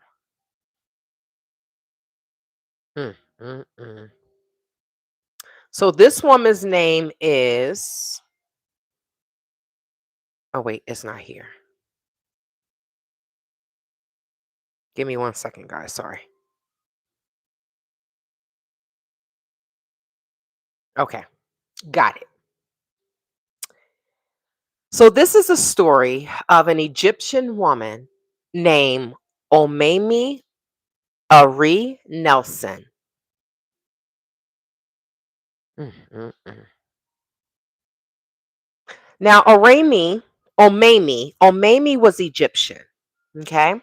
Mm, mm, mm. So this woman's name is, oh wait, it's not here. Give me 1 second, guys. Sorry. Okay, got it. So this is a story of an Egyptian woman named Omemi Ari Nelson. Mm, mm, mm. Now, Omemi was Egyptian. Okay.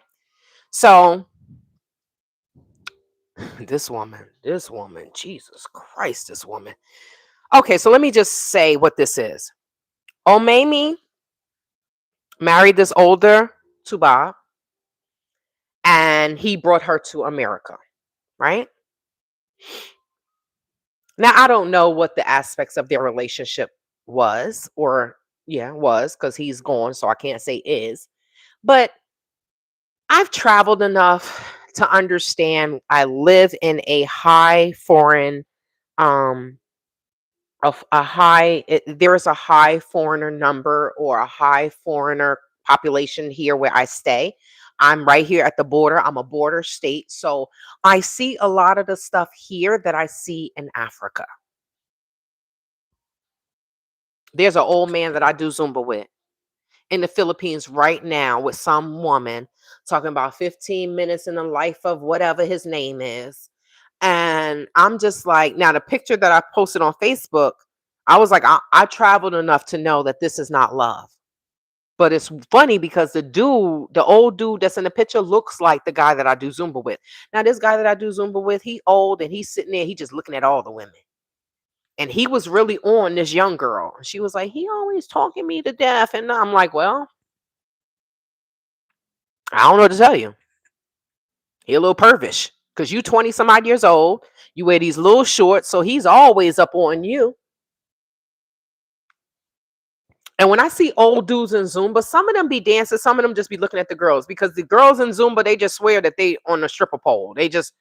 So this woman, Jesus Christ, this woman. Okay, so let me just say what this is. Omemi married this older Tuba, and he brought her to America, right? Now, I don't know what the aspects of their relationship was, or yeah, was, because he's gone, so I can't say is. But I've traveled enough to understand I live in a high foreign, um, there is a high foreigner number or a high foreigner population here where I stay. I'm right here at the border. I'm a border state. So I see a lot of the stuff here that I see in Africa. There's an old man that I do Zumba with in the Philippines right now with some woman talking about 15 minutes in the life of whatever his name is. And I'm just like, now the picture that I posted on Facebook, I was like, I traveled enough to know that this is not love. But it's funny because the old dude that's in the picture looks like the guy that I do Zumba with. Now, this guy that I do Zumba with, he old and he's sitting there, he just looking at all the women. And he was really on this young girl. She was like, he always talking me to death. And I'm like, well, I don't know what to tell you. He a little pervish because you 20 some odd years old. You wear these little shorts. So he's always up on you. And when I see old dudes in Zumba, some of them be dancing, some of them just be looking at the girls, because the girls in Zumba, they just swear that they on a stripper pole. They just,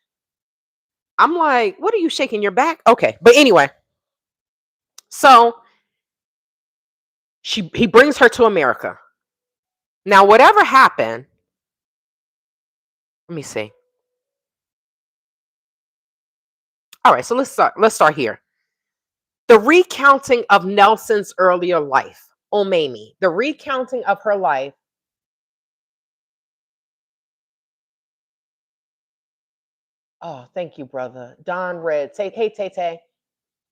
I'm like, what are you shaking your back? Okay. But anyway, so he brings her to America. Now, whatever happened, let me see. All right, so let's start here. The recounting of Nelson's earlier life, Omami, the recounting of her life. Oh, thank you, brother. Don Red. Say, hey, Tay Tay.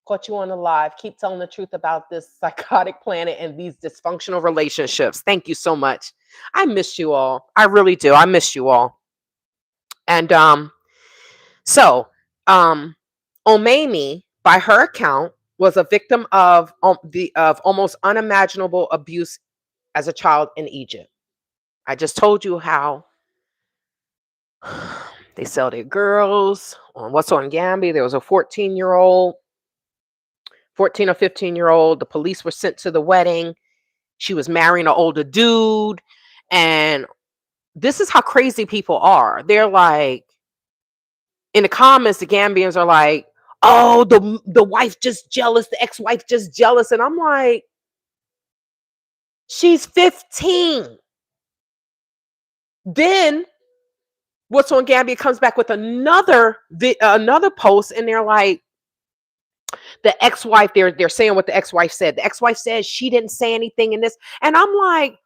Caught you on the live. Keep telling the truth about this psychotic planet and these dysfunctional relationships. Thank you so much. I miss you all. I really do. I miss you all. And so Omami, by her account, was a victim of of almost unimaginable abuse as a child in Egypt. I just told you how they sell their girls on What's on Gambia. There was a 14-year-old, 14 or 15-year-old. The police were sent to the wedding. She was marrying an older dude. And this is how crazy people are. They're like, in the comments, the Gambians are like, oh, the wife just jealous, the ex-wife just jealous. And I'm like, she's 15. Then What's on Gambia comes back with another post, and they're like, the ex-wife, they're saying what the ex-wife said. The ex-wife said she didn't say anything in this. And I'm like,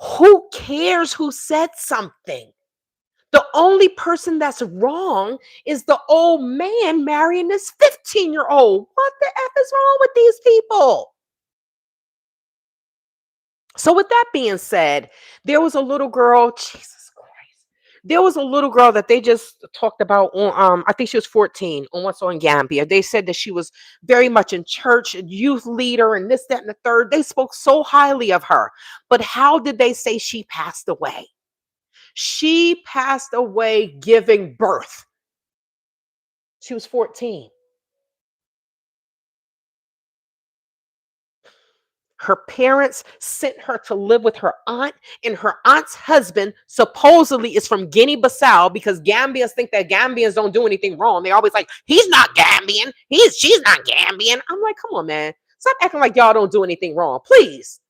who cares who said something? The only person that's wrong is the old man marrying this 15-year-old. What the F is wrong with these people? So with that being said, there was a little girl, Jesus Christ. There was a little girl that they just talked about on, I think she was 14 on What's on Gambia. They said that she was very much in church, a youth leader, and this, that, and the third. They spoke so highly of her. But how did they say she passed away? She passed away giving birth. She was 14. Her parents sent her to live with her aunt, and her aunt's husband supposedly is from Guinea-Bissau, because Gambians think that Gambians don't do anything wrong. They always like, he's not Gambian. She's not Gambian. I'm like, come on, man. Stop acting like y'all don't do anything wrong, please.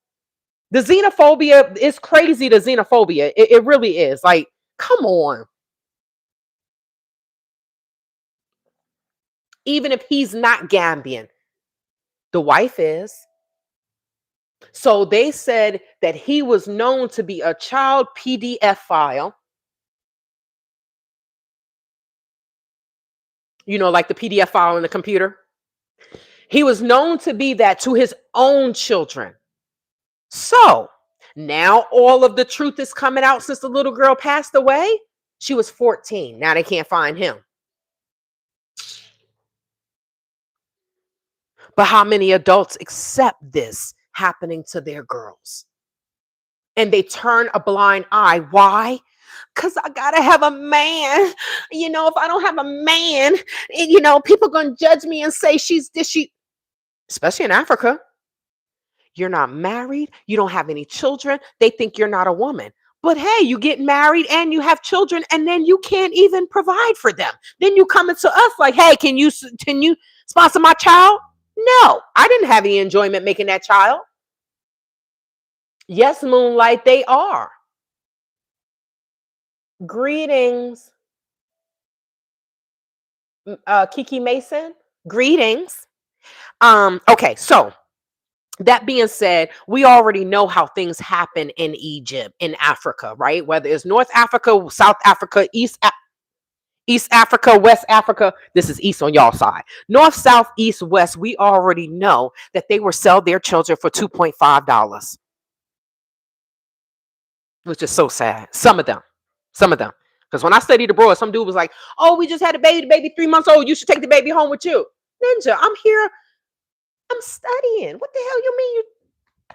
The xenophobia is crazy. The xenophobia, it really is. Like, come on. Even if he's not Gambian, the wife is. So they said that he was known to be a child PDF file. You know, like the PDF file in the computer. He was known to be that to his own children. So now all of the truth is coming out since the little girl passed away. She was 14. Now they can't find him. But how many adults accept this happening to their girls? And they turn a blind eye. Why? Because I gotta have a man. You know, if I don't have a man, people gonna judge me and say she, especially in Africa. You're not married, you don't have any children, they think you're not a woman. But hey, you get married and you have children, and then you can't even provide for them. Then you come to us like, hey, can you sponsor my child? No, I didn't have any enjoyment making that child. Yes, Moonlight, they are. Greetings, Kiki Mason. Greetings. Okay, so that being said, we already know how things happen in Egypt, in Africa, right? Whether it's North Africa, South Africa, East Africa, West Africa. This is East on y'all side. North, South, East, West. We already know that they will sell their children for $2.5, which is so sad. Some of them. Because when I studied abroad, some dude was like, oh, we just had a baby, the baby 3 months old. You should take the baby home with you. Ninja, I'm here. I'm studying. What the hell you mean?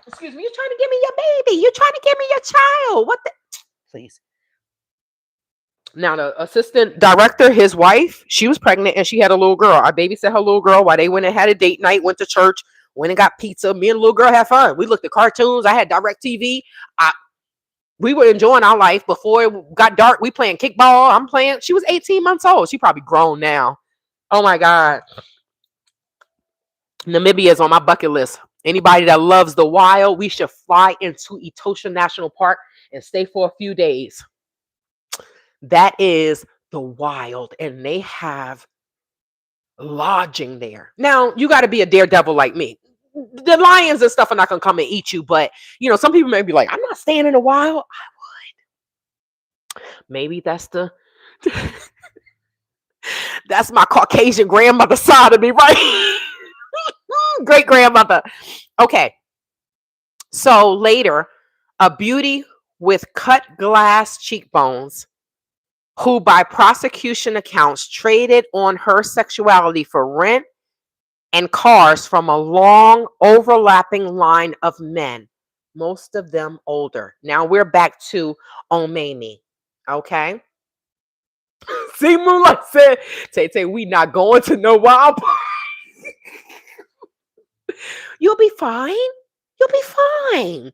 Excuse me, you're trying to give me your baby. You're trying to give me your child. What the? Please. Now, the assistant director, his wife, she was pregnant and she had a little girl. I babysat her little girl while they went and had a date night, went to church, Went and got pizza. Me and the little girl had fun. We looked at cartoons. I had direct TV. We were enjoying our life before it got dark. We playing kickball. I'm playing. She was 18 months old. She probably grown now. Oh my God. Namibia is on my bucket list. Anybody that loves the wild, we should fly into Etosha National Park and stay for a few days. That is the wild, and they have lodging there. Now, you got to be a daredevil like me. The lions and stuff are not going to come and eat you, but some people may be like, I'm not staying in the wild. I would. Maybe that's that's my Caucasian grandmother side of me, right? Great grandmother. Okay. So later, a beauty with cut glass cheekbones, who by prosecution accounts traded on her sexuality for rent and cars from a long overlapping line of men, most of them older. Now we're back to Omami. Okay. See, Moonlight said, Tay, we not going to no wild park. You'll be fine. You'll be fine.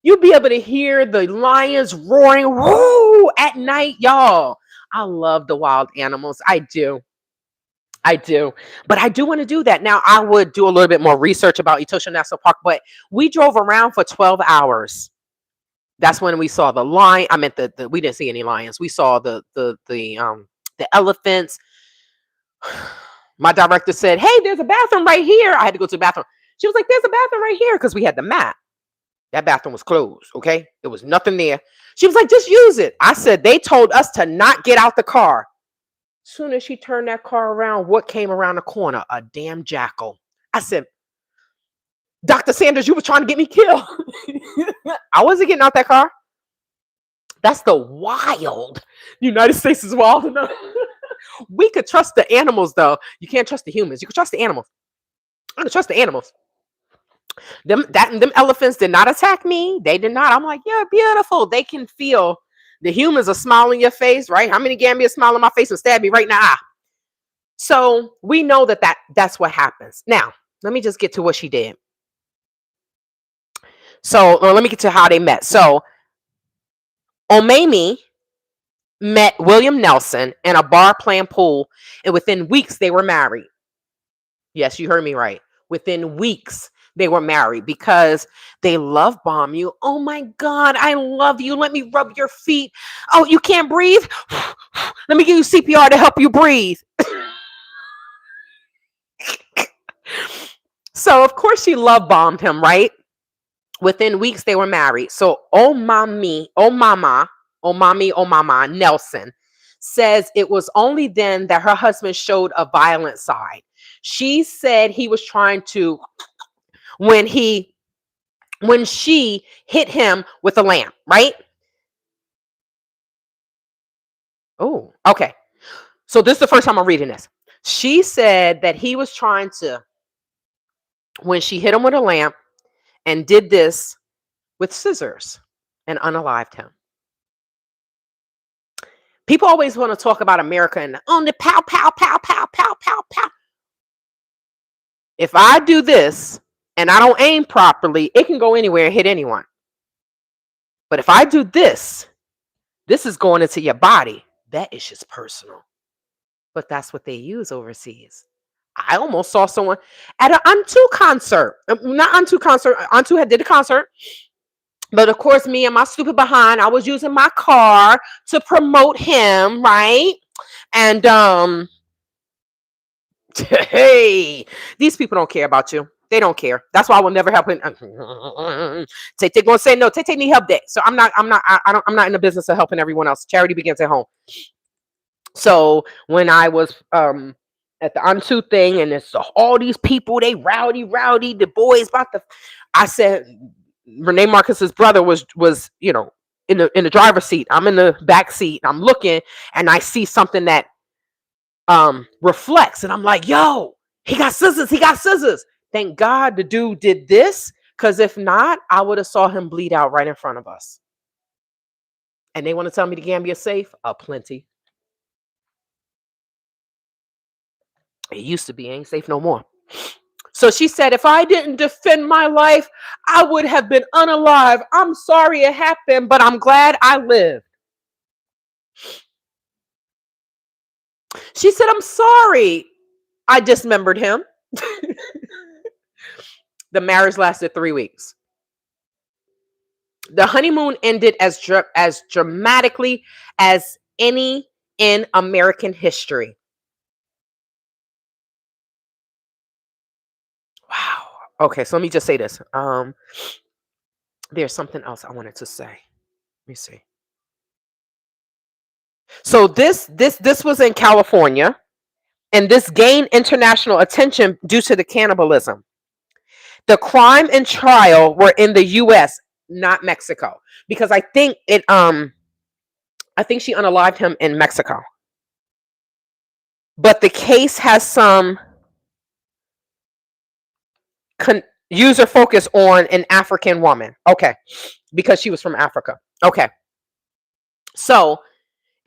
You'll be able to hear the lions roaring woo at night, y'all. I love the wild animals. I do. But I do want to do that. Now, I would do a little bit more research about Etosha National Park, but we drove around for 12 hours. That's when we saw the lion. I meant we didn't see any lions. We saw the elephants. My director said, hey, there's a bathroom right here. I had to go to the bathroom. She was like, there's a bathroom right here, because we had the map. That bathroom was closed, okay? There was nothing there. She was like, just use it. I said, they told us to not get out the car. Soon as she turned that car around, what came around the corner? A damn jackal. I said, Dr. Sanders, you were trying to get me killed. I wasn't getting out that car. That's the wild. United States is wild enough. We could trust the animals, though. You can't trust the humans. You can trust the animals. I can trust the animals. Them elephants did not attack me. They did not. I'm like, you're beautiful. They can feel. The humans are smiling in your face, right? How many Gambians smile in my face and stab me right in the eye? So we know that's what happens. Now, let me just get to what she did. So let me get to how they met. So Omami met William Nelson in a bar playing pool, and within weeks they were married. Yes, you heard me right. Within weeks they were married because they love bomb you. Oh my God, I love you. Let me rub your feet. Oh, you can't breathe? Let me give you CPR to help you breathe. So of course she love bombed him, right? Within weeks they were married. So Omami Nelson says it was only then that her husband showed a violent side. She said he was trying to, when she hit him with a lamp, right? Oh, okay. So this is the first time I'm reading this. She said that he was trying to, when she hit him with a lamp and did this with scissors and unalived him. People always want to talk about America and on the pow, pow, pow, pow, pow, pow, pow. If I do this and I don't aim properly, it can go anywhere and hit anyone. But if I do this, this is going into your body. That is just personal. But that's what they use overseas. I almost saw someone at an Untu concert. Not Untu concert. Untu had did a concert. But of course, me and my stupid behind, I was using my car to promote him, right? And hey, these people don't care about you. They don't care. That's why I will never help him. Tay gonna say no. Tay need help. So I'm not in the business of helping everyone else. Charity begins at home. So when I was at the Antu thing, and it's all these people, they rowdy, the boys about the. I said, Renee Marcus's brother was in the driver's seat. I'm in the back seat. I'm looking, and I see something that reflects, and I'm like, yo, he got scissors. Thank God the dude did this, because if not, I would have saw him bleed out right in front of us. And they want to tell me the Gambia safe? Plenty. It used to be. Ain't safe no more. So she said, if I didn't defend my life, I would have been unalive. I'm sorry it happened, but I'm glad I lived. She said, I'm sorry I dismembered him. The marriage lasted 3 weeks. The honeymoon ended as dramatically as any in American history. Wow. Okay, so let me just say this. There's something else I wanted to say. Let me see. So this was in California, and this gained international attention due to the cannibalism. The crime and trial were in the U.S., not Mexico, because I think she unalived him in Mexico. But the case has some user focus on an African woman. Okay, because she was from Africa. Okay. So,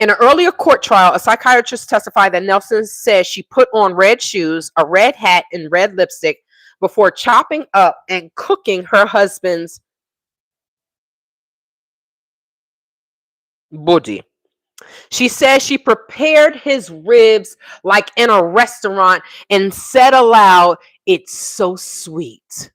in an earlier court trial, a psychiatrist testified that Nelson says she put on red shoes, a red hat, and red lipstick before chopping up and cooking her husband's body. She says she prepared his ribs like in a restaurant and said aloud, "It's so sweet."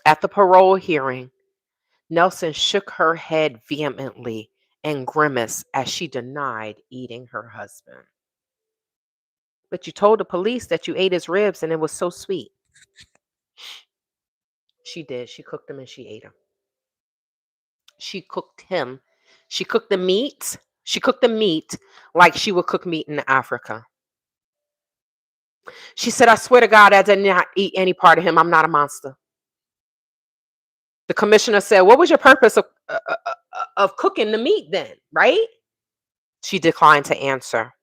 At the parole hearing, Nelson shook her head vehemently and grimaced as she denied eating her husband. But you told the police that you ate his ribs and it was so sweet. She did. She cooked them and she ate them. She cooked him. She cooked the meat. She cooked the meat like she would cook meat in Africa. She said, I swear to God, I did not eat any part of him. I'm not a monster. The commissioner said, what was your purpose of cooking the meat then, right? She declined to answer.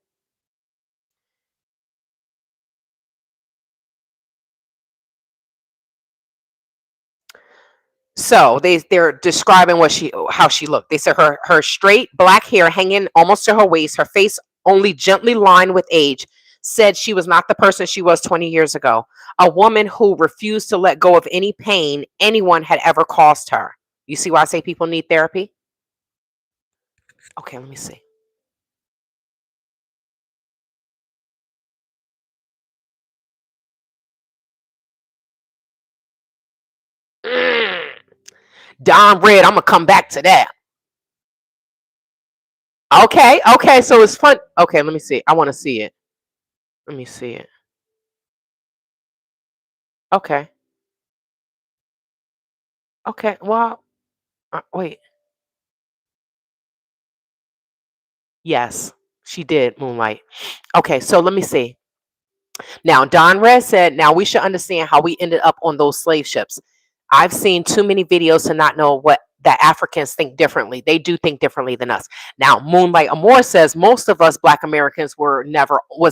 So they're describing how she looked. They said her straight black hair hanging almost to her waist, her face only gently lined with age, said she was not the person she was 20 years ago. A woman who refused to let go of any pain anyone had ever caused her. You see why I say people need therapy? Okay, let me see. Mm. Don Red, I'm gonna come back to that. Okay, so it's fun. Okay, let me see. I want to see it. Let me see it. Okay. Okay. Well, wait. Yes, she did Moonlight. Okay, so let me see. Now, Don Red said, now we should understand how we ended up on those slave ships. I've seen too many videos to not know what that Africans think differently. They do think differently than us. Now, Moonlight Amore says most of us Black Americans was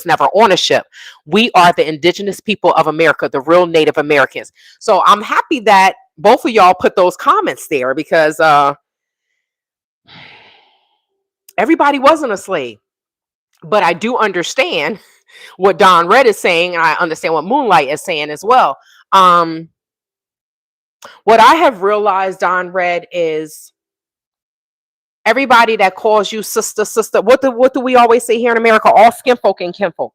never on a ship. We are the indigenous people of America, the real Native Americans. So I'm happy that both of y'all put those comments there because everybody wasn't a slave. But I do understand what Don Red is saying, and I understand what Moonlight is saying as well. What I have realized, Don Red, is everybody that calls you sister, sister. What do we always say here in America? All skin folk and kinfolk.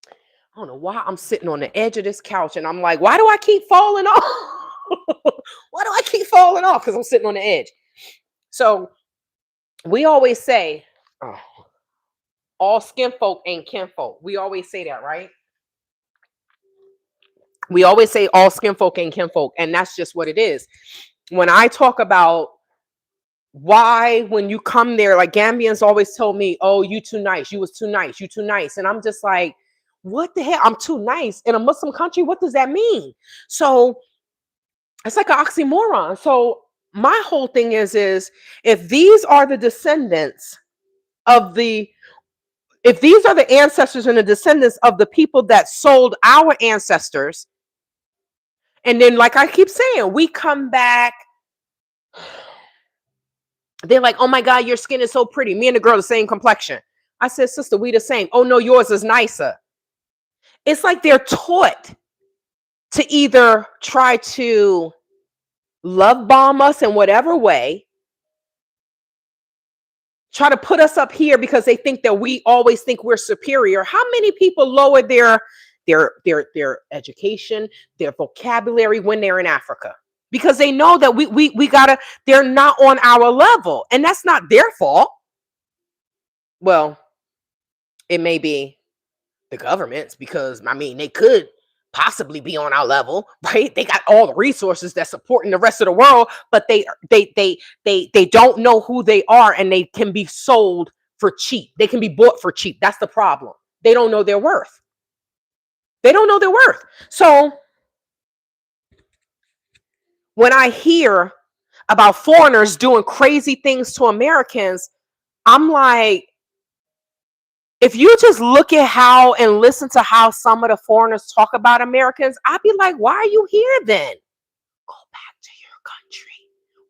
I don't know why I'm sitting on the edge of this couch and I'm like, why do I keep falling off? Why do I keep falling off? Because I'm sitting on the edge. So we always say, oh, all skin folk and kinfolk. We always say that, right? We always say all skin folk and kinfolk, and that's just what it is. When I talk about why, when you come there, like Gambians always told me, oh, you too nice, you was too nice, you too nice. And I'm just like, what the hell? I'm too nice in a Muslim country? What does that mean? So it's like an oxymoron. So my whole thing is if these are the descendants of if these are the ancestors and the descendants of the people that sold our ancestors, and then, like I keep saying, we come back They're like, oh my God, your skin is so pretty. Me and the girl, the same complexion. I said, sister, we the same. Oh no, yours is nicer. It's like they're taught to either try to love bomb us in whatever way, try to put us up here because they think that we always think we're superior. How many people lower their education, their vocabulary when they're in Africa? Because they know that we gotta, they're not on our level. And that's not their fault. Well, it may be the government's, because I mean they could possibly be on our level, right? They got all the resources that's supporting the rest of the world, but they don't know who they are, and they can be sold for cheap. They can be bought for cheap. That's the problem. They don't know their worth. They don't know their worth. So when I hear about foreigners doing crazy things to Americans, I'm like, if you just look at how and listen to how some of the foreigners talk about Americans, I'd be like, why are you here then? Go back to your country.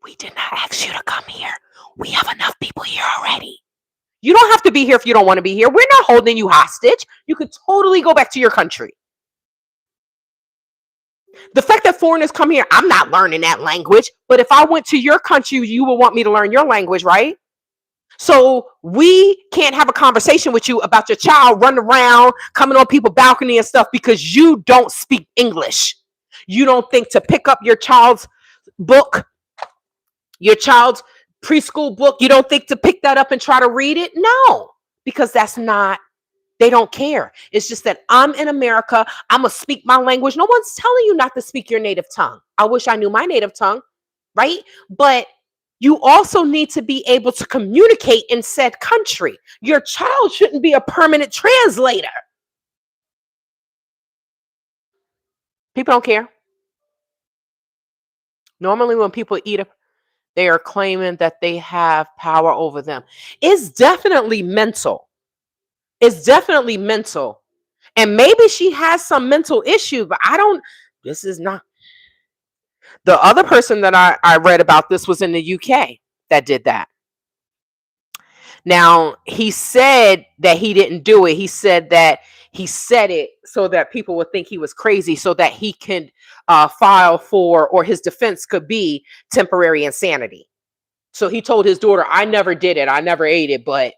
We did not ask you to come here. We have enough people here already. You don't have to be here if you don't want to be here. We're not holding you hostage. You could totally go back to your country. The fact that foreigners come here, I'm not learning that language. But if I went to your country, you would want me to learn your language, right? So we can't have a conversation with you about your child running around, coming on people's balcony and stuff because you don't speak English. You don't think to pick up your child's book, your child's preschool book. You don't think to pick that up and try to read it? No, because that's not, they don't care. It's just that I'm in America. I'm going to speak my language. No one's telling you not to speak your native tongue. I wish I knew my native tongue, right? But you also need to be able to communicate in said country. Your child shouldn't be a permanent translator. People don't care. Normally when people eat, they are claiming that they have power over them. It's definitely mental. It's definitely mental. And maybe she has some mental issue, but this is not. The other person that I read about this was in the UK that did that. Now, he said that he didn't do it. He said that he said it so that people would think he was crazy, so that he could file for, or his defense could be, temporary insanity. So he told his daughter, I never did it. I never ate it. But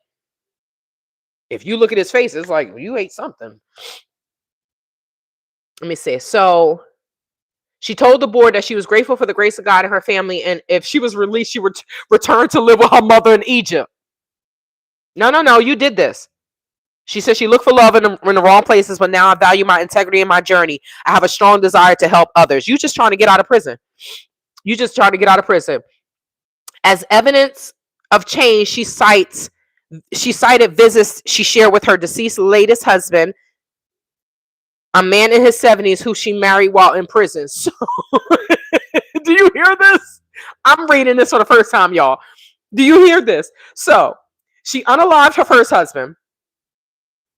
if you look at his face, it's like, you ate something. Let me see. So she told the board that she was grateful for the grace of God and her family. And if she was released, she would return to live with her mother in Egypt. No, you did this. She said she looked for love in the wrong places, but now I value my integrity and my journey. I have a strong desire to help others. You just trying to get out of prison. You just trying to get out of prison. As evidence of change, she cited visits she shared with her deceased latest husband, a man in his 70s who she married while in prison. So, do you hear this? I'm reading this for the first time, y'all. Do you hear this? So, she unalived her first husband,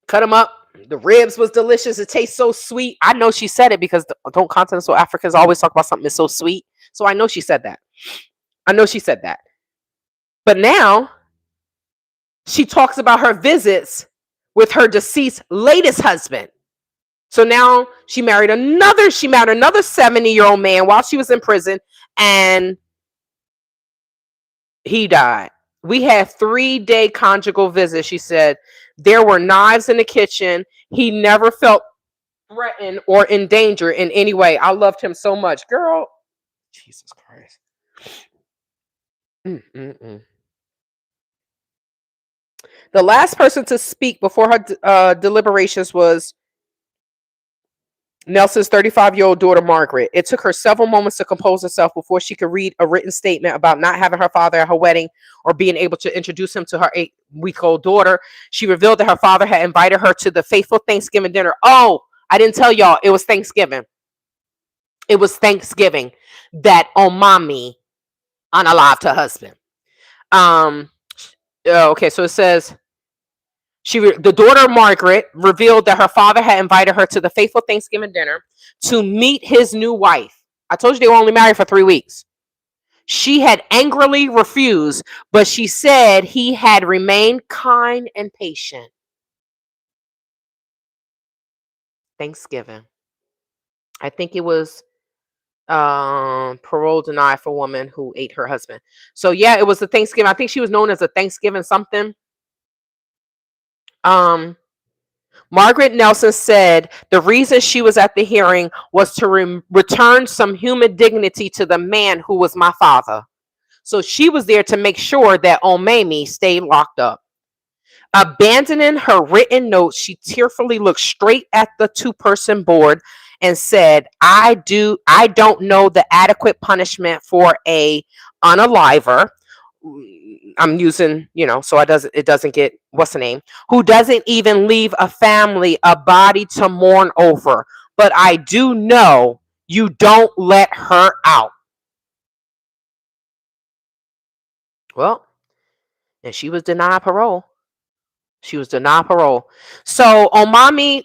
cut him up. The ribs was delicious. It tastes so sweet. I know she said it because don't continental Africans always talk about something that's so sweet. So I know she said that. But now she talks about her visits with her deceased latest husband. So now she married another 70-year-old man while she was in prison, and he died. We had 3-day conjugal visits. She said there were knives in the kitchen. He never felt threatened or in danger in any way. I loved him so much. Girl, Jesus Christ. The last person to speak before her deliberations was Nelson's 35-year-old daughter, Margaret. It took her several moments to compose herself before she could read a written statement about not having her father at her wedding or being able to introduce him to her 8-week-old daughter. She revealed that her father had invited her to the faithful Thanksgiving dinner. Oh, I didn't tell y'all. It was Thanksgiving. It was Thanksgiving that Omami unalived her husband. Okay, so it says, the daughter Margaret revealed that her father had invited her to the faithful Thanksgiving dinner to meet his new wife. I told you they were only married for 3 weeks. She had angrily refused, but she said he had remained kind and patient. Thanksgiving. I think it was parole denied for woman who ate her husband. So yeah, it was a Thanksgiving. I think she was known as a Thanksgiving something. Um Margaret Nelson said the reason she was at the hearing was to return some human dignity to the man who was my father. So she was there to make sure that Omami stayed locked up. Abandoning her written notes, she tearfully looked straight at the two-person board and said, I don't know the adequate punishment for a unaliver. I'm using, so it doesn't get what's the name, who doesn't even leave a family a body to mourn over. But I do know you don't let her out. Well, and she was denied parole. She was denied parole. So Omama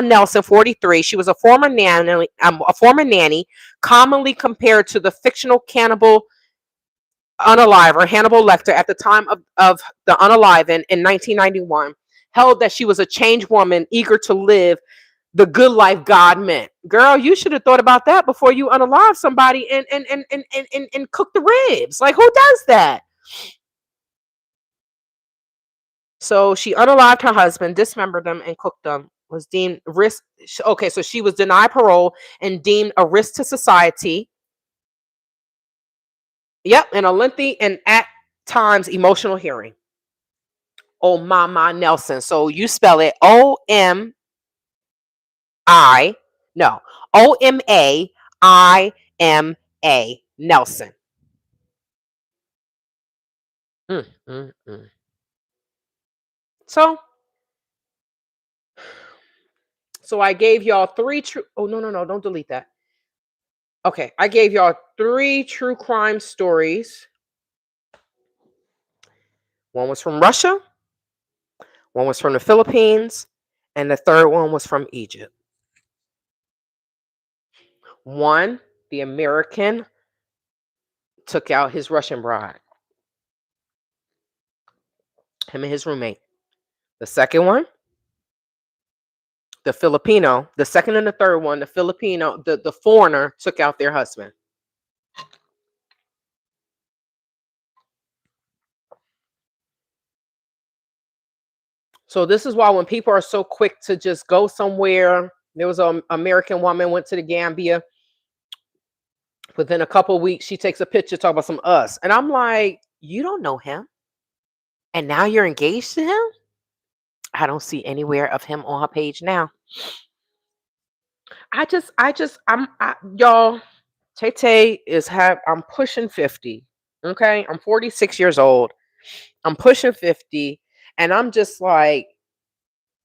Nelson, 43, she was a former nanny, commonly compared to the fictional cannibal unaliver Hannibal Lecter at the time of the unaliving in 1991, held that she was a changed woman eager to live the good life God meant. Girl, you should have thought about that before you unalive somebody and cook the ribs. Like, who does that? So she unalived her husband, dismembered them, and cooked them. Was deemed risk. Okay, so she was denied parole and deemed a risk to society. Yep, in a lengthy and at times emotional hearing. Oh, Mama Nelson. So you spell it O-M-I, no, O-M-A-I-M-A, Nelson. Mm, mm, mm. So, so I gave y'all three true. Oh, no, no, no, don't delete that. Okay, I gave y'all three true crime stories. One was from Russia, one was from the Philippines, and the third one was from Egypt. One, the American took out his Russian bride, him and his roommate. The second one, the Filipino, the second and the third one, the Filipino, the foreigner took out their husband. So this is why when people are so quick to just go somewhere, there was an American woman went to the Gambia. Within a couple of weeks, she takes a picture talking about some us, and I'm like, you don't know him, and now you're engaged to him. I don't see anywhere of him on her page now. Y'all. Tay Tay I'm pushing 50. Okay, I'm 46 years old. I'm pushing 50, and I'm just like,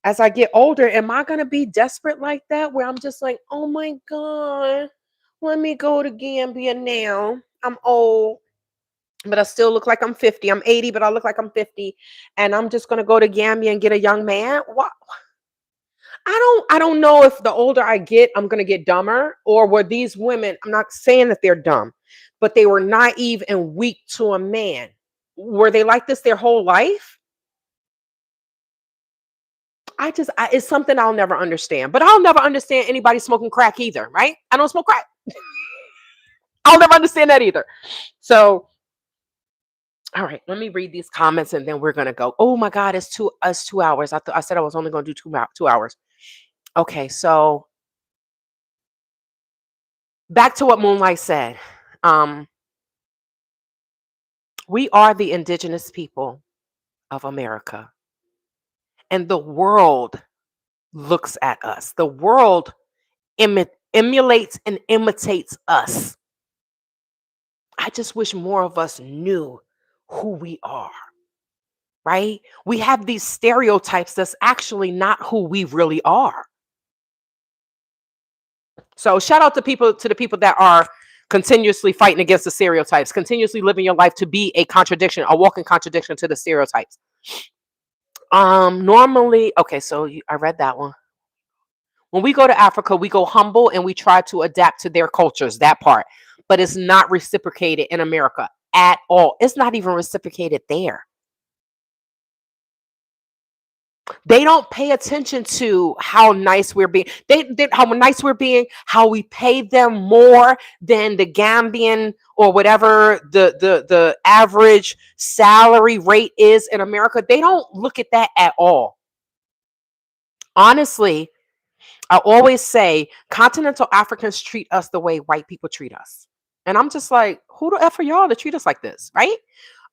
as I get older, am I gonna be desperate like that? Where I'm just like, oh my God, let me go to Gambia now. I'm old, but I still look like I'm 50. I'm 80, but I look like I'm 50. And I'm just gonna go to Gambia and get a young man. What? I don't know if the older I get, I'm gonna get dumber, or were these women, I'm not saying that they're dumb, but they were naive and weak to a man. Were they like this their whole life? It's something I'll never understand. But I'll never understand anybody smoking crack either, right? I don't smoke crack. I'll never understand that either. So, all right, let me read these comments and then we're gonna go. Oh my God, it's 2 hours. I said I was only gonna do 2 hours. Okay, so back to what Moonlight said. Um, we are the indigenous people of America, and the world looks at us. The world emulates and imitates us. I just wish more of us knew who we are, right? We have these stereotypes that's actually not who we really are. So shout out to the people that are continuously fighting against the stereotypes, continuously living your life to be a contradiction, a walking contradiction to the stereotypes. Normally, okay, so I read that one. When we go to Africa, we go humble and we try to adapt to their cultures, that part. but it's not reciprocated in America at all. It's not even reciprocated there. They don't pay attention to how nice we're being. How nice we're being, how we pay them more than the Gambian or whatever the average salary rate is in America. They don't look at that at all. Honestly, I always say continental Africans treat us the way white people treat us. And I'm just like, who the F are y'all to treat us like this, right?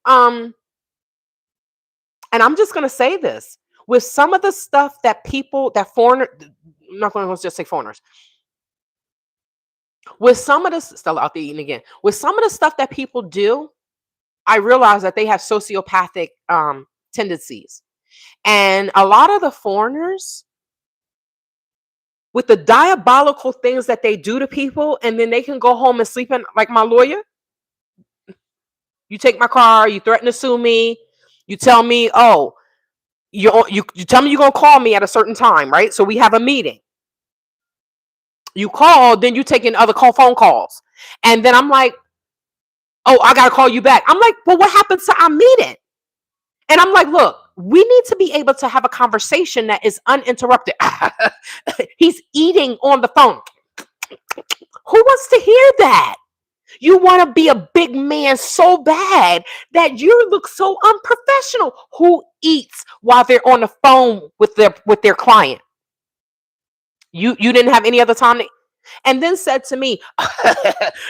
Um, and I'm just gonna say this. With some of the stuff that people, that foreigner, I'm not gonna just say foreigners, with some of this, still out there eating again, with some of the stuff that people do, I realize that they have sociopathic tendencies. And a lot of the foreigners, with the diabolical things that they do to people, and then they can go home and sleep in, like my lawyer. You take my car, you threaten to sue me, you tell me, oh, you tell me you're gonna call me at a certain time, right? So we have a meeting. You call, then you take in other phone calls, and then I'm like, oh, I gotta call you back. I'm like, well, what happens to our meeting? And I'm like, look, we need to be able to have a conversation that is uninterrupted. He's eating on the phone. Who wants to hear that? You want to be a big man so bad that you look so unprofessional. Who eats while they're on the phone with their client? You didn't have any other time to, and then said to me,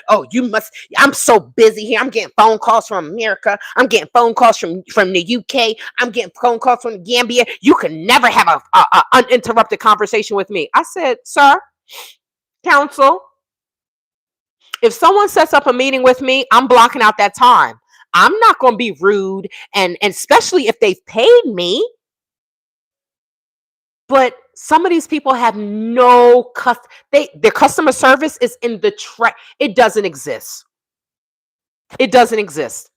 oh, you must, I'm so busy here. I'm getting phone calls from America. I'm getting phone calls from the UK. I'm getting phone calls from the Gambia. You can never have a uninterrupted conversation with me. I said, sir, counsel, if someone sets up a meeting with me, I'm blocking out that time. I'm not going to be rude, and especially if they've paid me. But some of these people have no their customer service is in the track. It doesn't exist. It doesn't exist.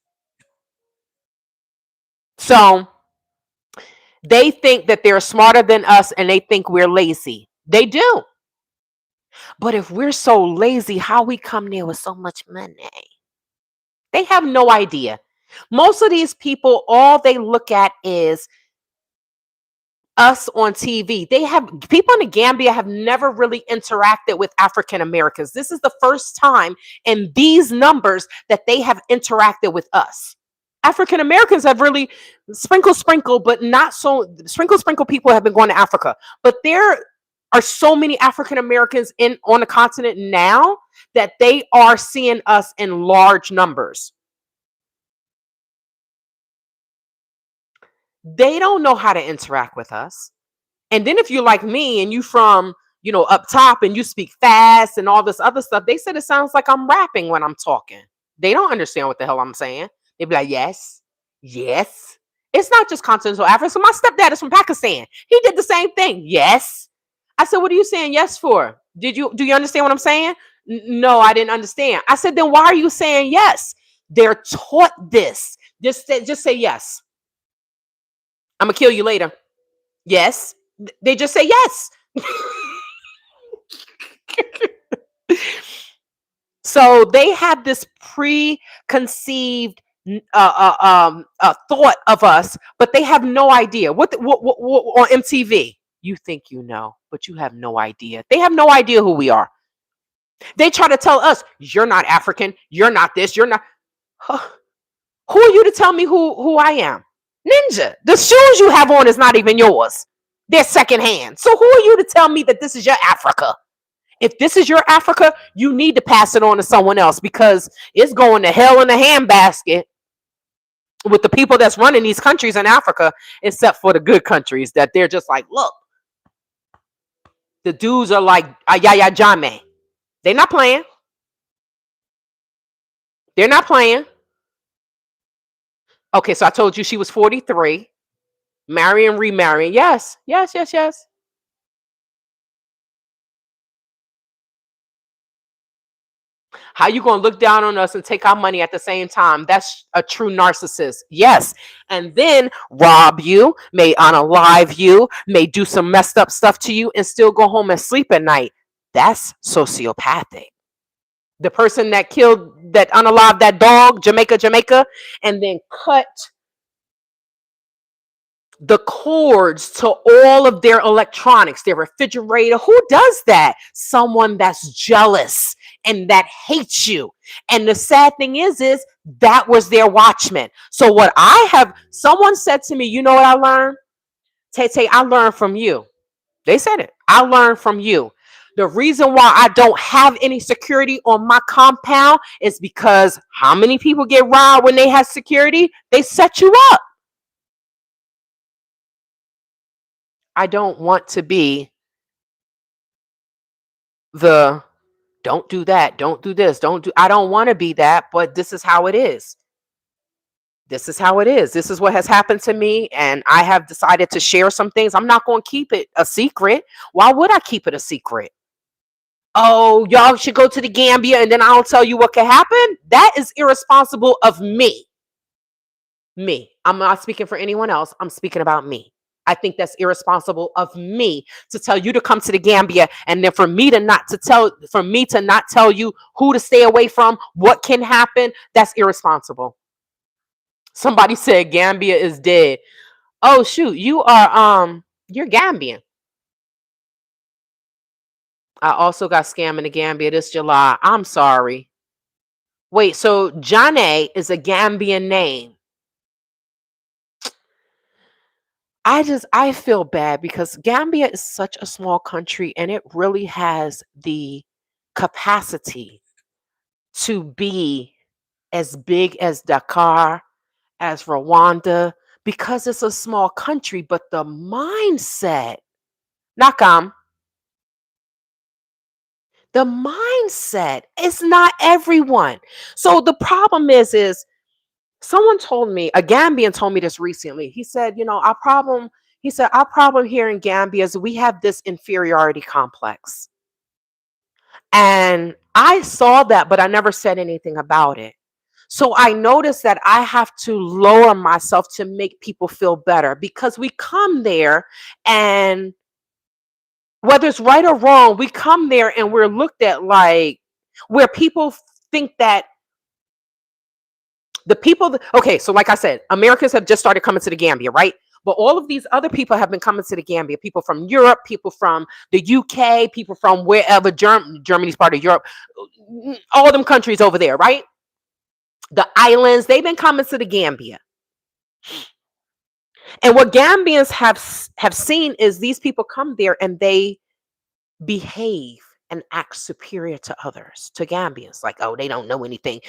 So they think that they're smarter than us, and they think we're lazy. They do. But if we're so lazy, how we come there with so much money? They have no idea. Most of these people, all they look at is us on TV. They have people in the Gambia have never really interacted with African Americans. This is the first time in these numbers that they have interacted with us. African Americans have really sprinkle, but not so sprinkle people have been going to Africa. But there are so many African Americans on the continent now that they are seeing us in large numbers. They don't know how to interact with us. And then if you're like me and you from, up top and you speak fast and all this other stuff, they said it sounds like I'm rapping when I'm talking. They don't understand what the hell I'm saying. They be like, yes, yes. It's not just continental Africa. So my stepdad is from Pakistan. He did the same thing. Yes. I said, what are you saying yes for? Do you understand what I'm saying? No, I didn't understand. I said, then why are you saying yes? They're taught this. Just say yes. I'm gonna kill you later. Yes. They just say yes. So they have this preconceived thought of us, but they have no idea what on MTV. You think you know, but you have no idea. They have no idea who we are. They try to tell us, you're not African, you're not this, you're not. Who are you to tell me who I am? Ninja, the shoes you have on is not even yours. They're secondhand. So who are you to tell me that this is your Africa? If this is your Africa, you need to pass it on to someone else, because it's going to hell in a handbasket with the people that's running these countries in Africa, except for the good countries that they're just like, look, the dudes are like Yaya Jammeh. They're not playing. They're not playing. Okay, so I told you she was 43, marrying, remarrying. Yes. How you gonna look down on us and take our money at the same time? That's a true narcissist. Yes. And then rob you, may unalive you, may do some messed up stuff to you, and still go home and sleep at night. That's sociopathic. The person that killed, that unalived that dog, Jamaica, and then cut the cords to all of their electronics, their refrigerator. Who does that? Someone that's jealous and that hates you. And the sad thing is that was their watchman. So what I have, someone said to me, you know what I learned? Tay, I learned from you. They said it. I learned from you. The reason why I don't have any security on my compound is because how many people get robbed when they have security? They set you up. I don't want to be the don't do that, don't do this, I don't want to be that, but this is how it is. This is how it is. This is what has happened to me, and I have decided to share some things. I'm not going to keep it a secret. Why would I keep it a secret? Oh, y'all should go to the Gambia and then I'll tell you what could happen. That is irresponsible of me. Me. I'm not speaking for anyone else. I'm speaking about me. I think that's irresponsible of me to tell you to come to the Gambia and then for me to not tell you who to stay away from, what can happen. That's irresponsible. Somebody said Gambia is dead. Oh shoot, you're Gambian. I also got scammed in the Gambia this July. I'm sorry. Wait, so Jane is a Gambian name. I feel bad because Gambia is such a small country and it really has the capacity to be as big as Dakar, as Rwanda, because it's a small country, but the mindset, Nakam, the mindset is not everyone. So the problem is someone told me, a Gambian told me this recently. He said, our problem here in Gambia is we have this inferiority complex. And I saw that, but I never said anything about it. So I noticed that I have to lower myself to make people feel better because we come there and whether it's right or wrong, we come there and we're looked at like where people think that okay, so like I said, Americans have just started coming to the Gambia, right? But all of these other people have been coming to the Gambia. People from Europe, people from the UK, people from wherever, Germany's part of Europe, all them countries over there, right? The islands, they've been coming to the Gambia. And what Gambians have seen is these people come there and they behave and act superior to others, to Gambians. Like, oh, they don't know anything.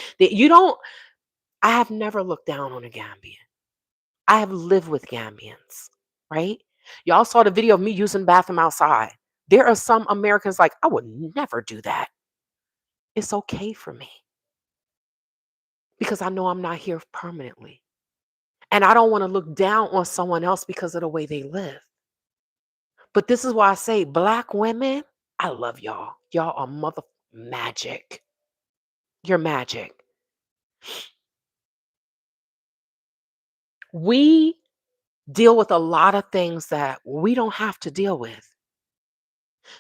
I have never looked down on a Gambian. I have lived with Gambians, right? Y'all saw the video of me using the bathroom outside. There are some Americans like, I would never do that. It's okay for me because I know I'm not here permanently. And I don't want to look down on someone else because of the way they live. But this is why I say, Black women, I love y'all. Y'all are mother magic. You're magic. We deal with a lot of things that we don't have to deal with.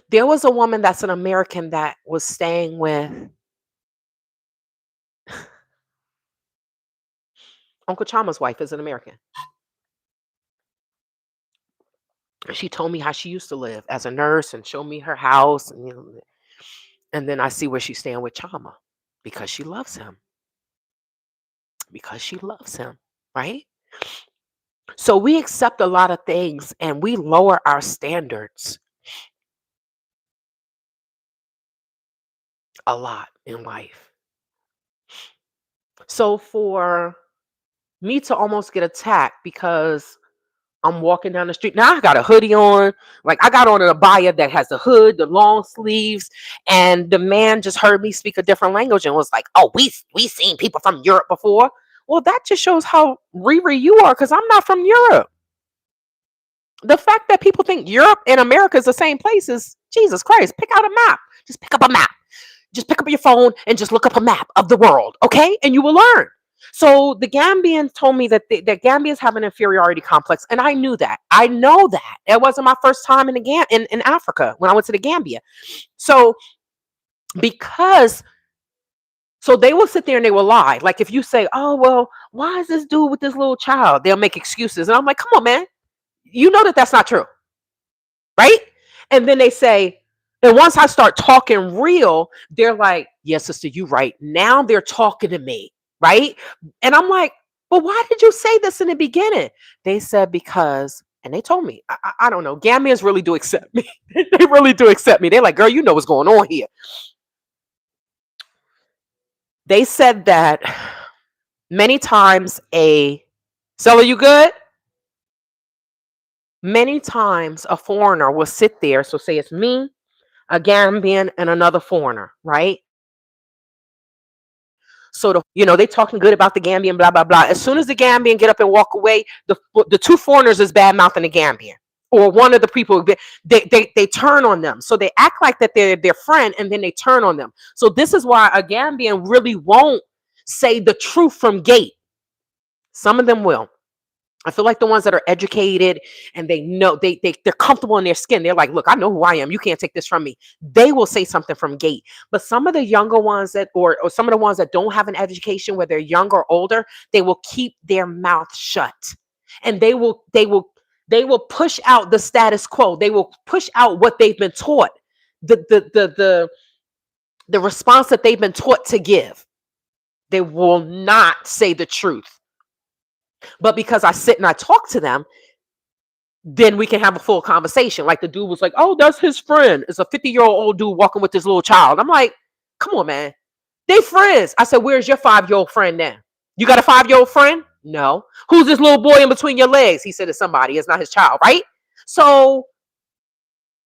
There was a woman that's an American that was staying with Uncle Chama's wife is an American. She told me how she used to live as a nurse and showed me her house. And then I see where she's staying with Chama because she loves him. Because she loves him, right? So we accept a lot of things and we lower our standards a lot in life. So for me to almost get attacked because I'm walking down the street. Now I got a hoodie on. Like I got on an abaya that has the hood, the long sleeves, and the man just heard me speak a different language and was like, "Oh, we seen people from Europe before." Well, that just shows how Riri you are because I'm not from Europe. The fact that people think Europe and America is the same place is Jesus Christ. Pick out a map. Just pick up a map. Just pick up your phone and just look up a map of the world, okay? And you will learn. So the Gambians told me that that Gambians have an inferiority complex, and I knew that. I know that. It wasn't my first time in Africa when I went to the Gambia. So because So they will sit there and they will lie. Like if you say, "Oh well, why is this dude with this little child?" They'll make excuses, and I'm like, "Come on, man, you know that that's not true, right?" And then they say, and once I start talking real, they're like, "Yes, sister, you right." Now they're talking to me, right? And I'm like, "But why did you say this in the beginning?" They said because, and they told me, I don't know. Gambians really do accept me. They really do accept me. They're like, "Girl, you know what's going on here." They said that many times a seller, you good? Many times a foreigner will sit there. So say it's me, a Gambian, and another foreigner, right? So they talking good about the Gambian, blah blah blah. As soon as the Gambian get up and walk away, the two foreigners is bad mouthing the Gambian, or one of the people they turn on them. So they act like that they're their friend, and then they turn on them. So this is why a Gambian really won't say the truth from gate. Some of them will. I feel like the ones that are educated and they know they're comfortable in their skin. They're like, look, I know who I am. You can't take this from me. They will say something from gate. But some of the younger ones that or some of the ones that don't have an education, whether they're younger or older, they will keep their mouth shut. And they will push out the status quo. They will push out what they've been taught. The response that they've been taught to give. They will not say the truth. But because I sit and I talk to them, then we can have a full conversation. Like the dude was like, "Oh, that's his friend. It's a 50-year-old old dude walking with this little child." I'm like, "Come on, man. They friends." I said, "Where's your 5-year-old friend now? You got a 5-year-old friend?" "No." "Who's this little boy in between your legs?" He said, "It's somebody. It's not his child, right?" So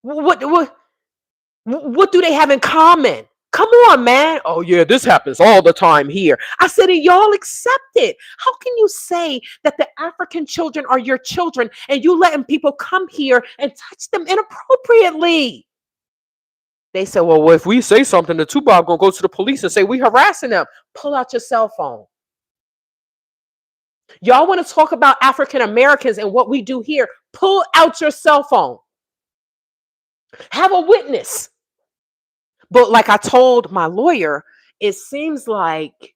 what do they have in common? Come on, man. "Oh yeah, this happens all the time here." I said, "And y'all accept it. How can you say that the African children are your children and you letting people come here and touch them inappropriately?" They said, "Well, if we say something, the Tupac gonna go to the police and say we harassing them." Pull out your cell phone. Y'all want to talk about African Americans and what we do here? Pull out your cell phone. Have a witness. But like I told my lawyer, it seems like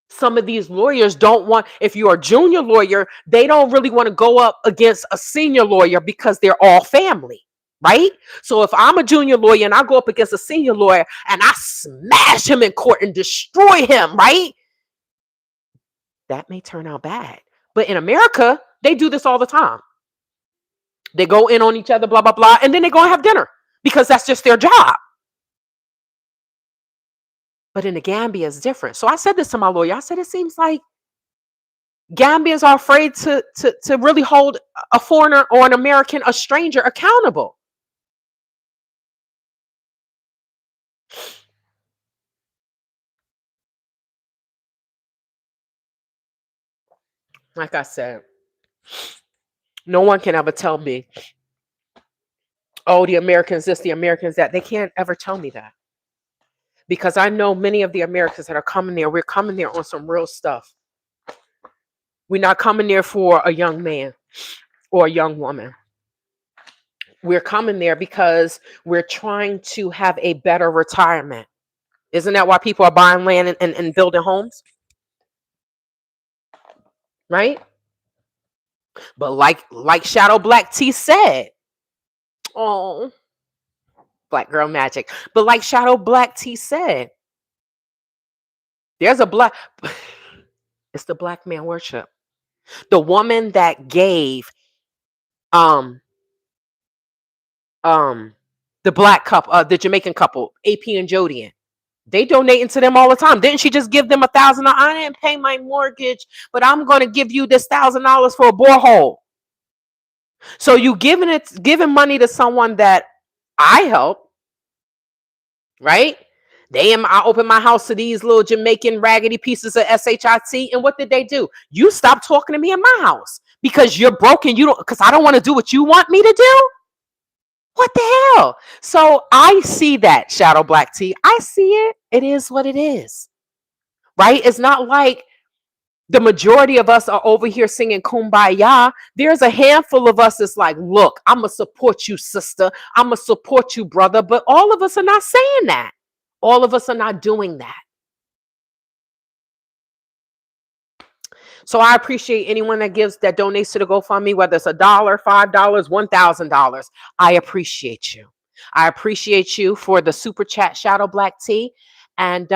some of these lawyers don't want, if you're a junior lawyer, they don't really want to go up against a senior lawyer because they're all family, right? So if I'm a junior lawyer and I go up against a senior lawyer and I smash him in court and destroy him, right? That may turn out bad. But in America, they do this all the time. They go in on each other, blah, blah, blah, and then they go and have dinner because that's just their job. But in the Gambia, it's different. So I said this to my lawyer. I said, it seems like Gambians are afraid to really hold a foreigner or an American, a stranger, accountable. Like I said, no one can ever tell me, "Oh, the Americans this, the Americans that." They can't ever tell me that. Because I know many of the Americans that are coming there, we're coming there on some real stuff. We're not coming there for a young man or a young woman. We're coming there because we're trying to have a better retirement. Isn't that why people are buying land and building homes? Right? But like Shadow Black T said, oh, Black Girl Magic. But like Shadow Black T said, there's a black, it's the black man worship. The woman that gave um um the black couple, the Jamaican couple, AP and Jodian. They donating to them all the time. Didn't she just give them $1,000? "I didn't pay my mortgage, but I'm going to give you this $1,000 for a borehole." So you giving money to someone that I help, right? I opened my house to these little Jamaican raggedy pieces of shit, and what did they do? "You stop talking to me in my house because you're broken. You don't, because I don't want to do what you want me to do." What the hell? So I see that, Shadow Black Tea. I see it. It is what it is, right? It's not like the majority of us are over here singing Kumbaya. There's a handful of us that's like, "Look, I'm going to support you, sister. I'm going to support you, brother." But all of us are not saying that. All of us are not doing that. So I appreciate anyone that donates to the GoFundMe, whether it's $1, $5, $1,000. I appreciate you. I appreciate you for the super chat, Shadow Black Tea. And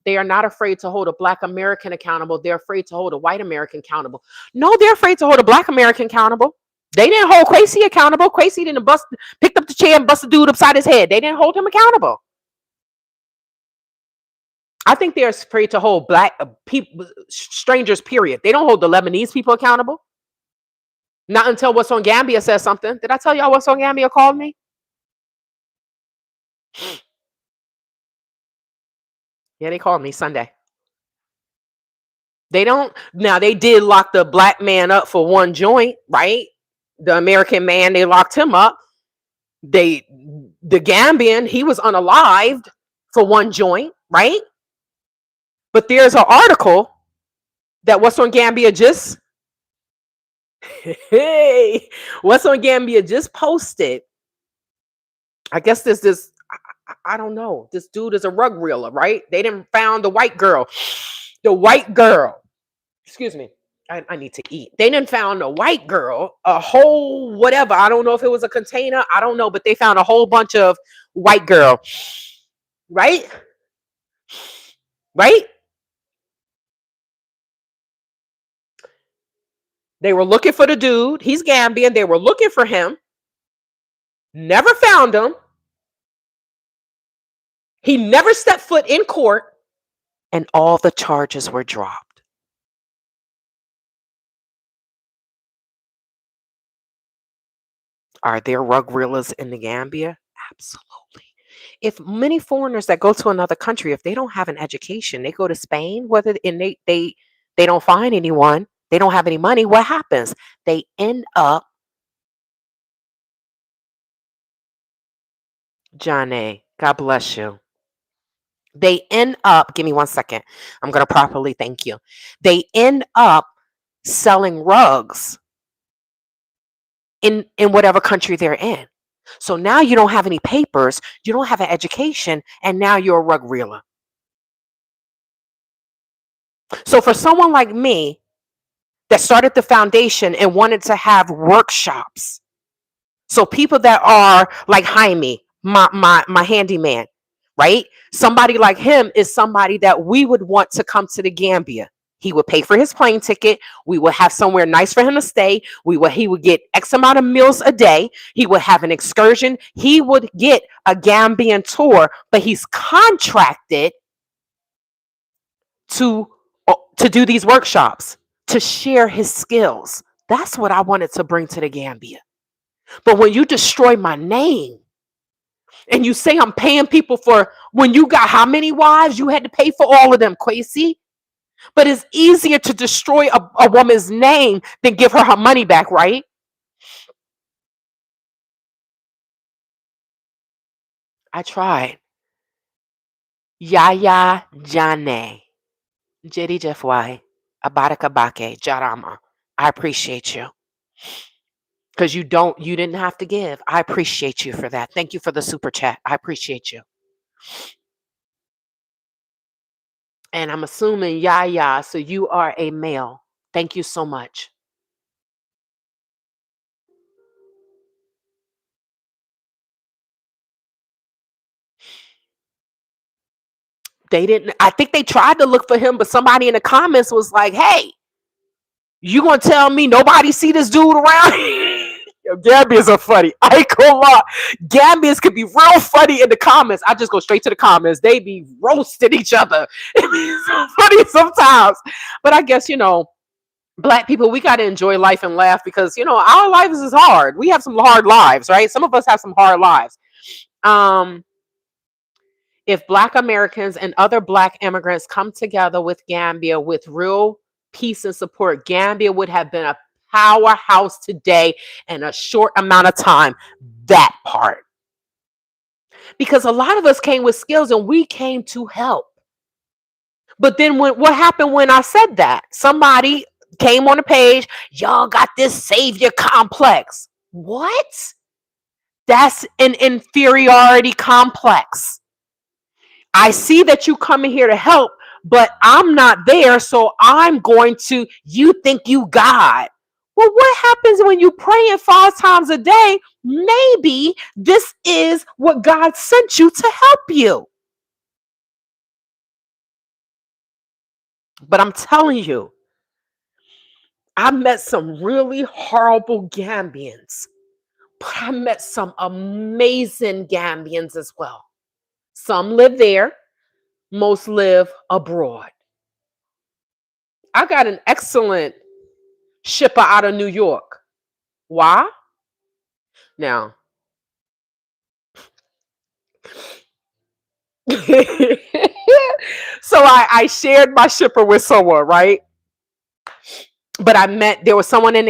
they are not afraid to hold a Black American accountable. They're afraid to hold a white American accountable. No, they're afraid to hold a Black American accountable. They didn't hold Quasi accountable. Quasi didn't picked up the chair and bust the dude upside his head. They didn't hold him accountable. I think they're afraid to hold Black people, strangers, period. They don't hold the Lebanese people accountable. Not until What's on Gambia says something. Did I tell y'all What's on Gambia called me? Yeah, they called me Sunday. They don't. Now, they did lock the Black man up for one joint, right? The American man, they locked him up. The Gambian, he was unalived for one joint, right? But there's an article that What's on Gambia just hey, What's on Gambia just posted. I guess this I don't know. This dude is a rug reeler, right? They didn't found the white girl. The white girl. Excuse me. I need to eat. They didn't found a white girl, a whole whatever. I don't know if it was a container. I don't know, but they found a whole bunch of white girl. Right? Right? They were looking for the dude. He's Gambian. They were looking for him. Never found him. He never stepped foot in court. And all the charges were dropped. Are there rug reelers in the Gambia? Absolutely. If many foreigners that go to another country, if they don't have an education, they go to Spain, whether and they don't find anyone, they don't have any money, what happens? They end up, Johnny, God bless you. They end up, give me 1 second. I'm going to properly thank you. They end up selling rugs in whatever country they're in. So now you don't have any papers, you don't have an education, and now you're a rug reeler. So for someone like me that started the foundation and wanted to have workshops, so people that are like Jaime, my handyman, right? Somebody like him is somebody that we would want to come to the Gambia. He would pay for his plane ticket. We would have somewhere nice for him to stay. He would get X amount of meals a day. He would have an excursion. He would get a Gambian tour, but he's contracted to do these workshops, to share his skills. That's what I wanted to bring to the Gambia. But when you destroy my name and you say I'm paying people for, when you got how many wives, you had to pay for all of them, Quasi. But it's easier to destroy a woman's name than give her money back, right? I tried. Yaya Jane. Jedi Jefwai. Abarakabake. Jarama. I appreciate you. Because you didn't have to give. I appreciate you for that. Thank you for the super chat. I appreciate you. And I'm assuming Yaya, so you are a male. Thank you so much. I think they tried to look for him, but somebody in the comments was like, hey, you gonna tell me nobody see this dude around? Yo, Gambians are funny. I ain't gonna lie. Gambians can be real funny in the comments. I just go straight to the comments. They be roasting each other. It be so funny sometimes. But I guess, Black people, we got to enjoy life and laugh because, our lives is hard. We have some hard lives, right? Some of us have some hard lives. If Black Americans and other Black immigrants come together with Gambia with real peace and support, Gambia would have been a powerhouse today in a short amount of time. That part. Because a lot of us came with skills and we came to help. But then what happened when I said that? Somebody came on the page, y'all got this savior complex. What? That's an inferiority complex. I see that you coming here to help, but I'm not there. So I'm going to, you think you God. Well, what happens when you praying 5 times a day? Maybe this is what God sent you to help you. But I'm telling you, I met some really horrible Gambians, but I met some amazing Gambians as well. Some live there, most live abroad. I got an excellent shipper out of New York. Why? Now, so I shared my shipper with someone, right? But I met, there was someone in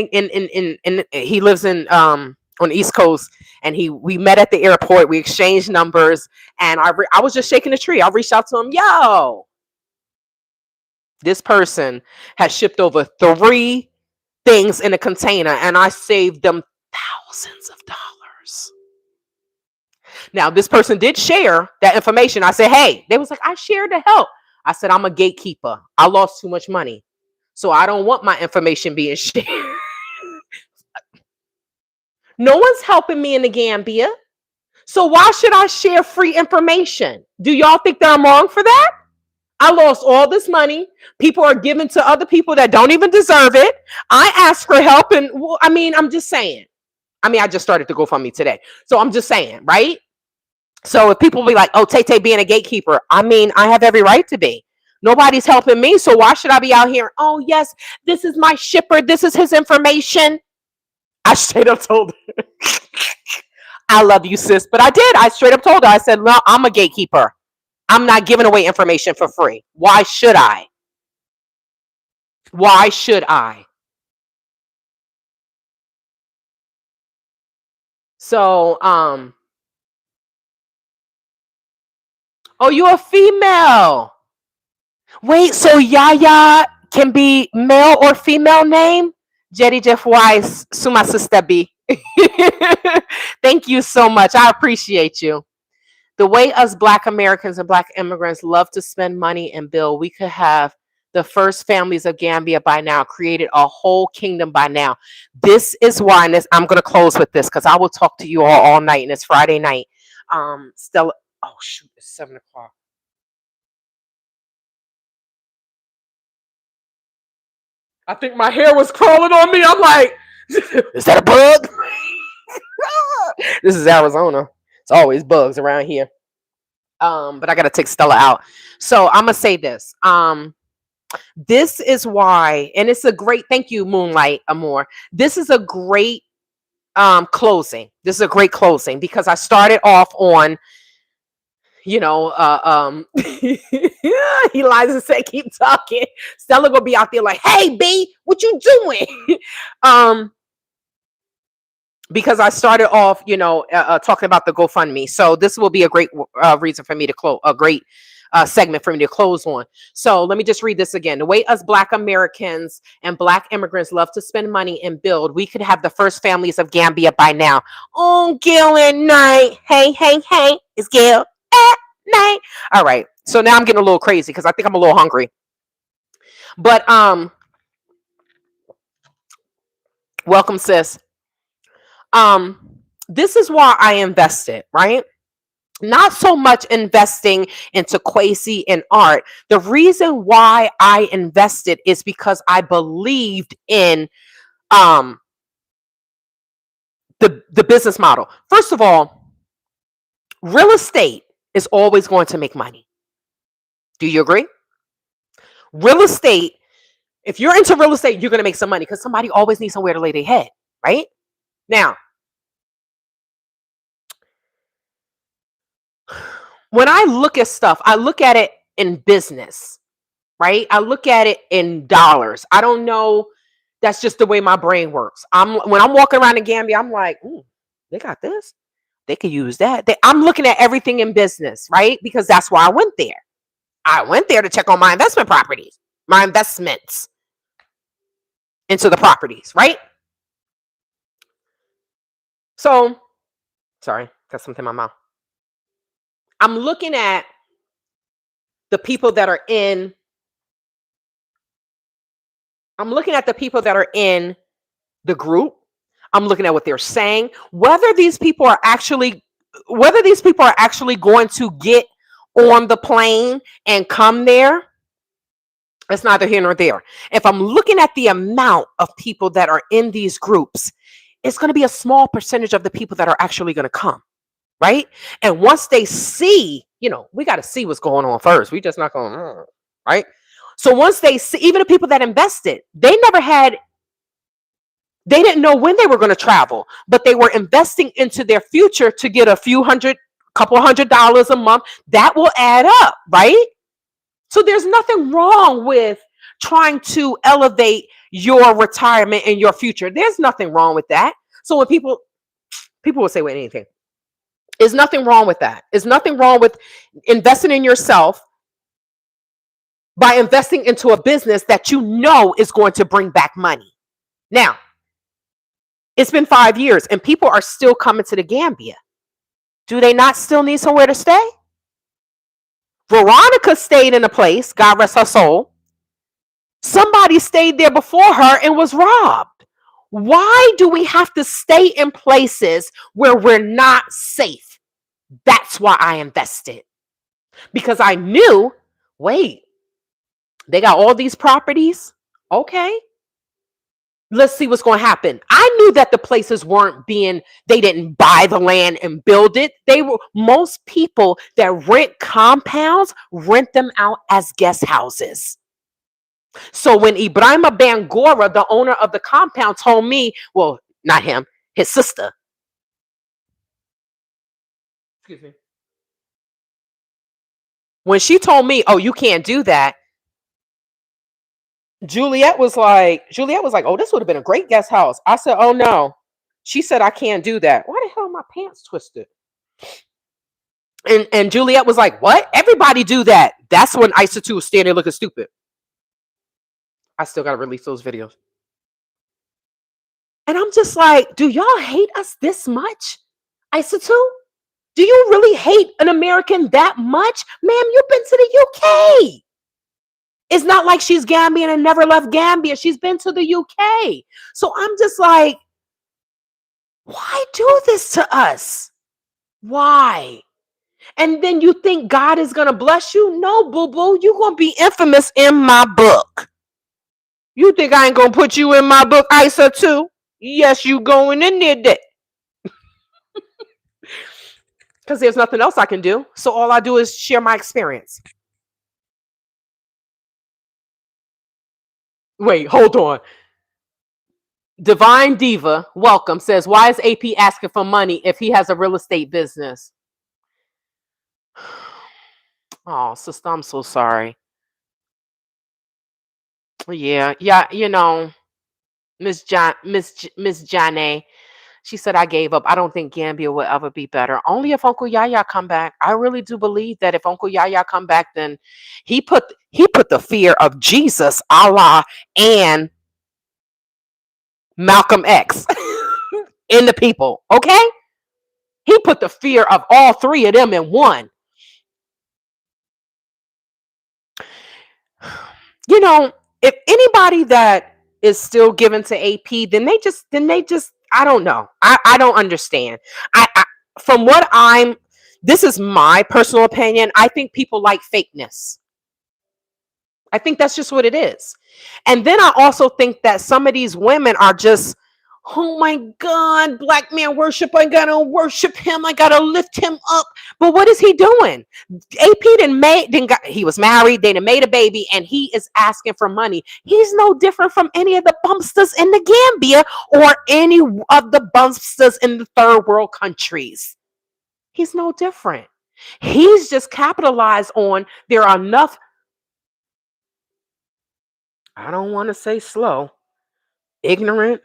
he lives in on the East Coast, and we met at the airport. We exchanged numbers, and I was just shaking the tree. I reached out to him, yo, this person has shipped over 3 things in a container, and I saved them thousands of dollars. Now, this person did share that information. I said, hey, they was like, I shared to help. I said, I'm a gatekeeper. I lost too much money, so I don't want my information being shared. No one's helping me in the Gambia. So why should I share free information? Do y'all think that I'm wrong for that? I lost all this money. People are giving to other people that don't even deserve it. I asked for help, and well, I mean, I'm just saying. I mean, I just started to GoFundMe today. So I'm just saying, right? So if people be like, oh, Tay being a gatekeeper, I mean, I have every right to be. Nobody's helping me, so why should I be out here? Oh, yes, this is my shipper. This is his information. I straight up told her, I love you, sis. But I did. I straight up told her, I said, no, I'm a gatekeeper. I'm not giving away information for free. Why should I? Why should I? So, oh, you're a female. Wait, so Yaya can be male or female name? Jetty Jeff Wise, Suma Sister B. Thank you so much. I appreciate you. The way us Black Americans and Black immigrants love to spend money and build, we could have the first families of Gambia by now, created a whole kingdom by now. This is why, and this, I'm going to close with this because I will talk to you all night, and it's Friday night. Stella, oh shoot, it's 7 o'clock. I think my hair was crawling on me. I'm like, is that a bug? This is Arizona. It's always bugs around here. But I gotta take Stella out. So I'm gonna say this. This is why, and it's a great thank you, Moonlight Amore. This is a great closing. This is a great closing because I started off on, Eliza said, keep talking. Stella gonna be out there like, hey B, what you doing? Because I started off, talking about the GoFundMe. So this will be a great reason for me to close, a great segment for me to close on. So let me just read this again. The way us Black Americans and Black immigrants love to spend money and build, we could have the first families of Gambia by now. On Gil at night. Hey, hey, hey, it's Gil at night. All right. So now I'm getting a little crazy because I think I'm a little hungry. But welcome, sis. This is why I invested, right? Not so much investing into Kwesi and art. The reason why I invested is because I believed in the business model. First of all, real estate is always going to make money. Do you agree? Real estate, if you're into real estate, you're going to make some money because somebody always needs somewhere to lay their head, right? Now, when I look at stuff, I look at it in business, right? I look at it in dollars. I don't know. That's just the way my brain works. When I'm walking around in Gambia, I'm like, ooh, they got this. They could use that. I'm looking at everything in business, right? Because that's why I went there. I went there to check on my investment properties, my investments into the properties, right? So, sorry, got something in my mouth. I'm looking at the people that are in I'm looking at the people that are in the group. I'm looking at what they're saying. Whether these people are actually going to get on the plane and come there, it's neither here nor there. If I'm looking at the amount of people that are in these groups, it's going to be a small percentage of the people that are actually going to come, right? And once they see, we got to see what's going on first. We just not going, right? So once they see, even the people that invested, they didn't know when they were going to travel, but they were investing into their future to get a couple $100 a month. That will add up, right? So there's nothing wrong with trying to elevate your retirement and your future. There's nothing wrong with that. So when people will say, wait, anything. There's nothing wrong with that. There's nothing wrong with investing in yourself by investing into a business that you know is going to bring back money. Now, it's been 5 years and people are still coming to the Gambia. Do they not still need somewhere to stay? Veronica stayed in a place, God rest her soul. Somebody stayed there before her and was robbed. Why do we have to stay in places where we're not safe? That's why I invested. Because I knew, wait, they got all these properties. Okay. Let's see what's going to happen. I knew that the places they didn't buy the land and build it. Most people that rent compounds rent them out as guest houses. So when Ibrahima Bangora, the owner of the compound, told me, well, not him, his sister. Excuse me. When she told me, oh, you can't do that, Juliet was like, oh, this would have been a great guest house. I said, oh no. She said, I can't do that. Why the hell are my pants twisted? And Juliet was like, what? Everybody do that. That's when Isa 2 was standing there looking stupid. I still got to release those videos. And I'm just like, do y'all hate us this much? Isa 2? Do you really hate an American that much? Ma'am, you've been to the UK. It's not like she's Gambian and never left Gambia. She's been to the UK. So I'm just like, why do this to us? Why? And then you think God is going to bless you? No, boo-boo. You're going to be infamous in my book. You think I ain't going to put you in my book, Isa 2? Yes, you going in there, Dick. Because there's nothing else I can do. So all I do is share my experience. Wait, hold on. Divine Diva, welcome, says, why is AP asking for money if he has a real estate business? Oh, sister, I'm so sorry. Yeah, Miss Janae, she said, I gave up. I don't think Gambia will ever be better. Only if Uncle Yaya come back. I really do believe that if Uncle Yaya come back, then he put the fear of Jesus, Allah, and Malcolm X in the people. Okay? He put the fear of all three of them in one. If anybody that is still given to AP, then they just I don't know. I don't understand. This is my personal opinion. I think people like fakeness. I think that's just what it is. And then I also think that some of these women are just, oh my God, black man worship. I gotta worship him. I gotta lift him up. But what is he doing? AP he was married, they made a baby, and he is asking for money. He's no different from any of the bumpsters in the Gambia or any of the bumpsters in the third world countries. He's no different. He's just capitalized on there are enough, I don't want to say slow, ignorant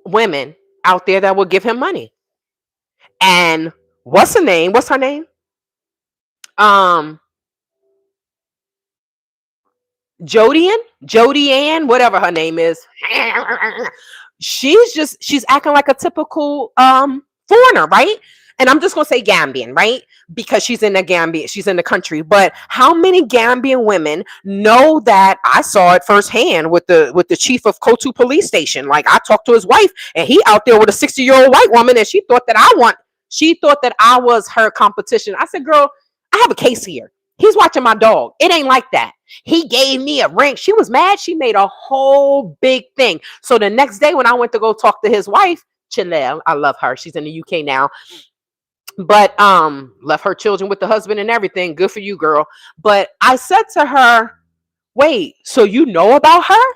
women out there that will give him money. And what's her name? Jodianne, whatever her name is. She's acting like a typical foreigner, right? and I'm just gonna say Gambian, right? Because she's in the Gambia, she's in the country. But how many Gambian women know that? I saw it firsthand with the chief of Kotu police station. Like, I talked to his wife, and he out there with a 60-year-old white woman, and she thought that I was her competition. I said, girl, I have a case here. He's watching my dog. It ain't like that. He gave me a ring. She was mad. She made a whole big thing. So the next day when I went to go talk to his wife, Chanel, I love her. She's in the UK now, but left her children with the husband and everything. Good for you, girl. But I said to her, wait, so you know about her?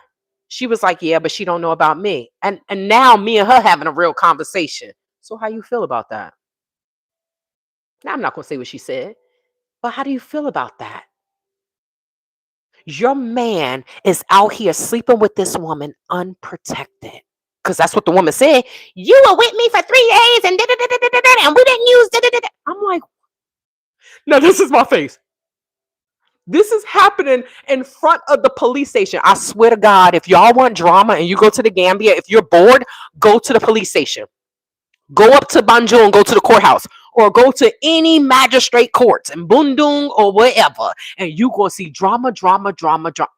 She was like, yeah, but she don't know about me. And now me and her having a real conversation. So how you feel about that? Now I'm not gonna say what she said, but how do you feel about that? Your man is out here sleeping with this woman unprotected. Because that's what the woman said. You were with me for 3 days and and we didn't use. I'm like, no, this is my face. This is happening in front of the police station. I swear to God, if y'all want drama and you go to the Gambia, if you're bored, go to the police station. Go up to Banjul and go to the courthouse, or go to any magistrate courts in Bundung or wherever, and you gonna see drama, drama, drama, drama.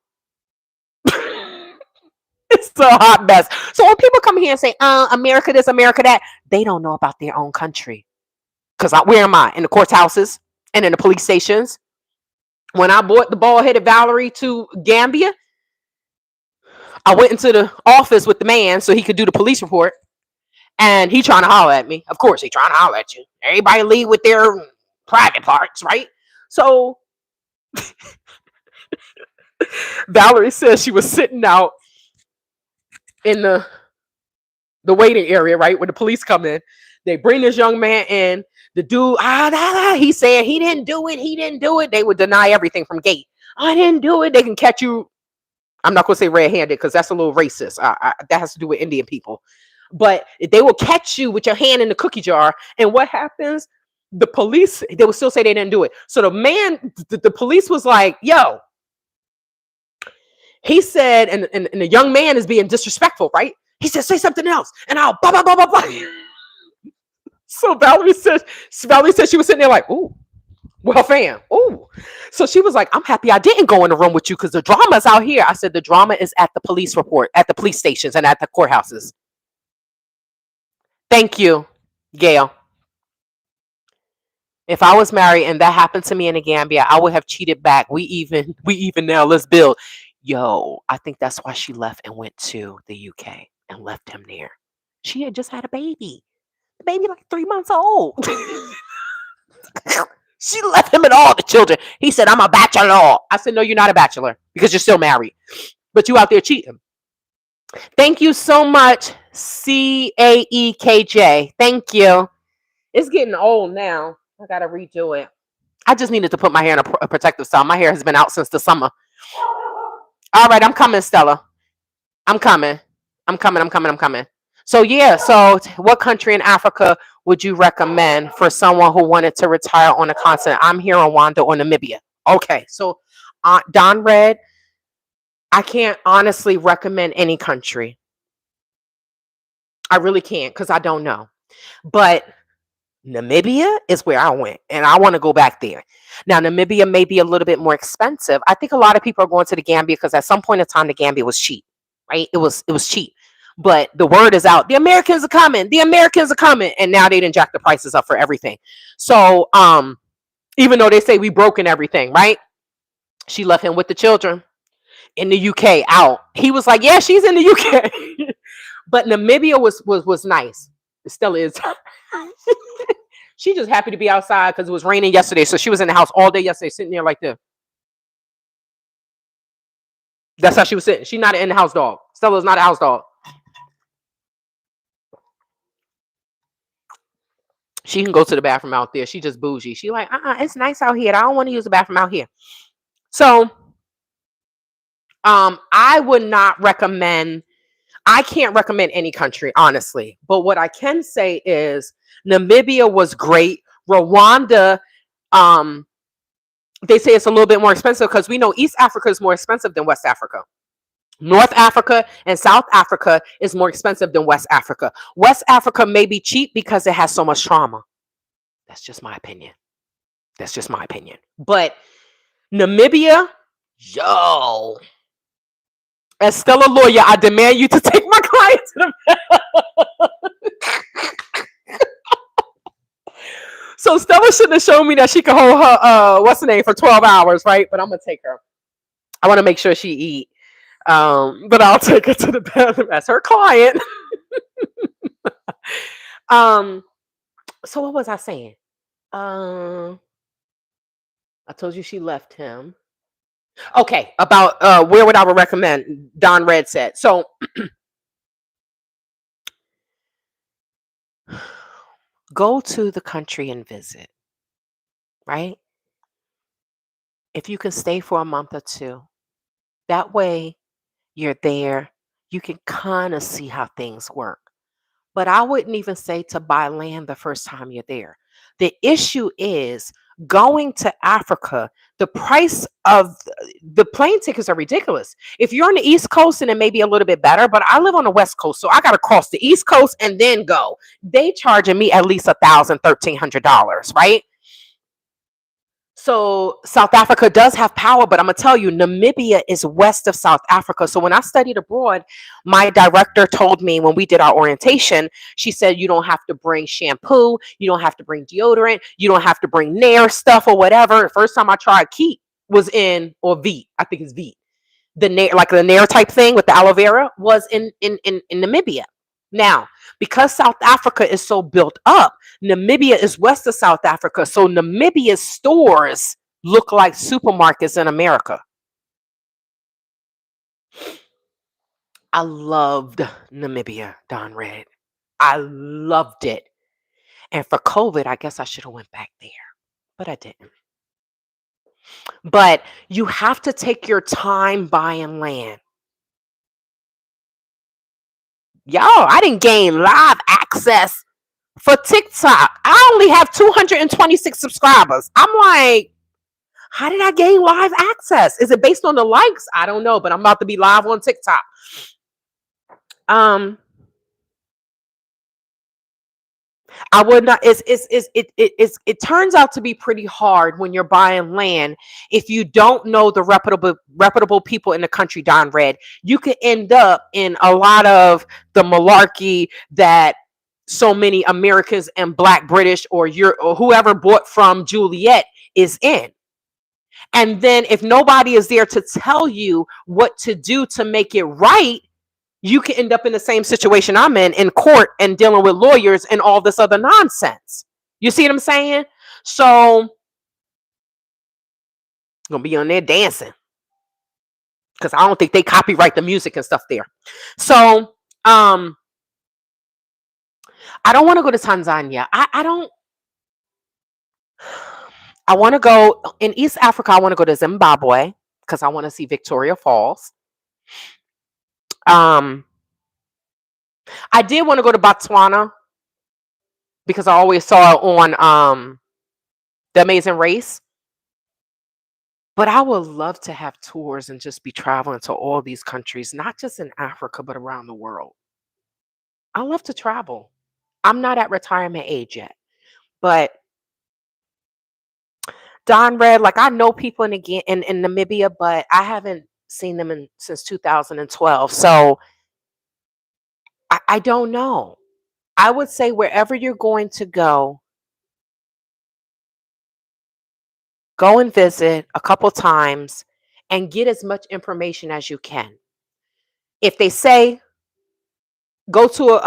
It's a hot mess. So when people come here and say, America this, America that, they don't know about their own country. Because where am I? In the courthouses and in the police stations. When I brought the bald-headed Valerie to Gambia, I went into the office with the man so he could do the police report. And he trying to holler at me. Of course, he trying to holler at you. Everybody leave with their private parts, right? So Valerie says she was sitting out in the waiting area, right, where the police come in. They bring this young man in. The dude, he said he didn't do it. He didn't do it. They would deny everything from gate. I didn't do it. They can catch you. I'm not going to say red-handed because that's a little racist. That has to do with Indian people. But they will catch you with your hand in the cookie jar. And what happens? The police, they will still say they didn't do it. So the man, the police was like, yo, he said, and the young man is being disrespectful, right? He said, say something else. And I'll blah, blah, blah, blah, blah. So Valerie said she was sitting there like, ooh, well, fam, ooh. So she was like, I'm happy I didn't go in the room with you because the drama's out here. I said, the drama is at the police report, at the police stations and at the courthouses. Thank you, Gail. If I was married and that happened to me in the Gambia, I would have cheated back. We even now. Let's build. Yo, I think that's why she left and went to the UK and left him there. She had just had a baby. The baby like 3 months old. She left him and all the children. He said, I'm a bachelor. I said, no, you're not a bachelor because you're still married. But you out there cheating. Thank you so much, CAEKJ. Thank you. It's getting old now. I got to redo it. I just needed to put my hair in a protective style. My hair has been out since the summer. All right, I'm coming, Stella. I'm coming. So yeah, so what country in Africa would you recommend for someone who wanted to retire on the continent? I'm here in Rwanda or Namibia. Okay, so Don Red, I can't honestly recommend any country. I really can't because I don't know. But Namibia is where I went, and I want to go back there. Now, Namibia may be a little bit more expensive. I think a lot of people are going to the Gambia because at some point in time, the Gambia was cheap, right? It was cheap. But the word is out. The Americans are coming. The Americans are coming. And now they didn't jack the prices up for everything. So even though they say we broken everything, right? She left him with the children in the UK out. He was like, yeah, she's in the UK. But Namibia was nice. It still is. She just happy to be outside because it was raining yesterday. So she was in the house all day yesterday, sitting there like this. That's how she was sitting. She's not an in-house dog. Stella's not a house dog. She can go to the bathroom out there. She just bougie. She like, it's nice out here. I don't want to use the bathroom out here. So, I would not recommend. I can't recommend any country, honestly. But what I can say is Namibia was great. Rwanda, they say it's a little bit more expensive because we know East Africa is more expensive than West Africa. North Africa and South Africa is more expensive than West Africa. West Africa may be cheap because it has so much trauma. That's just my opinion. That's just my opinion. But Namibia, yo, as Stella lawyer, I demand you to take my client to the. So Stella shouldn't have shown me that she could hold her what's the name for 12 hours, right? But I'm gonna take her. I want to make sure she eat. But I'll take her to the bathroom as her client. um, so what was I saying? Um, I told you she left him. Okay, about where would I recommend? Don Red said. So go to the country and visit, right? If you can stay for a month or two, that way you're there, you can kind of see how things work. But I wouldn't even say to buy land the first time you're there. The issue is going to Africa, the price of the plane tickets are ridiculous. If you're on the East Coast and it may be a little bit better, but I live on the West Coast, so I got to cross the East Coast and then go. They charging me at least $1,000, $1,300, right? So South Africa does have power, but I'm gonna tell you, Namibia is west of South Africa. So when I studied abroad, my director told me when we did our orientation, she said you don't have to bring shampoo, you don't have to bring deodorant, you don't have to bring Nair stuff or whatever. The first time I tried Keat was in or Veet, I think it's Veet. The Nair, like the Nair type thing with the aloe vera, was in Namibia. Now, because South Africa is so built up, Namibia is west of South Africa. So Namibia's stores look like supermarkets in America. I loved Namibia, Don Red. I loved it. And for COVID, I guess I should have went back there, but I didn't. But you have to take your time buying land. Y'all, I didn't gain live access for TikTok. I only have 226 subscribers. I'm like, how did I gain live access? Is it based on the likes? I don't know, but I'm about to be live on TikTok. I would not. It turns out to be pretty hard when you're buying land if you don't know the reputable people in the country. Don Red, you could end up in a lot of the malarkey that so many Americans and Black British or whoever bought from Juliet is in. And then if nobody is there to tell you what to do to make it right, you can end up in the same situation I'm in court and dealing with lawyers and all this other nonsense. You see what I'm saying? So I'm gonna be on there dancing because I don't think they copyright the music and stuff there. So I don't want to go to Tanzania. I don't. I want to go in East Africa. I want to go to Zimbabwe because I want to see Victoria Falls. I did want to go to Botswana because I always saw it on The Amazing Race. But I would love to have tours and just be traveling to all these countries, not just in Africa, but around the world. I love to travel. I'm not at retirement age yet, but Don Red, like I know people in Namibia, but I haven't seen them since 2012. So I don't know. I would say wherever you're going to go and visit a couple times and get as much information as you can. If they say go to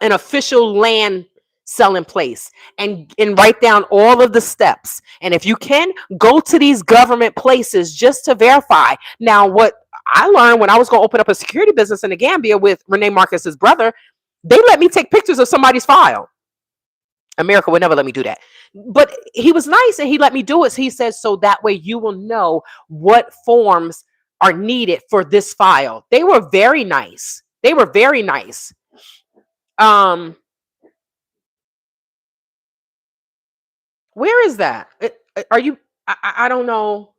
an official land selling place and write down all of the steps, and if you can, go to these government places just to verify. Now, what I learned when I was going to open up a security business in the Gambia with Renee Marcus's brother, they let me take pictures of somebody's file. America would never let me do that. But he was nice and he let me do it. So he says, so that way you will know what forms are needed for this file. They were very nice. They were very nice. Where is that? Are you? I don't know.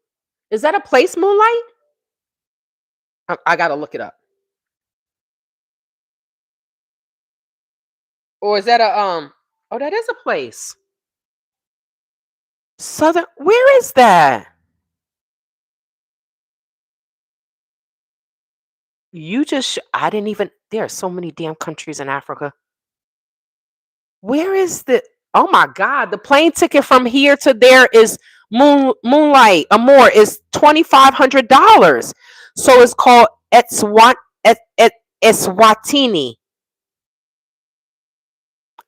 Is that a place, Moonlight? I gotta look it up. Or is that a Oh, that is a place. Southern, where is that? I didn't even, there are so many damn countries in Africa. Where is the, oh my God, the plane ticket from here to there is Moonlight Amor is $2,500. So it's called Eswatini.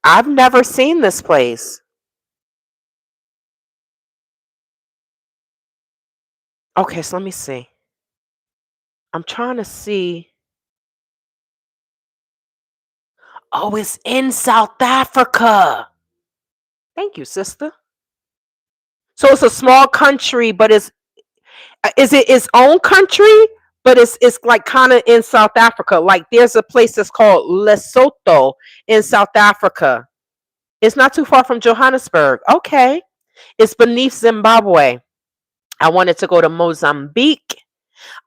I've never seen this place. Okay, so let me see. I'm trying to see. Oh, it's in South Africa. Thank you, sister. So it's a small country, but is it its own country? But it's like kind of in South Africa. Like there's a place that's called Lesotho in South Africa. It's not too far from Johannesburg. Okay. It's beneath Zimbabwe. I wanted to go to Mozambique.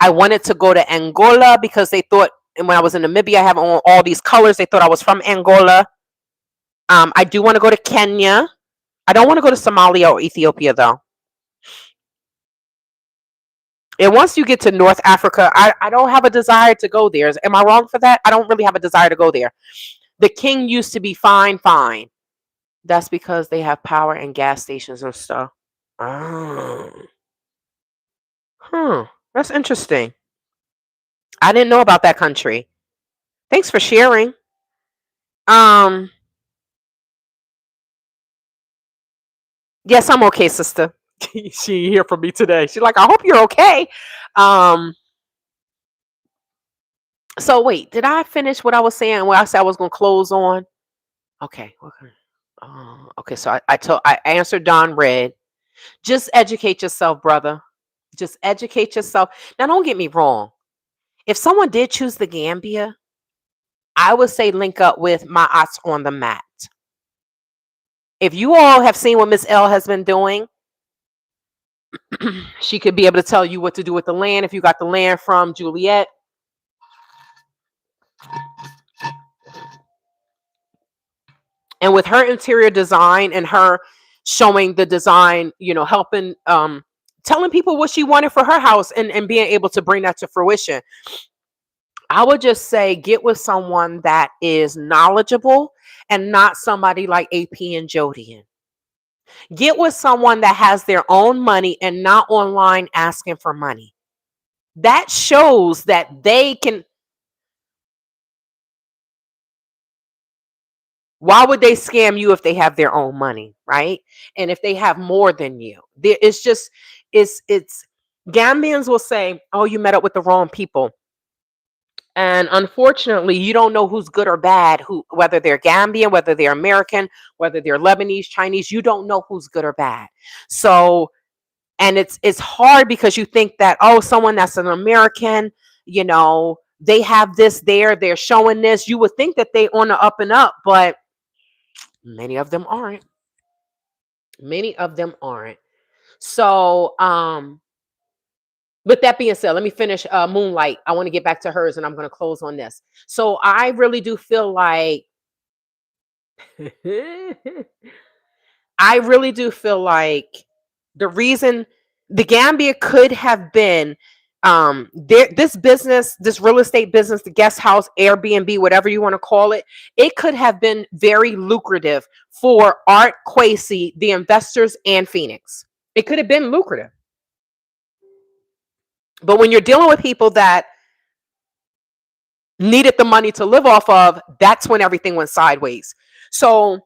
I wanted to go to Angola because they thought, and when I was in Namibia, I have on all these colors. They thought I was from Angola. I do want to go to Kenya. I don't want to go to Somalia or Ethiopia though. And once you get to North Africa, I don't have a desire to go there. Am I wrong for that? I don't really have a desire to go there. The king used to be fine, fine. That's because they have power and gas stations and stuff. Oh. That's interesting. I didn't know about that country. Thanks for sharing. Um, yes, I'm okay, sister. She hear from me today. She's like, I hope you're okay. Um, so wait, did I finish what I was saying? What I said I was gonna close on? Okay. Okay. Okay. So I answered Don Red. Just educate yourself, brother. Just educate yourself. Now, don't get me wrong. If someone did choose the Gambia, I would say link up with my aunts on the mat. If you all have seen what Miss L has been doing, she could be able to tell you what to do with the land if you got the land from Juliet. And with her interior design and her showing the design, helping telling people what she wanted for her house and being able to bring that to fruition. I would just say get with someone that is knowledgeable and not somebody like AP and Jodian. Get with someone that has their own money and not online asking for money. That shows that they can. Why would they scam you if they have their own money, right? And if they have more than you, it's just it's Gambians will say, "Oh, you met up with the wrong people." And unfortunately, you don't know who's good or bad, whether they're Gambian, whether they're American, whether they're Lebanese, Chinese, you don't know who's good or bad. So, and it's hard because you think that, oh, someone that's an American, they have this there, they're showing this. You would think that they on the up and up, but many of them aren't. Many of them aren't. So, with that being said, let me finish Moonlight. I want to get back to hers and I'm going to close on this. So I really do feel like I really do feel like the reason the Gambia could have been this business, this real estate business, the guest house, Airbnb, whatever you want to call it, it could have been very lucrative for Art Quasi, the investors, and Phoenix. It could have been lucrative. But when you're dealing with people that needed the money to live off of, that's when everything went sideways. So,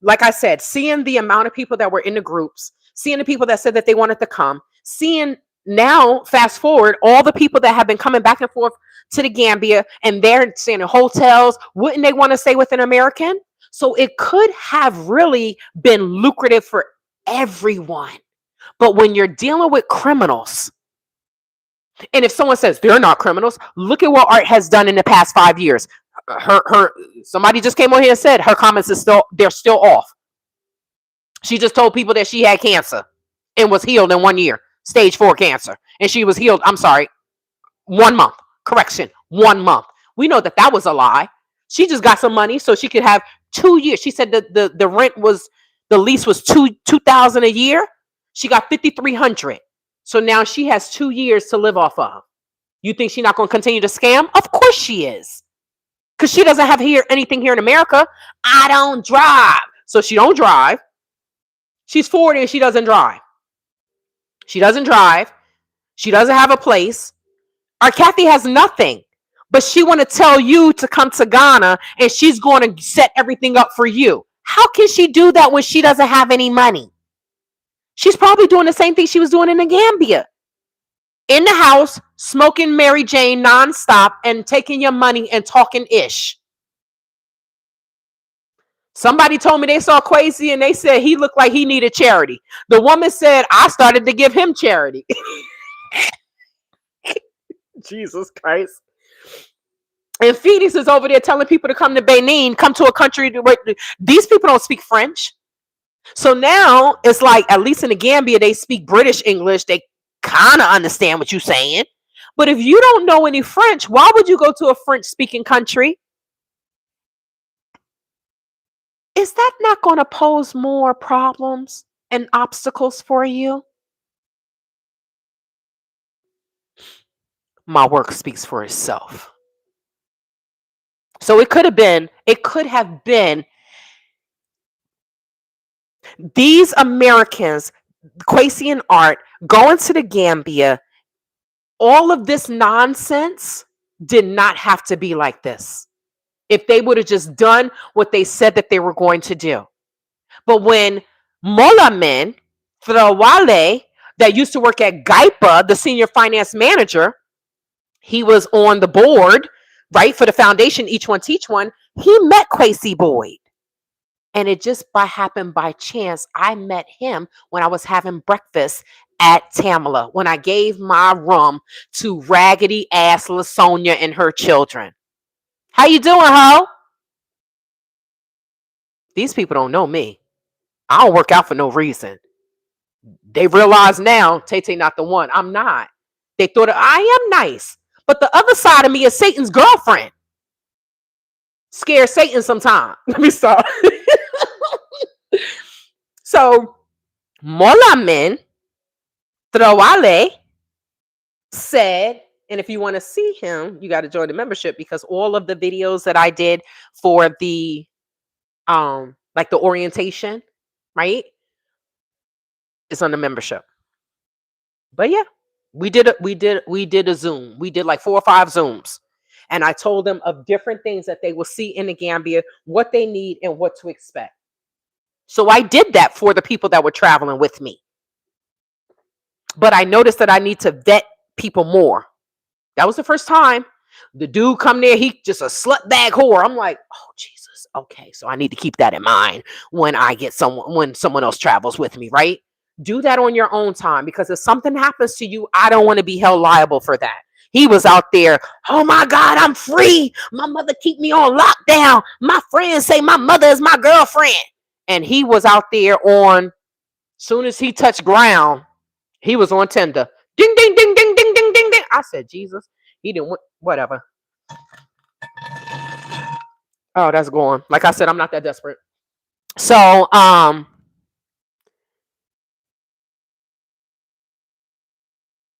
like I said, seeing the amount of people that were in the groups, seeing the people that said that they wanted to come, seeing now, fast forward, all the people that have been coming back and forth to the Gambia and they're staying in hotels, wouldn't they want to stay with an American? So it could have really been lucrative for everyone. But when you're dealing with criminals, and if someone says they're not criminals, look at what Art has done in the past 5 years. Somebody just came on here and said her comments they're still off. She just told people that she had cancer and was healed in 1 year, stage 4 cancer, and she was healed. I'm sorry, 1 month. Correction, 1 month. We know that was a lie. She just got some money so she could have 2 years. She said the rent was, the lease was 2,000 a year. She got 5,300. So now she has 2 years to live off of. You think she's not going to continue to scam? Of course she is. Because she doesn't have anything here in America. I don't drive. So she don't drive. She's 40 and she doesn't drive. She doesn't drive. She doesn't have a place. Our Kathy has nothing. But she want to tell you to come to Ghana and she's going to set everything up for you. How can she do that when she doesn't have any money? She's probably doing the same thing she was doing in the Gambia. In the house, smoking Mary Jane nonstop and taking your money and talking ish. Somebody told me they saw Kwesi and they said he looked like he needed charity. The woman said, I started to give him charity. Jesus Christ. And Phoenix is over there telling people to come to Benin, come to a country where these people don't speak French. So now it's like, at least in the Gambia, they speak British English. They kind of understand what you're saying. But if you don't know any French, why would you go to a French-speaking country? Is that not going to pose more problems and obstacles for you? My work speaks for itself. So it could have been these Americans, Kwesi and Art, going to the Gambia. All of this nonsense did not have to be like this. If they would have just done what they said that they were going to do. But when Molamin Frawale, that used to work at GAIPA, the senior finance manager, he was on the board, right, for the foundation, Each One Teach One, he met Kwesi Boyd. And it just happened by chance. I met him when I was having breakfast at Tamala, when I gave my room to raggedy ass LaSonia and her children. How you doing, ho? These people don't know me. I don't work out for no reason. They realize now, Tay not the one. I'm not. They thought I am nice. But the other side of me is Satan's girlfriend. Scare Satan sometime. Let me stop. So, Molamin Trawale said, and if you want to see him, you got to join the membership, because all of the videos that I did for the like the orientation, right, it's on the membership. But yeah, we did a Zoom. We did like 4 or 5 Zooms, and I told them of different things that they will see in the Gambia, what they need and what to expect. So I did that for the people that were traveling with me. But I noticed that I need to vet people more. That was the first time. The dude come there, he just a slut bag whore. I'm like, oh Jesus, okay. So I need to keep that in mind when someone else travels with me, right? Do that on your own time, because if something happens to you, I don't want to be held liable for that. He was out there, oh my God, I'm free. My mother keep me on lockdown. My friends say my mother is my girlfriend. And he was out there on, soon as he touched ground, he was on Tinder. Ding, ding, ding, ding, ding, ding, ding, ding. I said, Jesus, he didn't, whatever. Oh, that's going. Like I said, I'm not that desperate. So,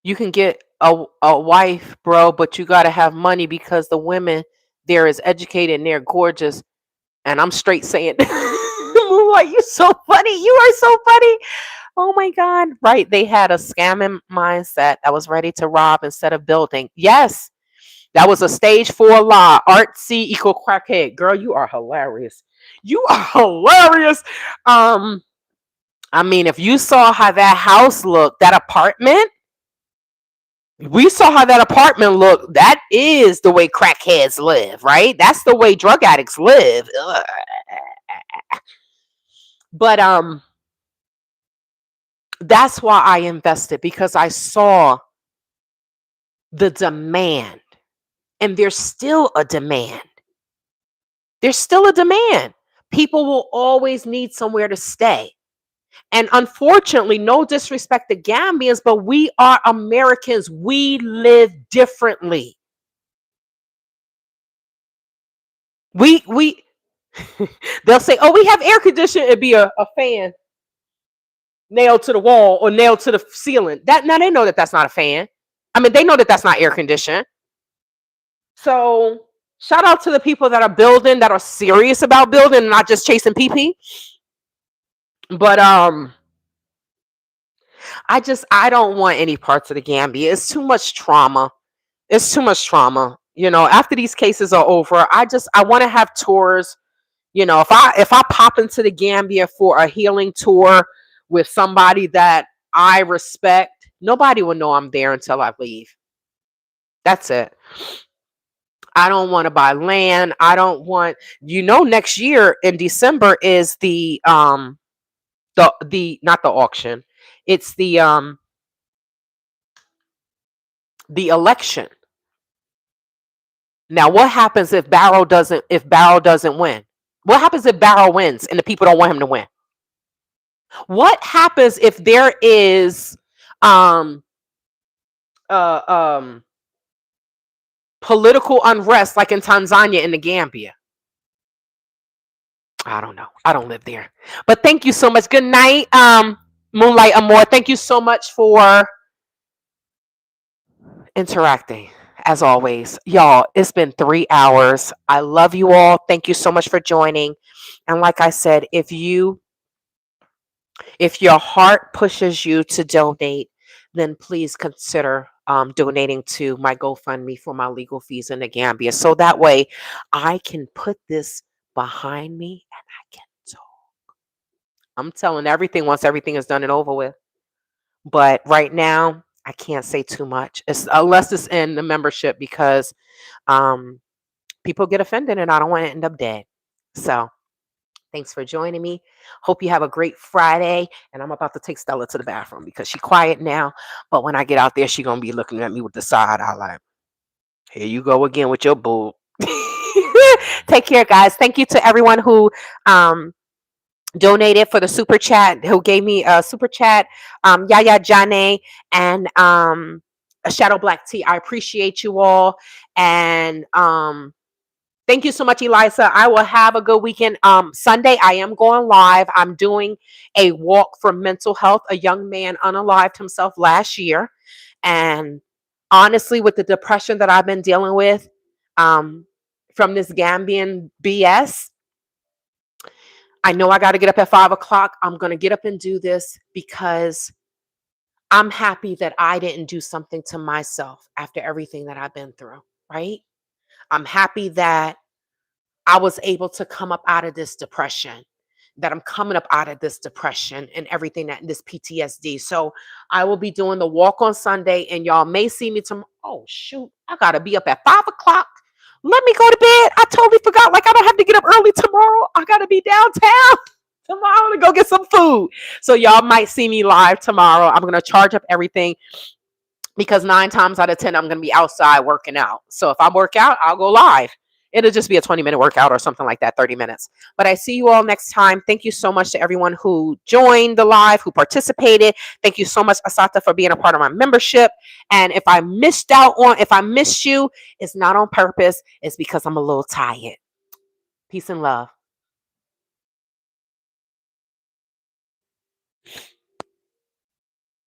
you can get a wife, bro, but you got to have money, because the women there is educated and they're gorgeous. And I'm straight saying, Moonlight, you're so funny. You are so funny. Oh my God. Right. They had a scamming mindset that was ready to rob instead of building. Yes. That was a stage 4 lie. Artsy equal crackhead. Girl, you are hilarious. You are hilarious. I mean, if you saw how that house looked, that apartment, we saw how that apartment looked. That is the way crackheads live, right? That's the way drug addicts live. Ugh. But that's why I invested, because I saw the demand, and there's still a demand. There's still a demand. People will always need somewhere to stay. And unfortunately, no disrespect to Gambians, but we are Americans. We live differently. We They'll say, "Oh, we have air conditioning." It'd be a fan nailed to the wall or nailed to the ceiling. That now they know that that's not a fan. I mean, they know that that's not air conditioning. So shout out to the people that are building, that are serious about building, and not just chasing PP. But I don't want any parts of the Gambia. It's too much trauma. It's too much trauma. After these cases are over, I want to have tours. If I pop into the Gambia for a healing tour with somebody that I respect, nobody will know I'm there until I leave. That's it. I don't want to buy land. I don't want, next year in December is the not the auction. It's the election. Now, what happens if Barrow doesn't win? What happens if Barrow wins and the people don't want him to win? What happens if there is um uh um political unrest like in Tanzania and the Gambia? I don't know. I don't live there. But thank you so much. Good night, Moonlight Amore. Thank you so much for interacting. As always, y'all, it's been 3 hours. I love you all. Thank you so much for joining. And like I said, if your heart pushes you to donate, then please consider donating to my GoFundMe for my legal fees in the Gambia. So that way I can put this behind me and I can talk. I'm telling everything once everything is done and over with. But right now, I can't say too much, unless it's in the membership, because people get offended and I don't want to end up dead. So thanks for joining me. Hope you have a great Friday. And I'm about to take Stella to the bathroom because she's quiet now. But when I get out there, she's going to be looking at me with the side eye like, here you go again with your boo. Take care, guys. Thank you to everyone who donated for the super chat, who gave me a super chat. Yaya Jane and a Shadow Black Tea. I appreciate you all. And thank you so much, Eliza. I will have a good weekend. Sunday, I am going live. I'm doing a walk for mental health. A young man unalived himself last year. And honestly, with the depression that I've been dealing with from this Gambian BS, I know I got to get up at 5 o'clock. I'm going to get up and do this because I'm happy that I didn't do something to myself after everything that I've been through, right? I'm happy that I was able to come up out of this depression, that I'm coming up out of this depression and everything, that this PTSD. So I will be doing the walk on Sunday, and y'all may see me tomorrow. Oh, shoot. I got to be up at 5 o'clock. Let me go to bed. I totally forgot. Like, I don't have to get up early tomorrow. I got to be downtown tomorrow to go get some food. So y'all might see me live tomorrow. I'm going to charge up everything because 9 times out of 10, I'm going to be outside working out. So if I work out, I'll go live. It'll just be a 20-minute workout or something like that, 30 minutes. But I see you all next time. Thank you so much to everyone who joined the live, who participated. Thank you so much, Asata, for being a part of my membership. And if I missed you, it's not on purpose. It's because I'm a little tired. Peace and love.